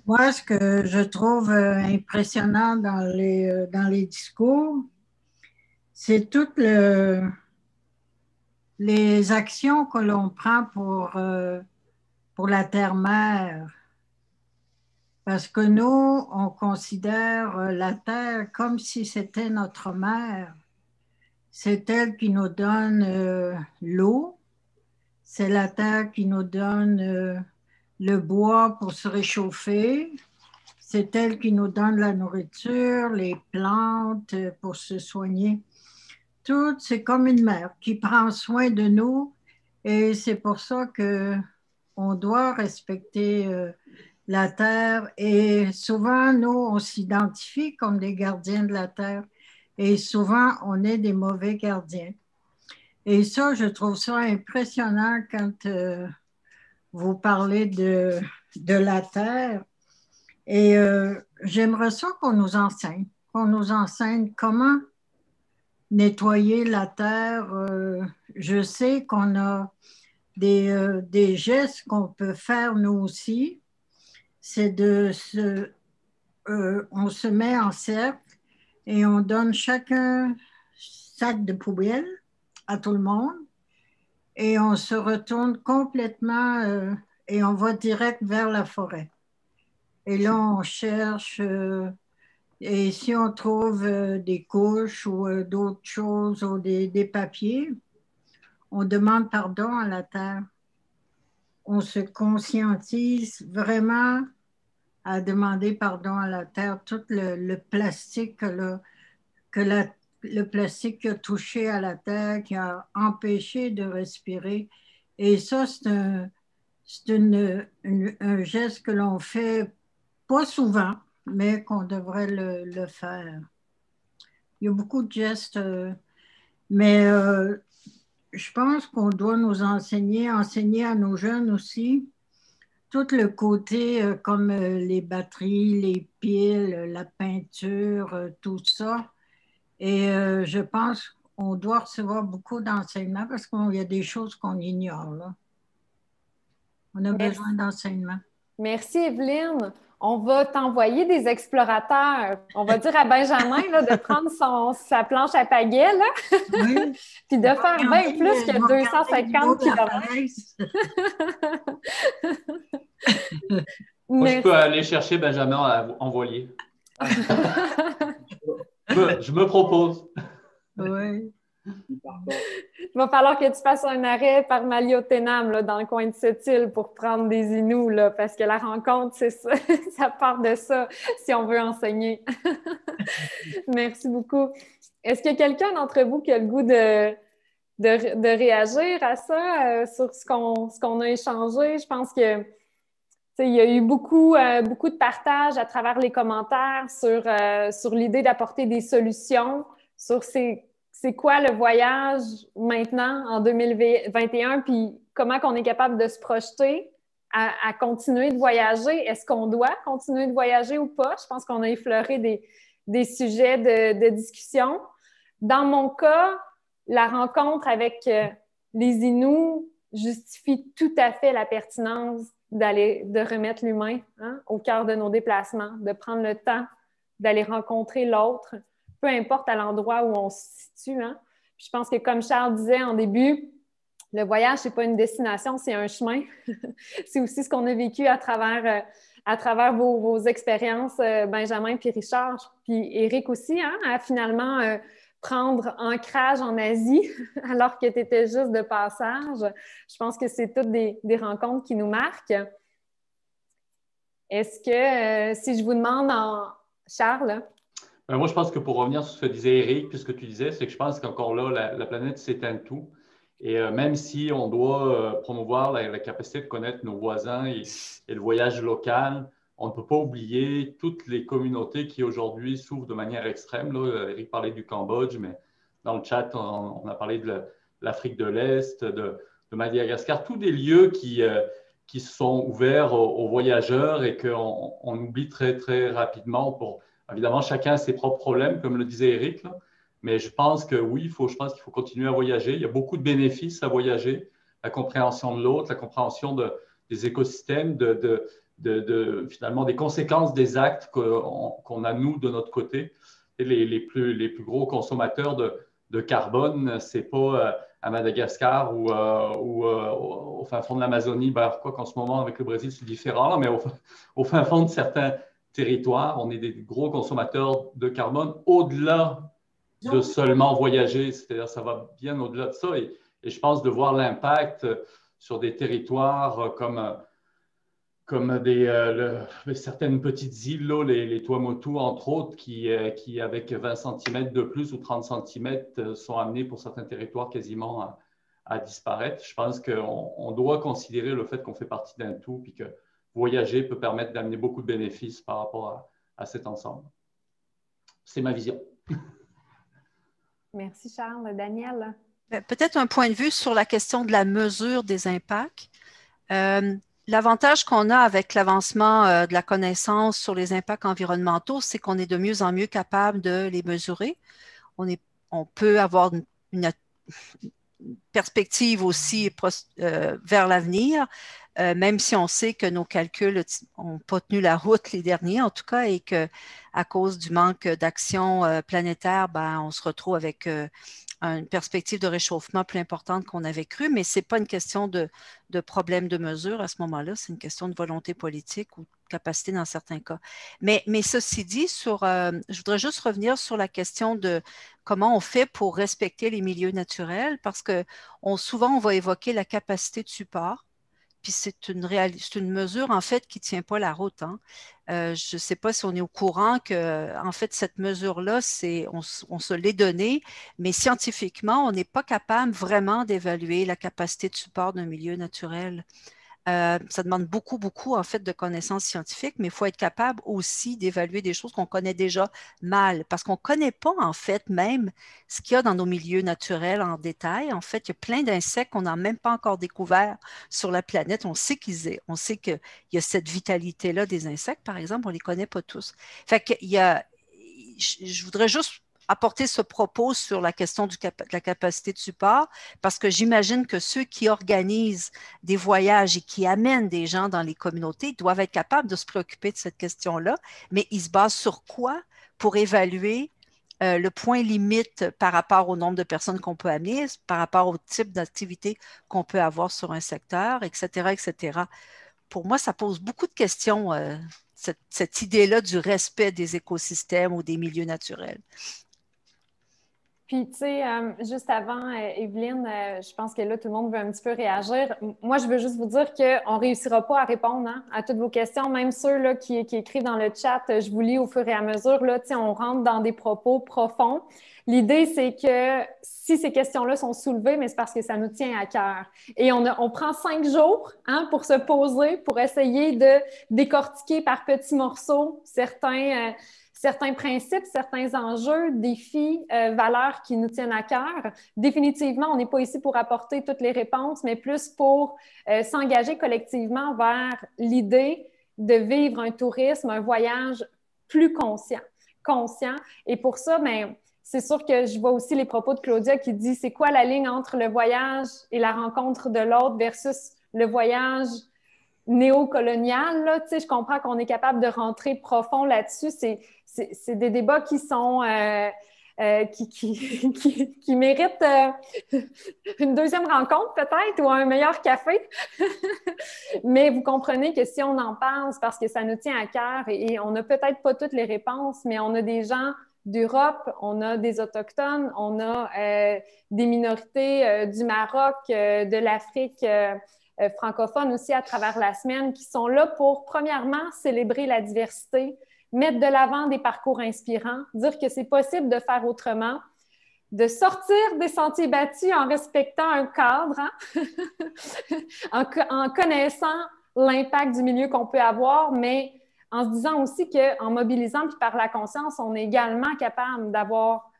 Moi, ce que je trouve impressionnant dans les discours, c'est toutes les actions que l'on prend pour la terre-mère. Parce que nous, on considère la terre comme si c'était notre mère. C'est elle qui nous donne l'eau, c'est la terre qui nous donne le bois pour se réchauffer, c'est elle qui nous donne la nourriture, les plantes pour se soigner. Tout, c'est comme une mère qui prend soin de nous et c'est pour ça qu'on doit respecter la terre. Et souvent, nous, on s'identifie comme des gardiens de la terre. Et souvent, on est des mauvais gardiens. Et ça, je trouve ça impressionnant quand vous parlez de la terre. Et j'aimerais ça qu'on nous enseigne comment nettoyer la terre. Je sais qu'on a des gestes qu'on peut faire nous aussi. C'est on se met en cercle et on donne chacun sac de poubelle à tout le monde et on se retourne complètement et on va direct vers la forêt. Et là, on cherche et si on trouve des couches ou d'autres choses ou des papiers, on demande pardon à la terre. On se conscientise vraiment à demander pardon à la terre, tout le plastique le plastique qui a touché à la terre, qui a empêché de respirer. Et ça, c'est un geste que l'on fait pas souvent, mais qu'on devrait le faire. Il y a beaucoup de gestes, mais je pense qu'on doit nous enseigner à nos jeunes aussi, tout le côté comme les batteries, les piles, la peinture, tout ça. Et je pense qu'on doit recevoir beaucoup d'enseignements parce qu'il y a des choses qu'on ignore, là. On a besoin d'enseignement. Merci, Evelyne. On va t'envoyer des explorateurs. On va dire à Benjamin là, de prendre sa planche à pagaie là, oui. Puis de faire bien plus que 250 km. Moi, je peux aller chercher Benjamin en voilier. Je me propose. Oui. Il va falloir que tu fasses un arrêt par Maliotenam là, dans le coin de cette île pour prendre des Inuits, là, parce que la rencontre, c'est ça, ça part de ça si on veut enseigner. Merci beaucoup. Est-ce qu'il y a quelqu'un d'entre vous qui a le goût de réagir à ça, sur ce qu'on a échangé? Je pense que il y a eu beaucoup de partage à travers les commentaires sur l'idée d'apporter des solutions, sur c'est quoi le voyage maintenant en 2021, puis comment on est capable de se projeter à continuer de voyager. Est-ce qu'on doit continuer de voyager ou pas? Je pense qu'on a effleuré des sujets de discussion. Dans mon cas, la rencontre avec les Inuits justifie tout à fait la pertinence de remettre l'humain au cœur de nos déplacements, de prendre le temps d'aller rencontrer l'autre, peu importe à l'endroit où on se situe. Puis je pense que comme Charles disait en début, le voyage, c'est pas une destination, c'est un chemin. C'est aussi ce qu'on a vécu à travers vos expériences, Benjamin puis Richard, puis Éric aussi, à finalement prendre ancrage en Asie alors que tu étais juste de passage. Je pense que c'est toutes des rencontres qui nous marquent. Est-ce que, si je vous demande, Charles? Moi, je pense que pour revenir sur ce que disait Éric, puis ce que tu disais, c'est que je pense qu'encore là, la planète s'éteint tout. Et même si on doit promouvoir la capacité de connaître nos voisins et le voyage local, on ne peut pas oublier toutes les communautés qui aujourd'hui souffrent de manière extrême. Là, Éric parlait du Cambodge, mais dans le chat, on a parlé de l'Afrique de l'Est, de Madagascar, tous des lieux qui sont ouverts aux voyageurs et qu'on oublie très, très rapidement. Évidemment, chacun a ses propres problèmes, comme le disait Éric, là. Mais je pense que oui, je pense qu'il faut continuer à voyager. Il y a beaucoup de bénéfices à voyager. La compréhension de l'autre, la compréhension des écosystèmes, finalement des conséquences des actes qu'on a, nous, de notre côté. Et les plus gros consommateurs de carbone, ce n'est pas à Madagascar ou au fin fond de l'Amazonie. Quoi qu'en ce moment, avec le Brésil, c'est différent, là, mais au fin fond de certains territoires, on est des gros consommateurs de carbone au-delà de seulement voyager, c'est-à-dire ça va bien au-delà de ça. Et je pense de voir l'impact sur des territoires comme certaines petites îles, là, les Tuamotu, entre autres, qui, avec 20 cm de plus ou 30 cm, sont amenés pour certains territoires quasiment à disparaître. Je pense qu'on doit considérer le fait qu'on fait partie d'un tout, puis que voyager peut permettre d'amener beaucoup de bénéfices par rapport à cet ensemble. C'est ma vision. Merci Charles. Daniel? Peut-être un point de vue sur la question de la mesure des impacts. L'avantage qu'on a avec l'avancement de la connaissance sur les impacts environnementaux, c'est qu'on est de mieux en mieux capable de les mesurer. On peut avoir une perspective aussi vers l'avenir, même si on sait que nos calculs n'ont pas tenu la route les derniers, en tout cas, et qu'à cause du manque d'action planétaire, on se retrouve avec une perspective de réchauffement plus importante qu'on avait cru, mais ce n'est pas une question de problème de mesure à ce moment-là, c'est une question de volonté politique ou de capacité dans certains cas. Mais ceci dit, je voudrais juste revenir sur la question de comment on fait pour respecter les milieux naturels, parce que souvent on va évoquer la capacité de support, puis c'est une mesure en fait qui ne tient pas la route. Hein. Je ne sais pas si on est au courant que en fait cette mesure-là, on se l'est donnée, mais scientifiquement, on n'est pas capable vraiment d'évaluer la capacité de support d'un milieu naturel. Ça demande beaucoup, beaucoup en fait de connaissances scientifiques, mais il faut être capable aussi d'évaluer des choses qu'on connaît déjà mal, parce qu'on ne connaît pas en fait même ce qu'il y a dans nos milieux naturels en détail. En fait, il y a plein d'insectes qu'on n'a même pas encore découverts sur la planète. On sait qu'il y a cette vitalité-là des insectes, par exemple, on ne les connaît pas tous. Fait que je voudrais juste apporter ce propos sur la question de la capacité de support, parce que j'imagine que ceux qui organisent des voyages et qui amènent des gens dans les communautés doivent être capables de se préoccuper de cette question-là, mais ils se basent sur quoi pour évaluer le point limite par rapport au nombre de personnes qu'on peut amener, par rapport au type d'activité qu'on peut avoir sur un secteur, etc., etc. Pour moi, ça pose beaucoup de questions, cette idée-là du respect des écosystèmes ou des milieux naturels. Puis, tu sais, juste avant, Evelyne, je pense que là, tout le monde veut un petit peu réagir. Moi, je veux juste vous dire qu'on ne réussira pas à répondre à toutes vos questions, même ceux là, qui écrivent dans le chat, je vous lis au fur et à mesure. Là, tu sais, on rentre dans des propos profonds. L'idée, c'est que si ces questions-là sont soulevées, mais c'est parce que ça nous tient à cœur. Et on prend 5 jours pour se poser, pour essayer de décortiquer par petits morceaux certains principes, certains enjeux, défis, valeurs qui nous tiennent à cœur. Définitivement, on n'est pas ici pour apporter toutes les réponses, mais plus pour s'engager collectivement vers l'idée de vivre un tourisme, un voyage plus conscient. Et pour ça, c'est sûr que je vois aussi les propos de Claudia qui dit c'est quoi la ligne entre le voyage et la rencontre de l'autre versus le voyage néocolonial, là, tu sais, je comprends qu'on est capable de rentrer profond là-dessus. C'est des débats qui sont qui méritent une deuxième rencontre peut-être ou un meilleur café. Mais vous comprenez que si on en parle, c'est parce que ça nous tient à cœur et on n'a peut-être pas toutes les réponses, mais on a des gens d'Europe, on a des Autochtones, on a des minorités du Maroc, de l'Afrique francophones aussi à travers la semaine qui sont là pour, premièrement, célébrer la diversité, mettre de l'avant des parcours inspirants, dire que c'est possible de faire autrement, de sortir des sentiers battus en respectant un cadre, en connaissant l'impact du milieu qu'on peut avoir, mais en se disant aussi qu'en mobilisant puis par la conscience, on est également capable d'avoir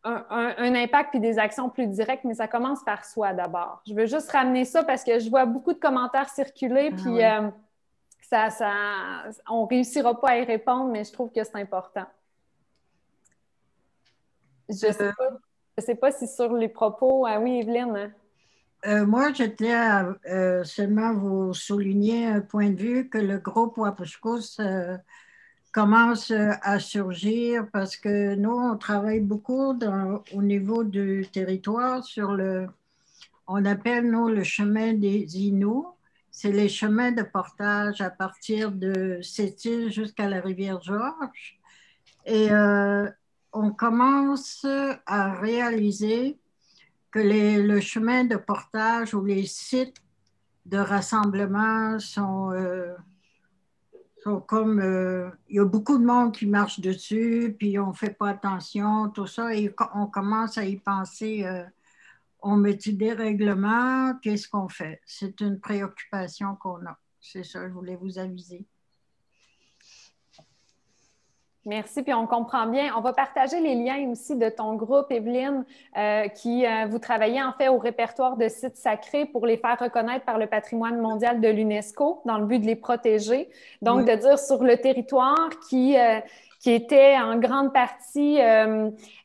un impact puis des actions plus directes, mais ça commence par soi d'abord. Je veux juste ramener ça parce que je vois beaucoup de commentaires circuler, puis oui. On ne réussira pas à y répondre, mais je trouve que c'est important. Je ne sais pas si sur les propos... oui, Evelyne? Moi, j'étais seulement vous souligner un point de vue que le groupe Wapuskous commence à surgir parce que nous, on travaille beaucoup au niveau du territoire sur on appelle, nous, le chemin des Inuits. C'est les chemins de portage à partir de Sept-Îles jusqu'à la Rivière-Georges. Et on commence à réaliser que le chemin de portage ou les sites de rassemblement sont comme... il y a beaucoup de monde qui marche dessus, puis on ne fait pas attention, tout ça, et on commence à y penser on met-tu des règlements? Qu'est-ce qu'on fait? C'est une préoccupation qu'on a. C'est ça, je voulais vous aviser. Merci, puis on comprend bien. On va partager les liens aussi de ton groupe, Evelyne, vous travaillez en fait au répertoire de sites sacrés pour les faire reconnaître par le patrimoine mondial de l'UNESCO dans le but de les protéger. Donc, oui. De dire sur le territoire qui était en grande partie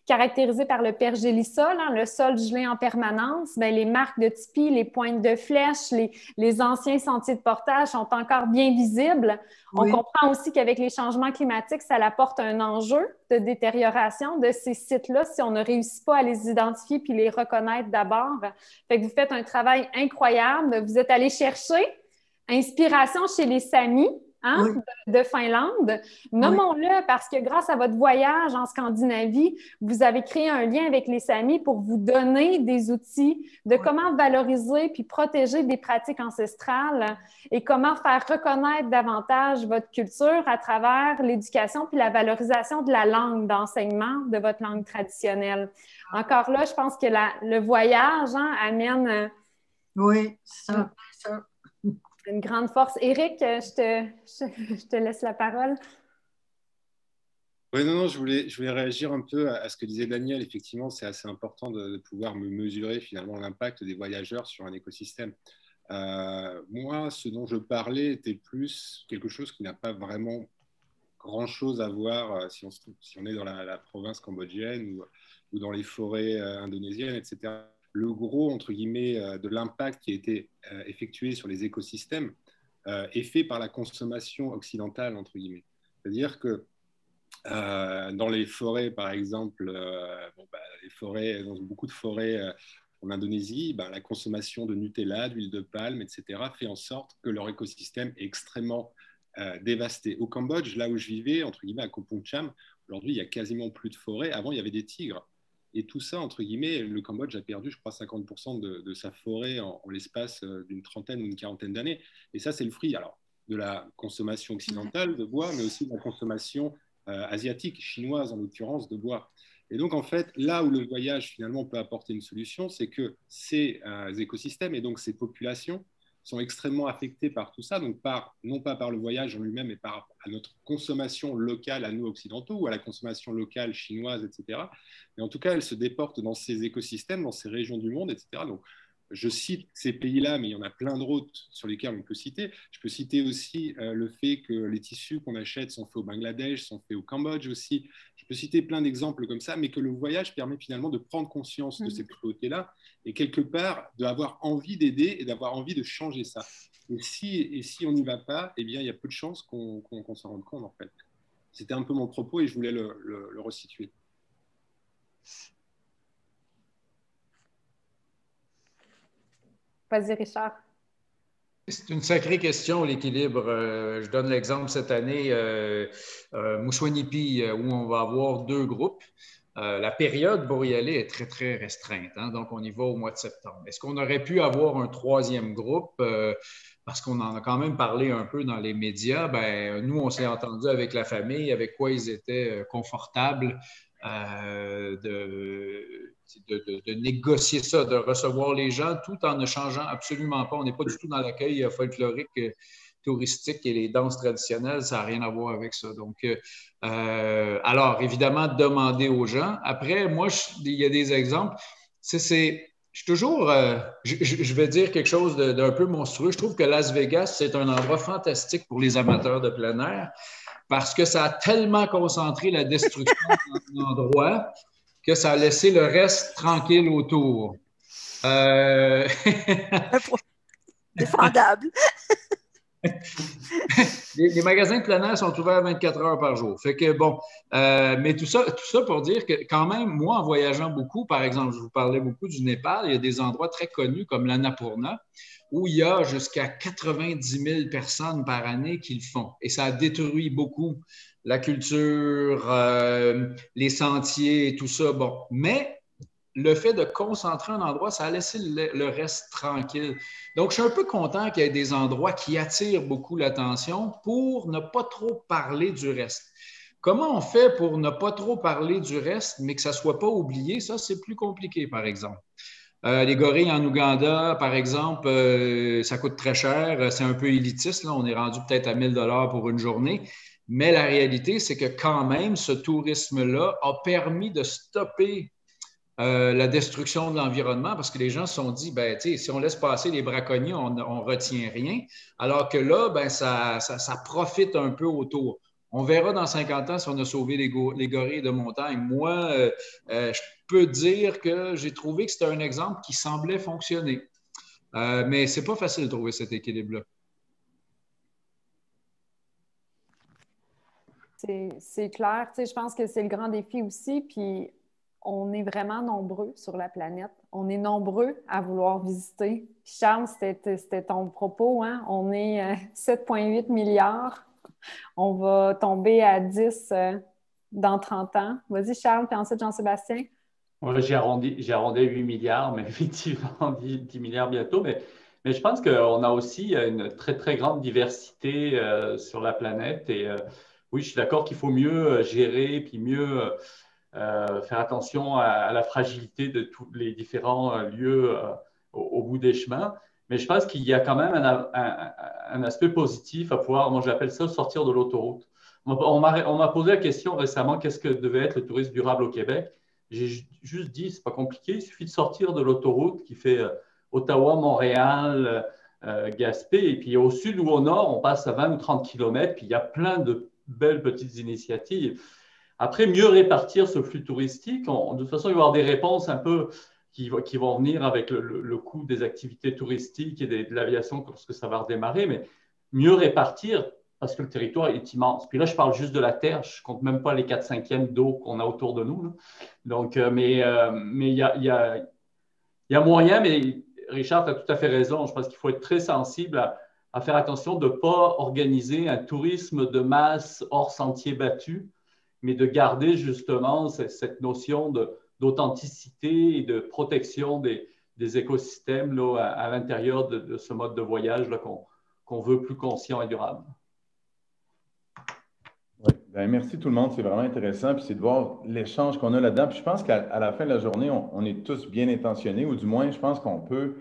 caractérisé par le pergélisol, hein, le sol gelé en permanence, bien, les marques de tipis, les pointes de flèches, les anciens sentiers de portage sont encore bien visibles. Oui. On comprend aussi qu'avec les changements climatiques, ça apporte un enjeu de détérioration de ces sites-là si on ne réussit pas à les identifier puis les reconnaître d'abord. Fait que vous faites un travail incroyable. Vous êtes allé chercher inspiration chez les Samis, hein, oui. de Finlande. Nommons-le parce que grâce à votre voyage en Scandinavie, vous avez créé un lien avec les Samis pour vous donner des outils de comment valoriser puis protéger des pratiques ancestrales et comment faire reconnaître davantage votre culture à travers l'éducation puis la valorisation de la langue d'enseignement de votre langue traditionnelle. Encore là, je pense que le voyage amène... Oui, ça. Une grande force. Éric, je te laisse la parole. Oui, non, je voulais réagir un peu à ce que disait Daniel. Effectivement, c'est assez important de pouvoir me mesurer finalement l'impact des voyageurs sur un écosystème. Moi, ce dont je parlais était plus quelque chose qui n'a pas vraiment grand-chose à voir si on est dans la province cambodgienne ou dans les forêts indonésiennes, etc. Le gros, entre guillemets, de l'impact qui a été effectué sur les écosystèmes est fait par la consommation occidentale, entre guillemets. C'est-à-dire que dans les forêts, par exemple, dans beaucoup de forêts en Indonésie, la consommation de Nutella, d'huile de palme, etc., fait en sorte que leur écosystème est extrêmement dévasté. Au Cambodge, là où je vivais, entre guillemets, à Koh Pong Cham, aujourd'hui, il n'y a quasiment plus de forêt. Avant, il y avait des tigres. Et tout ça, entre guillemets, le Cambodge a perdu, je crois, 50% de sa forêt en l'espace d'une trentaine ou une quarantaine d'années. Et ça, c'est le fruit alors, de la consommation occidentale de bois, mais aussi de la consommation asiatique, chinoise en l'occurrence, de bois. Et donc, en fait, là où le voyage, finalement, peut apporter une solution, c'est que ces écosystèmes et donc ces populations sont extrêmement affectés par tout ça, donc non pas par le voyage en lui-même, mais à notre consommation locale à nous occidentaux ou à la consommation locale chinoise, etc. Mais en tout cas, elles se déportent dans ces écosystèmes, dans ces régions du monde, etc. Donc, je cite ces pays-là, mais il y en a plein d'autres sur lesquels on peut citer. Je peux citer aussi le fait que les tissus qu'on achète sont faits au Bangladesh, sont faits au Cambodge aussi. Je peux citer plein d'exemples comme ça, mais que le voyage permet finalement de prendre conscience de ces cruautés-là et quelque part d'avoir envie d'aider et d'avoir envie de changer ça. Et si on n'y va pas, eh bien, il y a peu de chances qu'on s'en rende compte, en fait. C'était un peu mon propos et je voulais le resituer. Vas-y, Richard. C'est une sacrée question, l'équilibre. Je donne l'exemple cette année, Moussouanipi, où on va avoir 2 groupes. La période pour y aller est très, très restreinte. Hein, donc, on y va au mois de septembre. Est-ce qu'on aurait pu avoir un 3e groupe? Parce qu'on en a quand même parlé un peu dans les médias. Ben, nous, on s'est entendu avec la famille, avec quoi ils étaient confortables de négocier ça, de recevoir les gens tout en ne changeant absolument pas. On n'est pas du tout dans l'accueil folklorique, touristique et les danses traditionnelles, ça n'a rien à voir avec ça. Donc, alors, évidemment, demander aux gens. Après, moi, il y a des exemples. Je suis toujours, je vais dire quelque chose d'un peu monstrueux. Je trouve que Las Vegas, c'est un endroit fantastique pour les amateurs de plein air parce que ça a tellement concentré la destruction dans un endroit que ça a laissé le reste tranquille autour. Défendable. Les magasins de plein air sont ouverts 24 heures par jour. Fait que bon, mais tout ça pour dire que quand même, moi, en voyageant beaucoup, par exemple, je vous parlais beaucoup du Népal, il y a des endroits très connus comme l'Annapurna, où il y a jusqu'à 90 000 personnes par année qui le font. Et ça a détruit beaucoup la culture, les sentiers et tout ça. Bon, mais le fait de concentrer un endroit, ça a laissé le reste tranquille. Donc, je suis un peu content qu'il y ait des endroits qui attirent beaucoup l'attention pour ne pas trop parler du reste. Comment on fait pour ne pas trop parler du reste, mais que ça ne soit pas oublié? Ça, c'est plus compliqué, par exemple. Les gorilles en Ouganda, par exemple, ça coûte très cher. C'est un peu élitiste. Là. On est rendu peut-être à 1 000 $ pour une journée. Mais la réalité, c'est que quand même, ce tourisme-là a permis de stopper la destruction de l'environnement parce que les gens se sont dit, ben, si on laisse passer les braconniers, on ne retient rien. Alors que là, ben, ça profite un peu autour. On verra dans 50 ans si on a sauvé les gorilles de montagne. Moi, je peux dire que j'ai trouvé que c'était un exemple qui semblait fonctionner. Mais ce n'est pas facile de trouver cet équilibre-là. C'est clair. Je pense que c'est le grand défi aussi. Puis on est vraiment nombreux sur la planète. On est nombreux à vouloir visiter. Charles, c'était ton propos, hein? On est 7,8 milliards. On va tomber à 10 dans 30 ans. Vas-y, Charles, puis ensuite Jean-Sébastien. Ouais, j'ai arrondi à 8 milliards, mais effectivement 10 milliards bientôt. Mais je pense qu'on a aussi une très, très grande diversité sur la planète. Et oui, je suis d'accord qu'il faut mieux gérer, puis mieux faire attention à la fragilité de tous les différents lieux au bout des chemins. Mais je pense qu'il y a quand même un aspect positif à pouvoir, moi j'appelle ça sortir de l'autoroute. On m'a posé la question récemment, qu'est-ce que devait être le tourisme durable au Québec? J'ai juste dit, c'est pas compliqué, il suffit de sortir de l'autoroute qui fait Ottawa, Montréal, Gaspé, et puis au sud ou au nord, on passe à 20 ou 30 kilomètres, puis il y a plein de belles petites initiatives. Après, mieux répartir ce flux touristique, de toute façon, il va y avoir des réponses un peu qui vont venir avec le coût des activités touristiques et de l'aviation lorsque ça va redémarrer, mais mieux répartir parce que le territoire est immense. Puis là, je parle juste de la terre, je ne compte même pas les 4/5 d'eau qu'on a autour de nous. Là. Donc, mais il y a moyen, mais Richard, tu as tout à fait raison. Je pense qu'il faut être très sensible à faire attention de ne pas organiser un tourisme de masse hors sentier battu, mais de garder justement cette notion d'authenticité et de protection des écosystèmes là, à l'intérieur de ce mode de voyage là, qu'on veut plus conscient et durable. Oui. Ben, merci tout le monde, c'est vraiment intéressant. Puis c'est de voir l'échange qu'on a là-dedans. Puis je pense qu'à la fin de la journée, on est tous bien intentionnés, ou du moins, je pense qu'on peut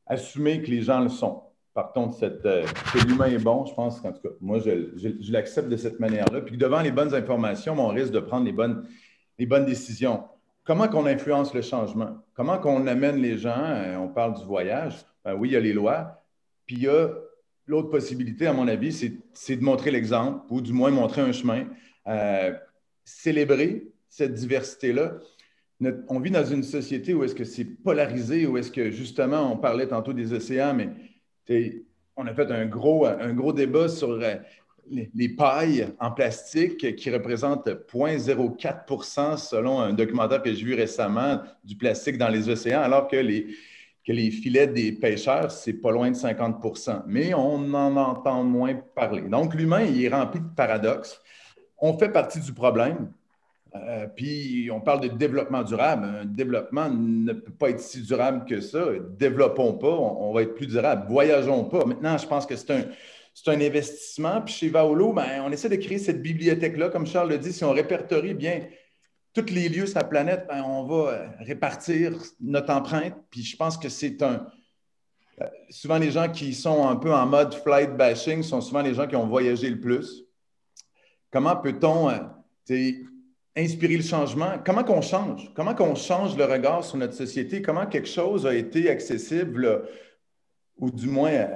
assumer que les gens le sont. Partons de que l'humain est bon, je pense qu'en tout cas, moi, je l'accepte de cette manière-là. Puis devant les bonnes informations, on risque de prendre les bonnes décisions. Comment qu'on influence le changement? Comment qu'on amène les gens? On parle du voyage. Ben oui, il y a les lois. Puis il y a l'autre possibilité, à mon avis, c'est de montrer l'exemple, ou du moins montrer un chemin. Célébrer cette diversité-là. On vit dans une société où est-ce que c'est polarisé, où est-ce que justement, on parlait tantôt des océans, mais on a fait un gros débat sur les pailles en plastique qui représentent 0,04% selon un documentaire que j'ai vu récemment du plastique dans les océans, alors que les filets des pêcheurs, c'est pas loin de 50%. Mais on en entend moins parler. Donc, l'humain, il est rempli de paradoxes. On fait partie du problème. Puis, on parle de développement durable. Un développement ne peut pas être si durable que ça. Développons pas, on va être plus durable. Voyageons pas. Maintenant, je pense que c'est un investissement. Puis, chez Vaolo, ben, on essaie de créer cette bibliothèque-là. Comme Charles le dit, si on répertorie bien tous les lieux sur la planète, ben, on va répartir notre empreinte. Puis, je pense que c'est souvent, les gens qui sont un peu en mode flight bashing sont souvent les gens qui ont voyagé le plus. Comment peut-on inspirer le changement? Comment qu'on change? Comment qu'on change le regard sur notre société? Comment quelque chose a été accessible, là, ou du moins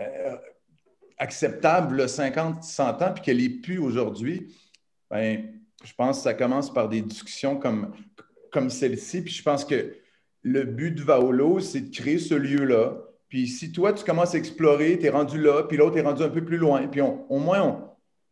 acceptable, là, 50, 100 ans, puis qu'elle n'est plus aujourd'hui? Ben, je pense que ça commence par des discussions comme celle-ci. Puis je pense que le but de Vaolo, c'est de créer ce lieu-là. Puis si toi, tu commences à explorer, tu es rendu là, puis l'autre est rendu un peu plus loin, puis au moins,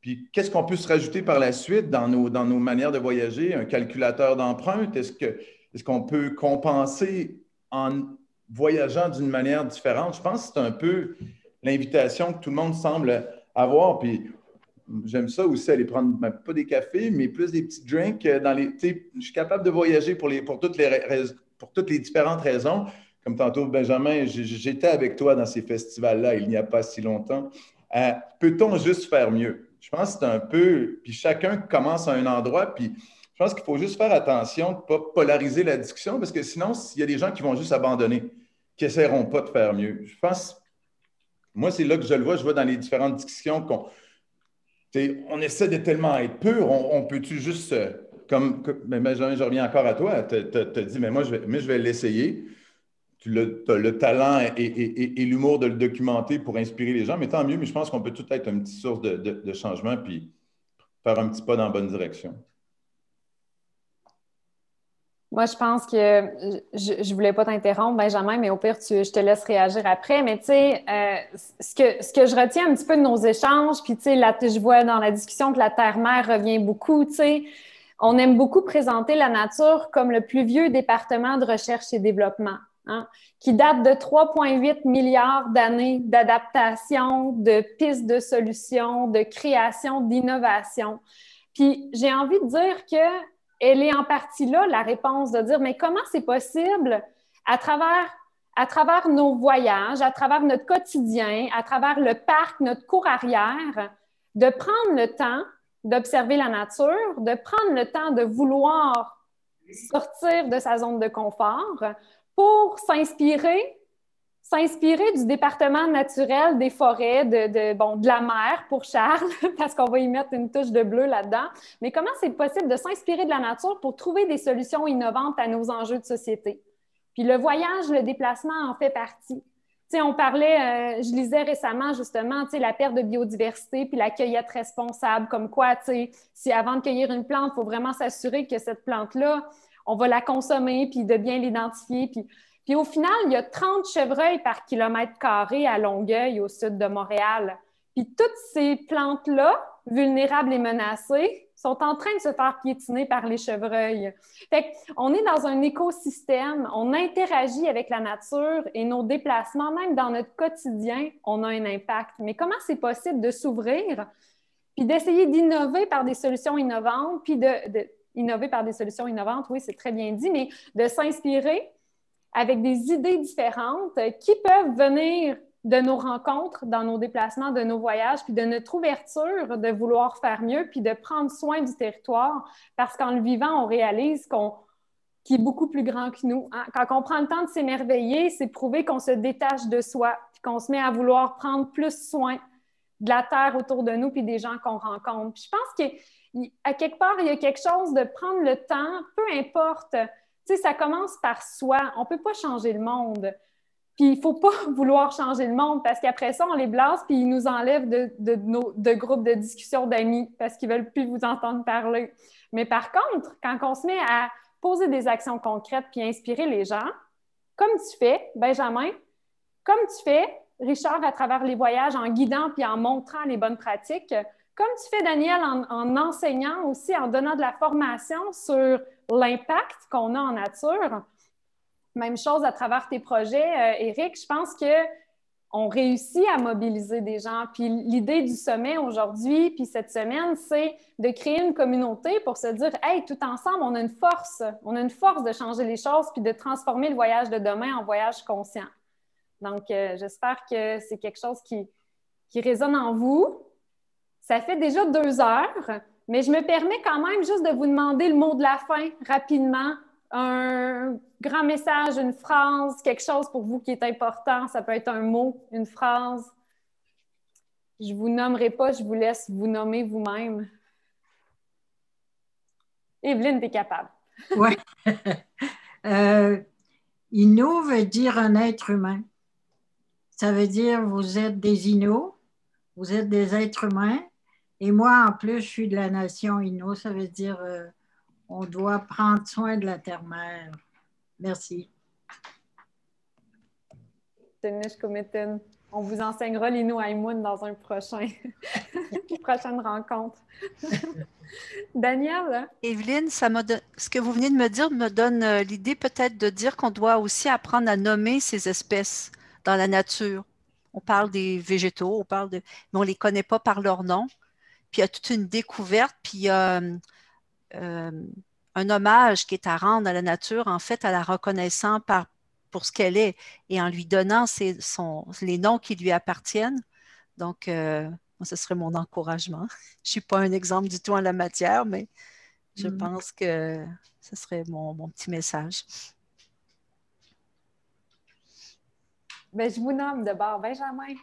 puis qu'est-ce qu'on peut se rajouter par la suite dans nos manières de voyager? Un calculateur d'empreinte? Est-ce qu'on peut compenser en voyageant d'une manière différente? Je pense que c'est un peu l'invitation que tout le monde semble avoir. Puis j'aime ça aussi, aller prendre, pas des cafés, mais plus des petits drinks. Je suis capable de voyager pour toutes les différentes raisons. Comme tantôt, Benjamin, j'étais avec toi dans ces festivals-là il n'y a pas si longtemps. Peut-on juste faire mieux? Je pense que c'est un peu... Puis chacun commence à un endroit, puis Je pense qu'il faut juste faire attention de ne pas polariser la discussion parce que sinon, il y a des gens qui vont juste abandonner, qui n'essaieront pas de faire mieux. Je pense, moi, c'est là que je le vois. Je vois dans les différentes discussions on essaie de tellement être pur. On peut-tu juste, mais je reviens encore à toi, tu as dit, mais moi, je vais l'essayer. Tu as le talent et l'humour de le documenter pour inspirer les gens, mais tant mieux. Mais je pense qu'on peut tout être une petite source de changement puis faire un petit pas dans la bonne direction. Moi, je pense que je ne voulais pas t'interrompre, Benjamin, mais au pire, je te laisse réagir après. Mais tu sais, ce que je retiens un petit peu de nos échanges, puis tu sais, je vois dans la discussion que la Terre-Mère revient beaucoup, tu sais, on aime beaucoup présenter la nature comme le plus vieux département de recherche et développement, hein, qui date de 3,8 milliards d'années d'adaptation, de pistes de solutions, de création, d'innovation. Puis j'ai envie de dire que elle est en partie là, la réponse, de dire, mais comment c'est possible à travers nos voyages, à travers notre quotidien, à travers le parc, notre cour arrière, de prendre le temps d'observer la nature, de prendre le temps de vouloir sortir de sa zone de confort pour s'inspirer du département naturel des forêts, de la mer pour Charles, parce qu'on va y mettre une touche de bleu là-dedans. Mais comment c'est possible de s'inspirer de la nature pour trouver des solutions innovantes à nos enjeux de société? Puis le voyage, le déplacement en fait partie. Tu sais, on parlait, je lisais récemment justement, tu sais, la perte de biodiversité puis la cueillette responsable, comme quoi, tu sais, si avant de cueillir une plante, il faut vraiment s'assurer que cette plante-là, on va la consommer puis de bien l'identifier. Puis au final, il y a 30 chevreuils par kilomètre carré à Longueuil, au sud de Montréal. Puis toutes ces plantes-là, vulnérables et menacées, sont en train de se faire piétiner par les chevreuils. Fait qu'on est dans un écosystème, on interagit avec la nature et nos déplacements, même dans notre quotidien, on a un impact. Mais comment c'est possible de s'ouvrir puis d'essayer d'innover par des solutions innovantes, puis innover par des solutions innovantes, oui, c'est très bien dit, mais de s'inspirer avec des idées différentes qui peuvent venir de nos rencontres, dans nos déplacements, de nos voyages, puis de notre ouverture de vouloir faire mieux, puis de prendre soin du territoire, parce qu'en le vivant, on réalise qu'il est beaucoup plus grand que nous. Hein? Quand on prend le temps de s'émerveiller, c'est prouver qu'on se détache de soi, puis qu'on se met à vouloir prendre plus soin de la terre autour de nous, puis des gens qu'on rencontre. Puis je pense qu'à quelque part, il y a quelque chose de prendre le temps, peu importe. Tu sais, ça commence par soi. On ne peut pas changer le monde. Puis il ne faut pas vouloir changer le monde parce qu'après ça, on les blase puis ils nous enlèvent de groupes de discussion d'amis parce qu'ils ne veulent plus vous entendre parler. Mais par contre, quand on se met à poser des actions concrètes puis inspirer les gens, comme tu fais, Benjamin, comme tu fais, Richard, à travers les voyages, en guidant puis en montrant les bonnes pratiques, comme tu fais, Daniel, en enseignant aussi, en donnant de la formation sur l'impact qu'on a en nature. Même chose à travers tes projets, Éric. Je pense qu'on réussit à mobiliser des gens. Puis l'idée du sommet aujourd'hui, puis cette semaine, c'est de créer une communauté pour se dire, hey, tout ensemble, on a une force de changer les choses puis de transformer le voyage de demain en voyage conscient. Donc, j'espère que c'est quelque chose qui résonne en vous. Ça fait déjà 2 heures, mais je me permets quand même juste de vous demander le mot de la fin rapidement. Un grand message, une phrase, quelque chose pour vous qui est important. Ça peut être un mot, une phrase. Je ne vous nommerai pas, je vous laisse vous nommer vous-même. Evelyne, tu es capable. Oui. Innu veut dire un être humain. Ça veut dire vous êtes des Inuits, vous êtes des êtres humains. Et moi, en plus, je suis de la nation Innu. Ça veut dire on doit prendre soin de la terre-mère. Merci. On vous enseignera l'Inuaimun dans une prochaine rencontre. Daniel? Evelyne, ce que vous venez de me dire me donne l'idée peut-être de dire qu'on doit aussi apprendre à nommer ces espèces dans la nature. On parle des végétaux, mais on ne les connaît pas par leur nom. Puis il y a toute une découverte, puis il y a un hommage qui est à rendre à la nature, en fait, à la reconnaissant pour ce qu'elle est et en lui donnant les noms qui lui appartiennent. Donc, ce serait mon encouragement. Je ne suis pas un exemple du tout en la matière, mais Je pense que ce serait mon petit message. Ben, je vous nomme de bord, Benjamin.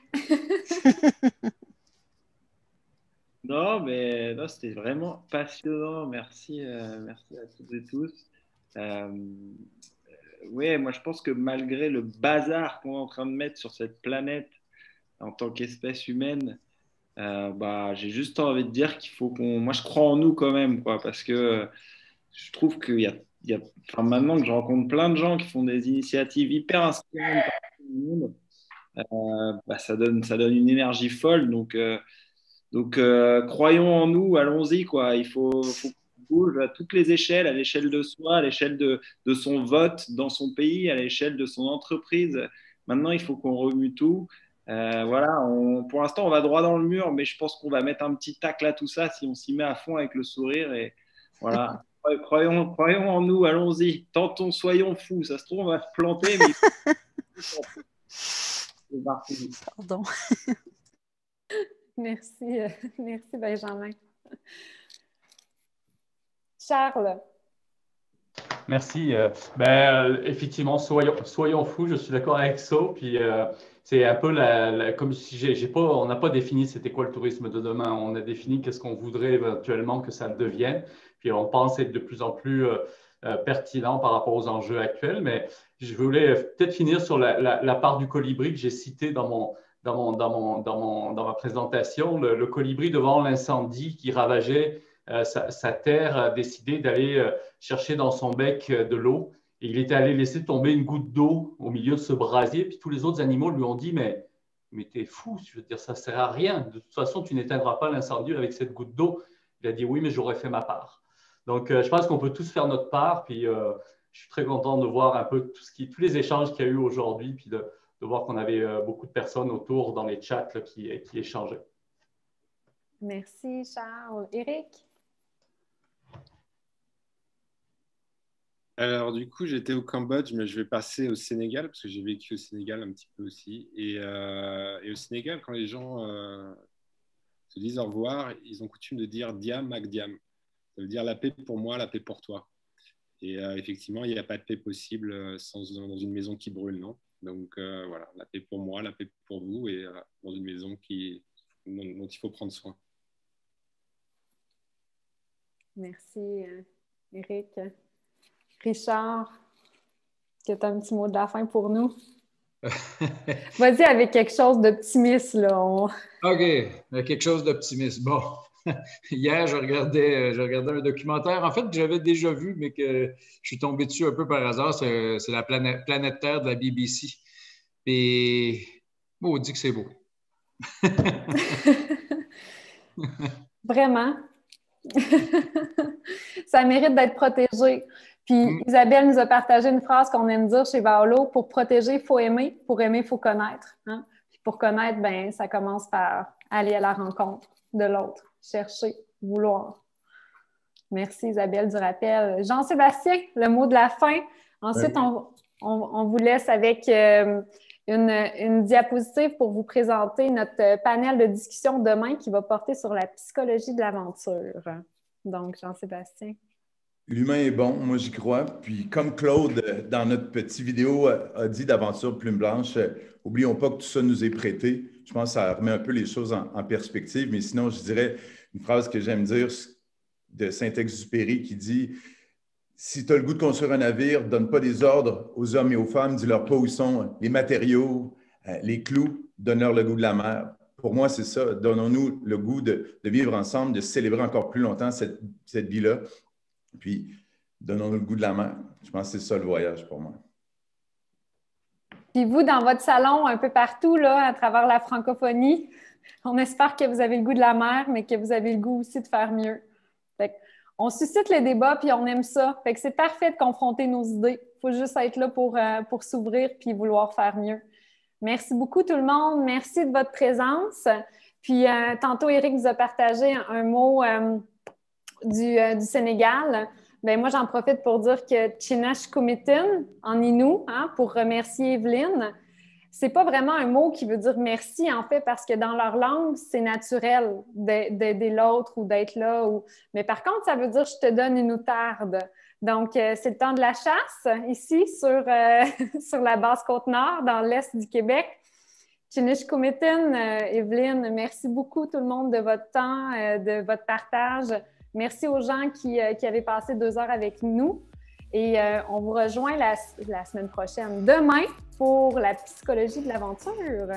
Non, mais non, c'était vraiment passionnant. Merci, merci à toutes et tous. Oui, moi je pense que malgré le bazar qu'on est en train de mettre sur cette planète en tant qu'espèce humaine, j'ai juste envie de dire qu'il faut qu'on. Moi je crois en nous quand même, quoi, parce que je trouve enfin, maintenant que je rencontre plein de gens qui font des initiatives hyper inspirantes partout dans le monde, ça donne une énergie folle. Donc, croyons en nous, allons-y, quoi. Il faut qu'on bouge à toutes les échelles, à l'échelle de soi, à l'échelle de son vote dans son pays, à l'échelle de son entreprise. Maintenant, il faut qu'on remue tout. Voilà, pour l'instant, on va droit dans le mur, mais je pense qu'on va mettre un petit tacle à tout ça si on s'y met à fond avec le sourire. Et voilà, croyons en nous, allons-y. Tentons, soyons fous. Ça se trouve, on va se planter, mais c'est parti. Pardon. Merci, merci Benjamin. Charles. Merci. Effectivement, soyons fous, je suis d'accord avec ça. Puis c'est un peu comme si on n'a pas défini c'était quoi le tourisme de demain. On a défini qu'est-ce qu'on voudrait éventuellement que ça devienne. Puis on pense être de plus en plus pertinent par rapport aux enjeux actuels. Mais je voulais peut-être finir sur la part du colibri que j'ai cité dans ma présentation. Le colibri devant l'incendie qui ravageait sa terre a décidé d'aller chercher dans son bec de l'eau et il était allé laisser tomber une goutte d'eau au milieu de ce brasier. Puis tous les autres animaux lui ont dit mais t'es fou, je veux dire, ça ne sert à rien. De toute façon, tu n'éteindras pas l'incendie avec cette goutte d'eau. Il a dit oui, mais j'aurais fait ma part. Donc, je pense qu'on peut tous faire notre part. Puis, je suis très content de voir un peu tous les échanges qu'il y a eu aujourd'hui, puis de voir qu'on avait beaucoup de personnes autour dans les chats là, qui échangeaient. Merci, Charles. Éric? Alors, du coup, j'étais au Cambodge, mais je vais passer au Sénégal, parce que j'ai vécu au Sénégal un petit peu aussi. Et au Sénégal, quand les gens se disent au revoir, ils ont coutume de dire Diam ak Diam. Ça veut dire la paix pour moi, la paix pour toi. Et effectivement, il n'y a pas de paix possible dans une maison qui brûle, non? Donc voilà, la paix pour moi, la paix pour vous, et dans une maison dont il faut prendre soin. Merci, Éric. Richard, est-ce que tu as un petit mot de la fin pour nous? Vas-y avec quelque chose d'optimiste, là. OK, quelque chose d'optimiste. Bon, hier, je regardais un documentaire, en fait, que j'avais déjà vu, mais que je suis tombé dessus un peu par hasard. C'est la planète Terre de la BBC. Et on dit que c'est beau. Vraiment. Ça mérite d'être protégé. Puis Isabelle nous a partagé une phrase qu'on aime dire chez Vaolo: pour protéger, il faut aimer. Pour aimer, il faut connaître. Hein? Puis pour connaître, ben, ça commence par aller à la rencontre de l'autre, chercher, vouloir. Merci Isabelle du rappel. Jean-Sébastien, le mot de la fin. Ensuite, on vous laisse avec une diapositive pour vous présenter notre panel de discussion demain qui va porter sur la psychologie de l'aventure. Donc, Jean-Sébastien. L'humain est bon, moi j'y crois. Puis comme Claude, dans notre petite vidéo, a dit d'Aventure Plume Blanche, n'oublions pas que tout ça nous est prêté. Je pense que ça remet un peu les choses en perspective. Mais sinon, je dirais une phrase que j'aime dire de Saint-Exupéry qui dit « Si tu as le goût de construire un navire, donne pas des ordres aux hommes et aux femmes, dis-leur pas où sont les matériaux, les clous, donne-leur le goût de la mer. » Pour moi, c'est ça. Donnons-nous le goût de vivre ensemble, de célébrer encore plus longtemps cette vie-là. Puis, donnons-nous le goût de la mer. Je pense que c'est ça le voyage pour moi. Puis vous, dans votre salon, un peu partout, là, à travers la francophonie, on espère que vous avez le goût de la mer, mais que vous avez le goût aussi de faire mieux. Fait on suscite les débats, puis on aime ça. Fait que c'est parfait de confronter nos idées. Il faut juste être là pour s'ouvrir puis vouloir faire mieux. Merci beaucoup tout le monde. Merci de votre présence. Puis tantôt, Éric vous a partagé un mot du Sénégal. Bien, moi, j'en profite pour dire que Chinash Kumitin en Inou, hein, pour remercier Evelyne. c'est pas vraiment un mot qui veut dire merci, en fait, parce que dans leur langue, c'est naturel d'aider l'autre ou d'être là. Mais par contre, ça veut dire je te donne une outarde. Donc, c'est le temps de la chasse ici sur la basse Côte-Nord, dans l'est du Québec. Chinishkumitin, Evelyne, merci beaucoup tout le monde de votre temps, de votre partage. Merci aux gens qui avaient passé 2 heures avec nous. Et on vous rejoint la semaine prochaine, demain, pour la psychologie de l'aventure.